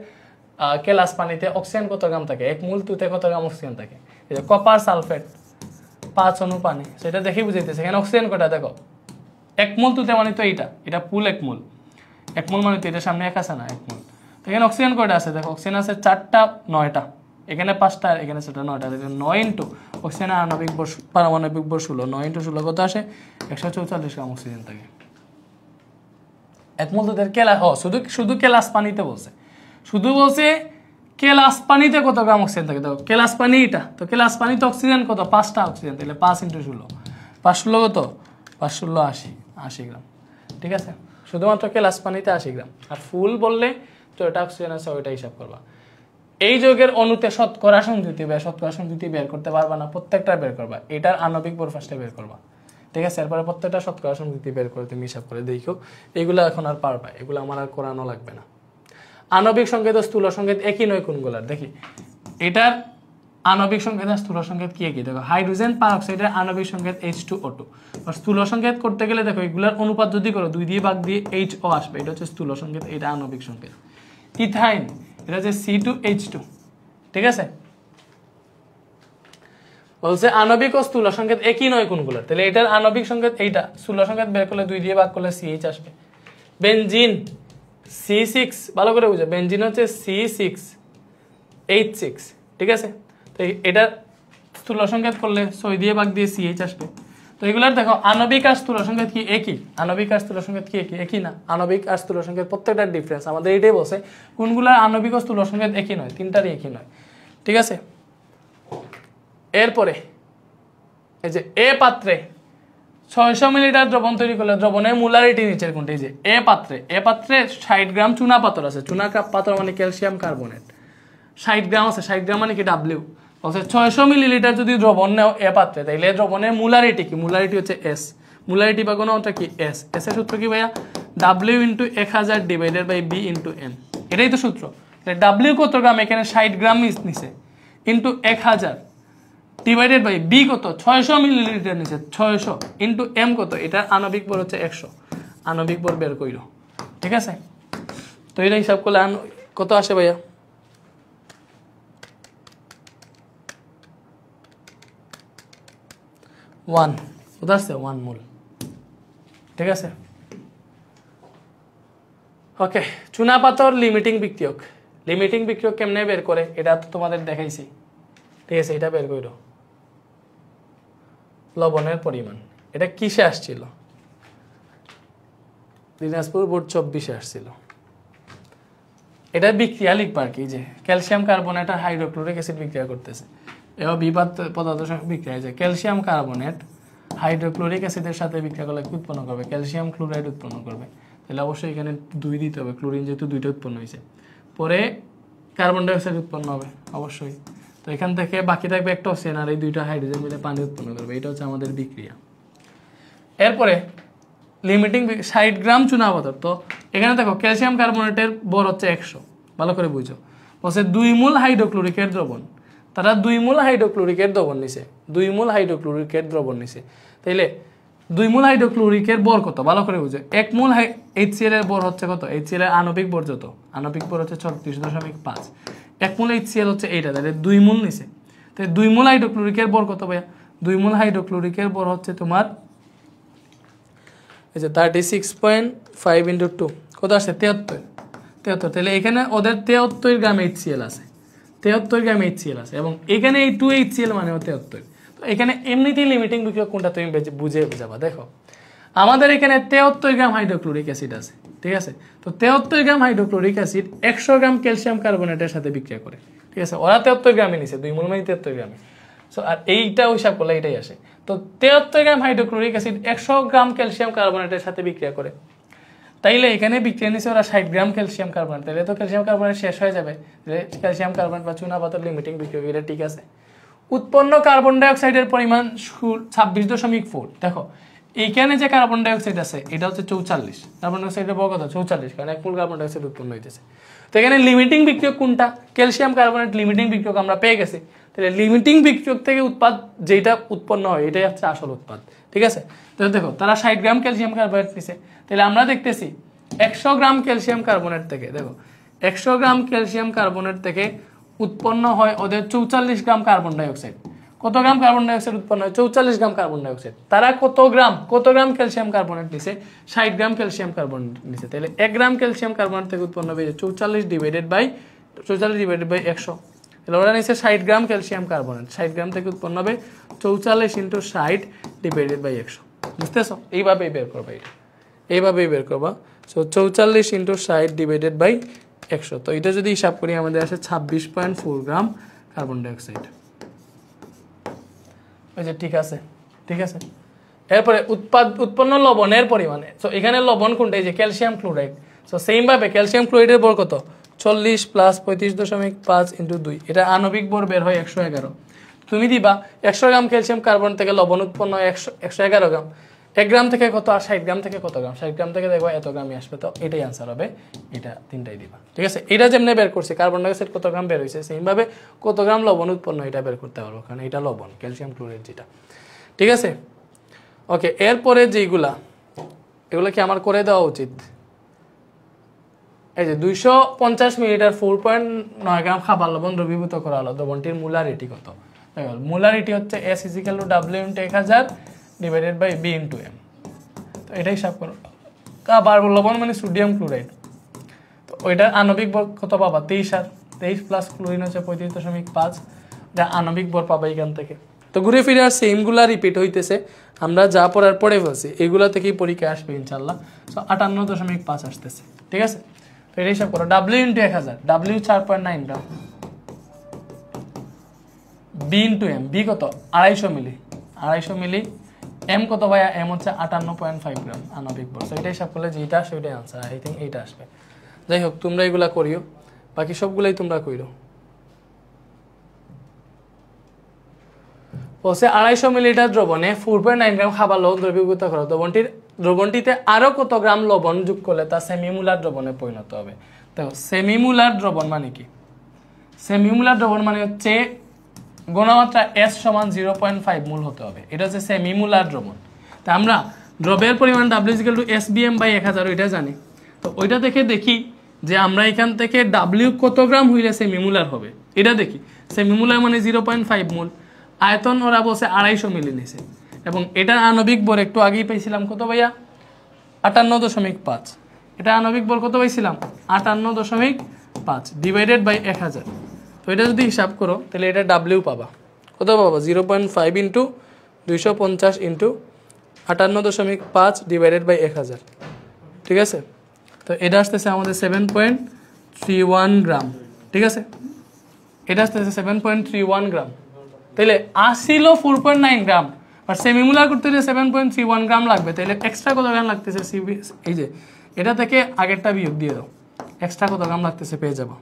কেলাস পানিতে অক্সিজেন কত গ্রাম থাকে, 1 মোল তুতে কত গ্রাম অক্সিজেন থাকে। এই যে কপার সালফেট 5 অণু পানি, সেটা দেখেই বুঝাইতেছে। এখানে অক্সিজেন কটা দেখো, 1 মোল তুতে মানে তো এইটা, এটা ফুল 1 মোল। 1 মোল মানে তো এটা সামনে এক আছে না, 1 মোল। এখানে অক্সিজেন কয়টা আছে দেখো, অক্সিজেন আছে 4টা, 9টা, এখানে 5টা, এখানে 4টা, 9টা। 9 ইন্টু অক্সিজেনের আণবিক ভর, পারমাণবিক ভর 16, 9 ইন্টু 16 কত আসে, 144 গ্রাম অক্সিজেন থাকে 1 মোল দুধের কেলা। শুধু কেলাস পানিতে বলছে, শুধু বলছে কেলাস পানিতে কত গ্রাম অক্সিজেন থাকে। দেখো কেলাস পানি এটা, তো কেলাস পানিতে অক্সিজেন কত, 5টা অক্সিজেন, তাহলে 5 ইন্টু 16, 5 16 কত, 5 16 80 গ্রাম, ঠিক আছে। শুধুমাত্র কেলাস পানিতে 80 গ্রাম। আর ফুল বললে তো এটা অক্সিজেন আছে, ওইটা হিসাব করবা। এই যৌগের অণুতে শতকরা সংযুতি বের করতে পারবা না, প্রত্যেকটা বের করবা। এটার আণবিক ভর ফার্স্টে বের করবা, ঠিক আছে। এরপরে প্রত্যেকটা শতকরা সংযুতি বের করে তুমি হিসাব করে দেখো। এগুলো এখন আর পারবা, এগুলো আমার আর করানো লাগবে না। আণবিক সংকেত ও স্থূল সংকেত একই নয় কোনগুলার, দেখি এটার আণবিক সংকেত আর স্থূল সংকেত কি একই। দেখো হাইড্রোজেন পারঅক্সাইডের আণবিক সংকেত H2O2, আর স্থূল সংকেত করতে গেলে দেখো এগুলার অনুপাত যদি করো 2 দিয়ে ভাগ দিয়ে HO আসবে, এটা হচ্ছে স্থূল সংকেত, এটা আণবিক সংকেত। ইথাইন এটা হচ্ছে C2H2, ঠিক আছে। বলছে আণবিক ও স্থূল সংকেত একই নয় কোনগুলার, তাহলে এটার আণবিক সংকেত এইটা, স্থূল সংকেত বের করলে 2 দিয়ে ভাগ করলে CH আসবে। বেনজিন C6, ভালো করে বুঝো, বেনজিন হচ্ছে C6H6, ঠিক আছে। তো এটা স্থূল সংকেত করলে 6 দিয়ে ভাগ দিয়ে CH আসবে। তো এগুলার দেখো আণবিক আর স্থূল সংকেত কি একই, আণবিক আর স্থূল সংকেত কি একই না। আণবিক আর স্থূল সংকেত প্রত্যেকটার ডিফারেন্স, আমাদের এটাই বলছে কোনগুলার আণবিক ও স্থূল সংকেত একই নয়, তিনটারই একই নয়, ঠিক আছে। এরপরে এই যে এ পাত্রে 600 মিলিলিটার দ্রবণ তৈরি করলে দ্রবণের মোলারিটি নিচের কোনটি। যে এ পাত্রে 60 গ্রাম চুনা পাথর আছে, চুনা পাথর মানে ক্যালসিয়াম কার্বনেট 60 গ্রাম আছে, 60 গ্রাম মানে কি ডাব্লিউ। বলছে 600 মিলিলিটার যদি দ্রবণ নেও এ পাত্রে, তাইলে দ্রবণের মোলারিটি কি, মোলারিটি হচ্ছে এস, মোলারিটি বা কোনটা কি এস, এস এর সূত্র কি ভাইয়া, W into 1000 divided by B into N, এটাই তো সূত্র। ডাব্লিউ কত গ্রাম, এখানে 60 গ্রাম নিছে, ইন্টু 1000 ডিভাইডেড বাই বি কত 600 মিলিলিটার নিচে, 600 ইন্টু এম কত, এটা আণবিক ভর হচ্ছে 100, আণবিক ভর বের কইরো, ঠিক আছে। তো এটা হিসাব করলে কত আসে ভাইয়া, 1 কোথা আসছে 1 মোল, ঠিক আছে। ওকে, চুনা পাথর লিমিটিং বিক্রিয়ক কেমনে বের করে এটা তো তোমাদের দেখাইছি, ঠিক আছে। এটা বের কইরো, লবণের পরিমাণ, এটা কিসে আসছিল, দিনাজপুর বোর্ড 24-এ আসছিল। এটা বিক্রিয়া লিখবার কি, যে ক্যালসিয়াম কার্বনেট আর হাইড্রোক্লোরিক অ্যাসিড বিক্রিয়া করতেছে, এবং বিপাদ পদার্থ বিক্রিয়া, যে ক্যালসিয়াম কার্বনেট হাইড্রোক্লোরিক অ্যাসিডের সাথে বিক্রিয়া করলে কি উৎপন্ন করবে, ক্যালসিয়াম ক্লোরাইড উৎপন্ন করবে। তাহলে অবশ্যই এখানে 2 দিতে হবে, ক্লোরিন যেহেতু 2টা উৎপন্ন হয়েছে, পরে কার্বন ডাই অক্সাইড উৎপন্ন হবে অবশ্যই। তো এখান থেকে বাকি থাকবে একটা অক্সিজেন, আর এই 2টা হাইড্রোজেন মিলে পানি উৎপন্ন করবে, এটা হচ্ছে আমাদের বিক্রিয়া। এরপরে লিমিটিং 60 গ্রাম চুনা পাথর। তো এখানে দেখো ক্যালসিয়াম কার্বনেটের ভর হচ্ছে 100, ভালো করে বুঝো। বলছে 2 মোল হাইড্রোক্লোরিকের দ্রবণ, তারা 2 মোল হাইড্রোক্লোরিকের দ্রবণ নিছে, 2 মোল হাইড্রোক্লোরিকের দ্রবণ নিছে। তাইলে 2 মোল হাইড্রোক্লোরিকের ভর কত, ভালো করে বুঝো। 1 মোল HCl এর ভর হচ্ছে কত, HCl এর আণবিক ভর যত, আণবিক ভর হচ্ছে 36.5, 1 মোল HCl হচ্ছে এইটা, তাহলে 2 মোল নিছে। তাই 2 মোল হাইড্রোক্লোরিকের ভর কত ভাইয়া, 2 মোল হাইড্রোক্লোরিকের ভর হচ্ছে তোমার এই যে 36.5 × 2 কত আসছে, 73। তাহলে এখানে ওদের 73 গ্রাম HCl আছে, 73 গ্রাম HCl আছে, এবং এখানে এই 2 HCl মানে 73। তো এখানে এমনিতেই লিমিটিং বিক্রিয়া কোনটা তুমি বুঝে যাবা। দেখো আমাদের এখানে 73 গ্রাম হাইড্রোক্লোরিক অ্যাসিড আছে, ঠিক আছে। তো 73 গ্রাম হাইড্রোক্লোরিক অ্যাসিড 100 গ্রাম ক্যালসিয়াম কার্বনেটের সাথে বিক্রিয়া করে, ঠিক আছে। ওরা 73 গ্রামে নিছে, 2 মোল মানে 73 গ্রামে। সো আর এইটা হিসাব করলে এটাই আসে। তো 73 গ্রাম হাইড্রোক্লোরিক অ্যাসিড 100 গ্রাম ক্যালসিয়াম কার্বনেটের সাথে বিক্রিয়া করে। তাইলে এখানে বিক্রিয়া নিছে ওরা 60 গ্রাম ক্যালসিয়াম কার্বনেট, তাহলে তো ক্যালসিয়াম কার্বনেট শেষ হয়ে যাবে, ক্যালসিয়াম কার্বনেট বা চুনা পাথর লিমিটিং বিক্রিয়া, এটা ঠিক আছে। উৎপন্ন কার্বন ডাইঅক্সাইডের পরিমাণ 26.4। দেখো এইখানে যে কার্বন ডাইঅক্সাইড আছে এটা হচ্ছে 44, কার্বন ডাইঅক্সাইডের বড় কথা 44, কারণ 1 মোল কার্বন ডাইঅক্সাইড উৎপন্ন হইতেছে। তো এখানে লিমিটিং বিক্রিয়ক কোনটা, ক্যালসিয়াম কার্বনেট লিমিটিং বিক্রিয়ক আমরা পেয়ে গেছি। তাহলে লিমিটিং বিক্রিয়ক থেকে উৎপাদ যেটা উৎপন্ন হয় এটাই হচ্ছে আসল উৎপাদ, ঠিক আছে। তো দেখো তারা 60 গ্রাম ক্যালসিয়াম কার্বনেট নিছে, তাহলে আমরা দেখতেছি 100 গ্রাম ক্যালসিয়াম কার্বনেট থেকে, দেখো 100 গ্রাম ক্যালসিয়াম কার্বনেট থেকে উৎপন্ন হয় ওদের 44 গ্রাম কার্বন ডাইঅক্সাইড। কত গ্রাম কার্বন ডাইঅক্সাইড উৎপন্ন হয়, 44 গ্রাম কার্বন ডাইঅক্সাইড। তারা কত গ্রাম ক্যালসিয়াম কার্বনেট নিছে, 60 গ্রাম ক্যালসিয়াম কার্বনেট নিছে। তাহলে 1 গ্রাম ক্যালসিয়াম কার্বনেট থেকে উৎপন্ন হবে 44 ডিভাইডেড বাই 100। তাহলে ওরা নিছে 60 গ্রাম ক্যালসিয়াম কার্বনেট, 60 গ্রাম থেকে উৎপন্ন হবে 44 × 60 ডিভাইডেড বাই 100। বুঝতেছো, এইভাবেই বের করবা, এটা এইভাবেই বের করবা। So 44 × 60 divided by 100। তো এটা যদি হিসাব করি আমাদের আসে 26.4 গ্রাম কার্বন ডাইঅক্সাইড। ওই যে ঠিক আছে, ঠিক আছে। এরপরে উৎপন্ন লবণের পরিমাণে, তো এখানে লবণ কোনটা, এই যে ক্যালসিয়াম ক্লোরাইড। সো সেম ভাবে ক্যালসিয়াম ক্লোরাইডের ভর কত, 40 + 35.5 × 2, এটা আণবিক ভর বের হয় 111। তুমি দিবা 100 গ্রাম ক্যালসিয়াম কার্বন থেকে লবণ উৎপন্ন হয় 111 গ্রাম। 1 গ্রাম থেকে কত, আর 60 গ্রাম থেকে কত গ্রাম, 60 গ্রাম থেকে দেখবা এত গ্রামই আসবে। তো এটাই আনসার হবে, এটা তিনটাই দিবা, ঠিক আছে। এটা যেমনি বের করছি কার্বন ডাইঅক্সাইড কত গ্রাম বের হয়েছে, সেম ভাবে কত গ্রাম লবণ উৎপন্ন এটা বের করতে পারবো, কারণ এটা লবণ ক্যালসিয়াম ক্লোরাইড যেটা, ঠিক আছে। ওকে, এরপরে যেগুলা এগুলো কি আমার করে দেওয়া উচিত। এই যে 250 মিলিলিটার 4.9 গ্রাম খাবার লবণ দ্রবীভূত করা হলো, দ্রবণটির মোলারিটি কত। মোলারিটি হচ্ছে S = W × 1000 divided by B × M। তো এটাই হিসাব করো। খাবার লবণ মানে সোডিয়াম ক্লোরাইড, তো ওইটার আণবিক ভর কত পাবা, 23, 23 প্লাস ক্লোরিন হচ্ছে 35.5, এটা আণবিক ভর পাবা এখান থেকে। তো ঘুরে ফিরে আর সেমগুলা রিপিট হইতেছে, আমরা যা পড়ার পড়ে ফেলছি এগুলা থেকেই পরীক্ষা আসবে ইনশাল্লাহ। সো 58.5 আসতেছে, ঠিক আছে। তো এটা হিসাব করো, W × 1000, W 4.9 গ্রাম, B × M, B কত 250 মিলি, 250 মিলি, M কত ভাইয়া, M হচ্ছে 58.5 গ্রাম আণবিক ভর। তো এটা হিসাব করলে যেটা আসবে ওইটাই আনসার, আই থিঙ্ক এইটা আসবে। যাই হোক তোমরা এগুলা করিও, বাকি সবগুলাই তোমরা কইরো। বলছে 250 মিলিলিটার দ্রবণে 4.9 গ্রাম খাবার লবণ দ্রবীভূত করো, দ্রবণটিতে আরো কত গ্রাম লবণ যোগ করলে তা সেমিমুলার দ্রবণে পরিণত হবে। দেখো সেমিমুলার দ্রবণ মানে কি, সেমিমুলার দ্রবণ মানে হচ্ছে ঘনমাত্রা S = 0.5 মোল হতে হবে, এটা হচ্ছে সেমিমুলার দ্রবণ। তা আমরা দ্রবের পরিমাণ W = SBM/1000 ওইটা জানি। তো ওইটা দেখে দেখি যে আমরা এখান থেকে W কত গ্রাম হইলে সেমিমুলার হবে, এটা দেখি। সেমিমুলার মানে 0.5 মোল, আয়তন ওরা বলছে 250 মিলি নিছে, এবং এটার আণবিক ভর একটু আগেই পেয়েছিলাম কত ভাইয়া, 58.5। এটা আণবিক ভর কত পাইছিলাম, 58.5 ডিভাইডেড বাই 1000। তো এটা যদি হিসাব করো তাহলে এটা W পাবা, কত পাবা, 0.5 × 250 × 58.5 ডিভাইডেড বাই 1000, ঠিক আছে। তো এটা আসতেছে আমাদের 7.31 গ্রাম, ঠিক আছে। এটা আসতেছে 7.31 গ্রাম। তাহলে আসিল 4.9 গ্রাম, আর সেমিমুলার করতে হলে 7.31 গ্রাম লাগবে। তাহলে এক্সট্রা কত গ্রাম লাগতেছে, এই যে এটা থেকে আগেরটা বিয়োগ দিয়ে দাও, এক্সট্রা কত গ্রাম লাগতেছে পেয়ে যাবো,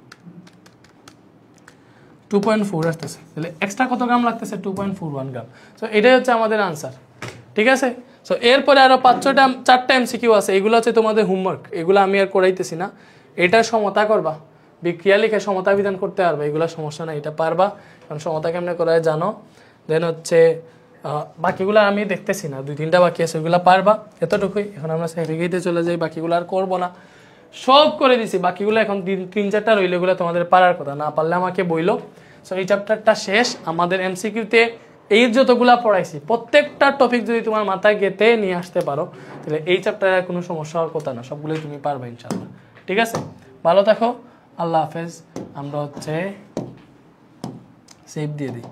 2.4 আসতেছে। তাহলে এক্সট্রা কত গ্রাম লাগতেছে, 2.41 গ্রাম। সো এটাই হচ্ছে আমাদের আনসার, ঠিক আছে। সো এরপরে আরও 4টা এমসিকিউ আছে, এগুলো হচ্ছে তোমাদের হোমওয়ার্ক, এগুলো আমি আর করাইতেছি না। এটার সমতা করবা, বিক্রিয়া লিখে সমতা বিধান করতে পারবা, এগুলো সমস্যা না, এটা পারবা, কারণ সমতা কেমনে করায় জানো। দেন হচ্ছে বাকিগুলো আমি দেখতেছি না, 2-3টা বাকি আছে, ওইগুলো পারবা, এতটুকুই। এখন আমরা সার্টিফিকেটে চলে যাই, বাকিগুলো আর করবো না, সব করে দিছি। বাকিগুলো এখন 3-4টা রইলে, এগুলো তোমাদের পারার কথা, না পারলে আমাকে বইলো। সো এই চ্যাপ্টারটা শেষ। আমাদের এমসিকিউতে এই যতগুলা পড়াইছি প্রত্যেকটা টপিক যদি তোমার মাথায় গেতে নিয়ে আসতে পারো, তাহলে এই চ্যাপ্টারে কোনো সমস্যা হওয়ার কথা না, সবগুলোই তুমি পারবে ইনশাআল্লাহ। ঠিক আছে, ভালো থাকো, আল্লাহ হাফেজ। আমরা হচ্ছে সেভ দিয়ে দিই।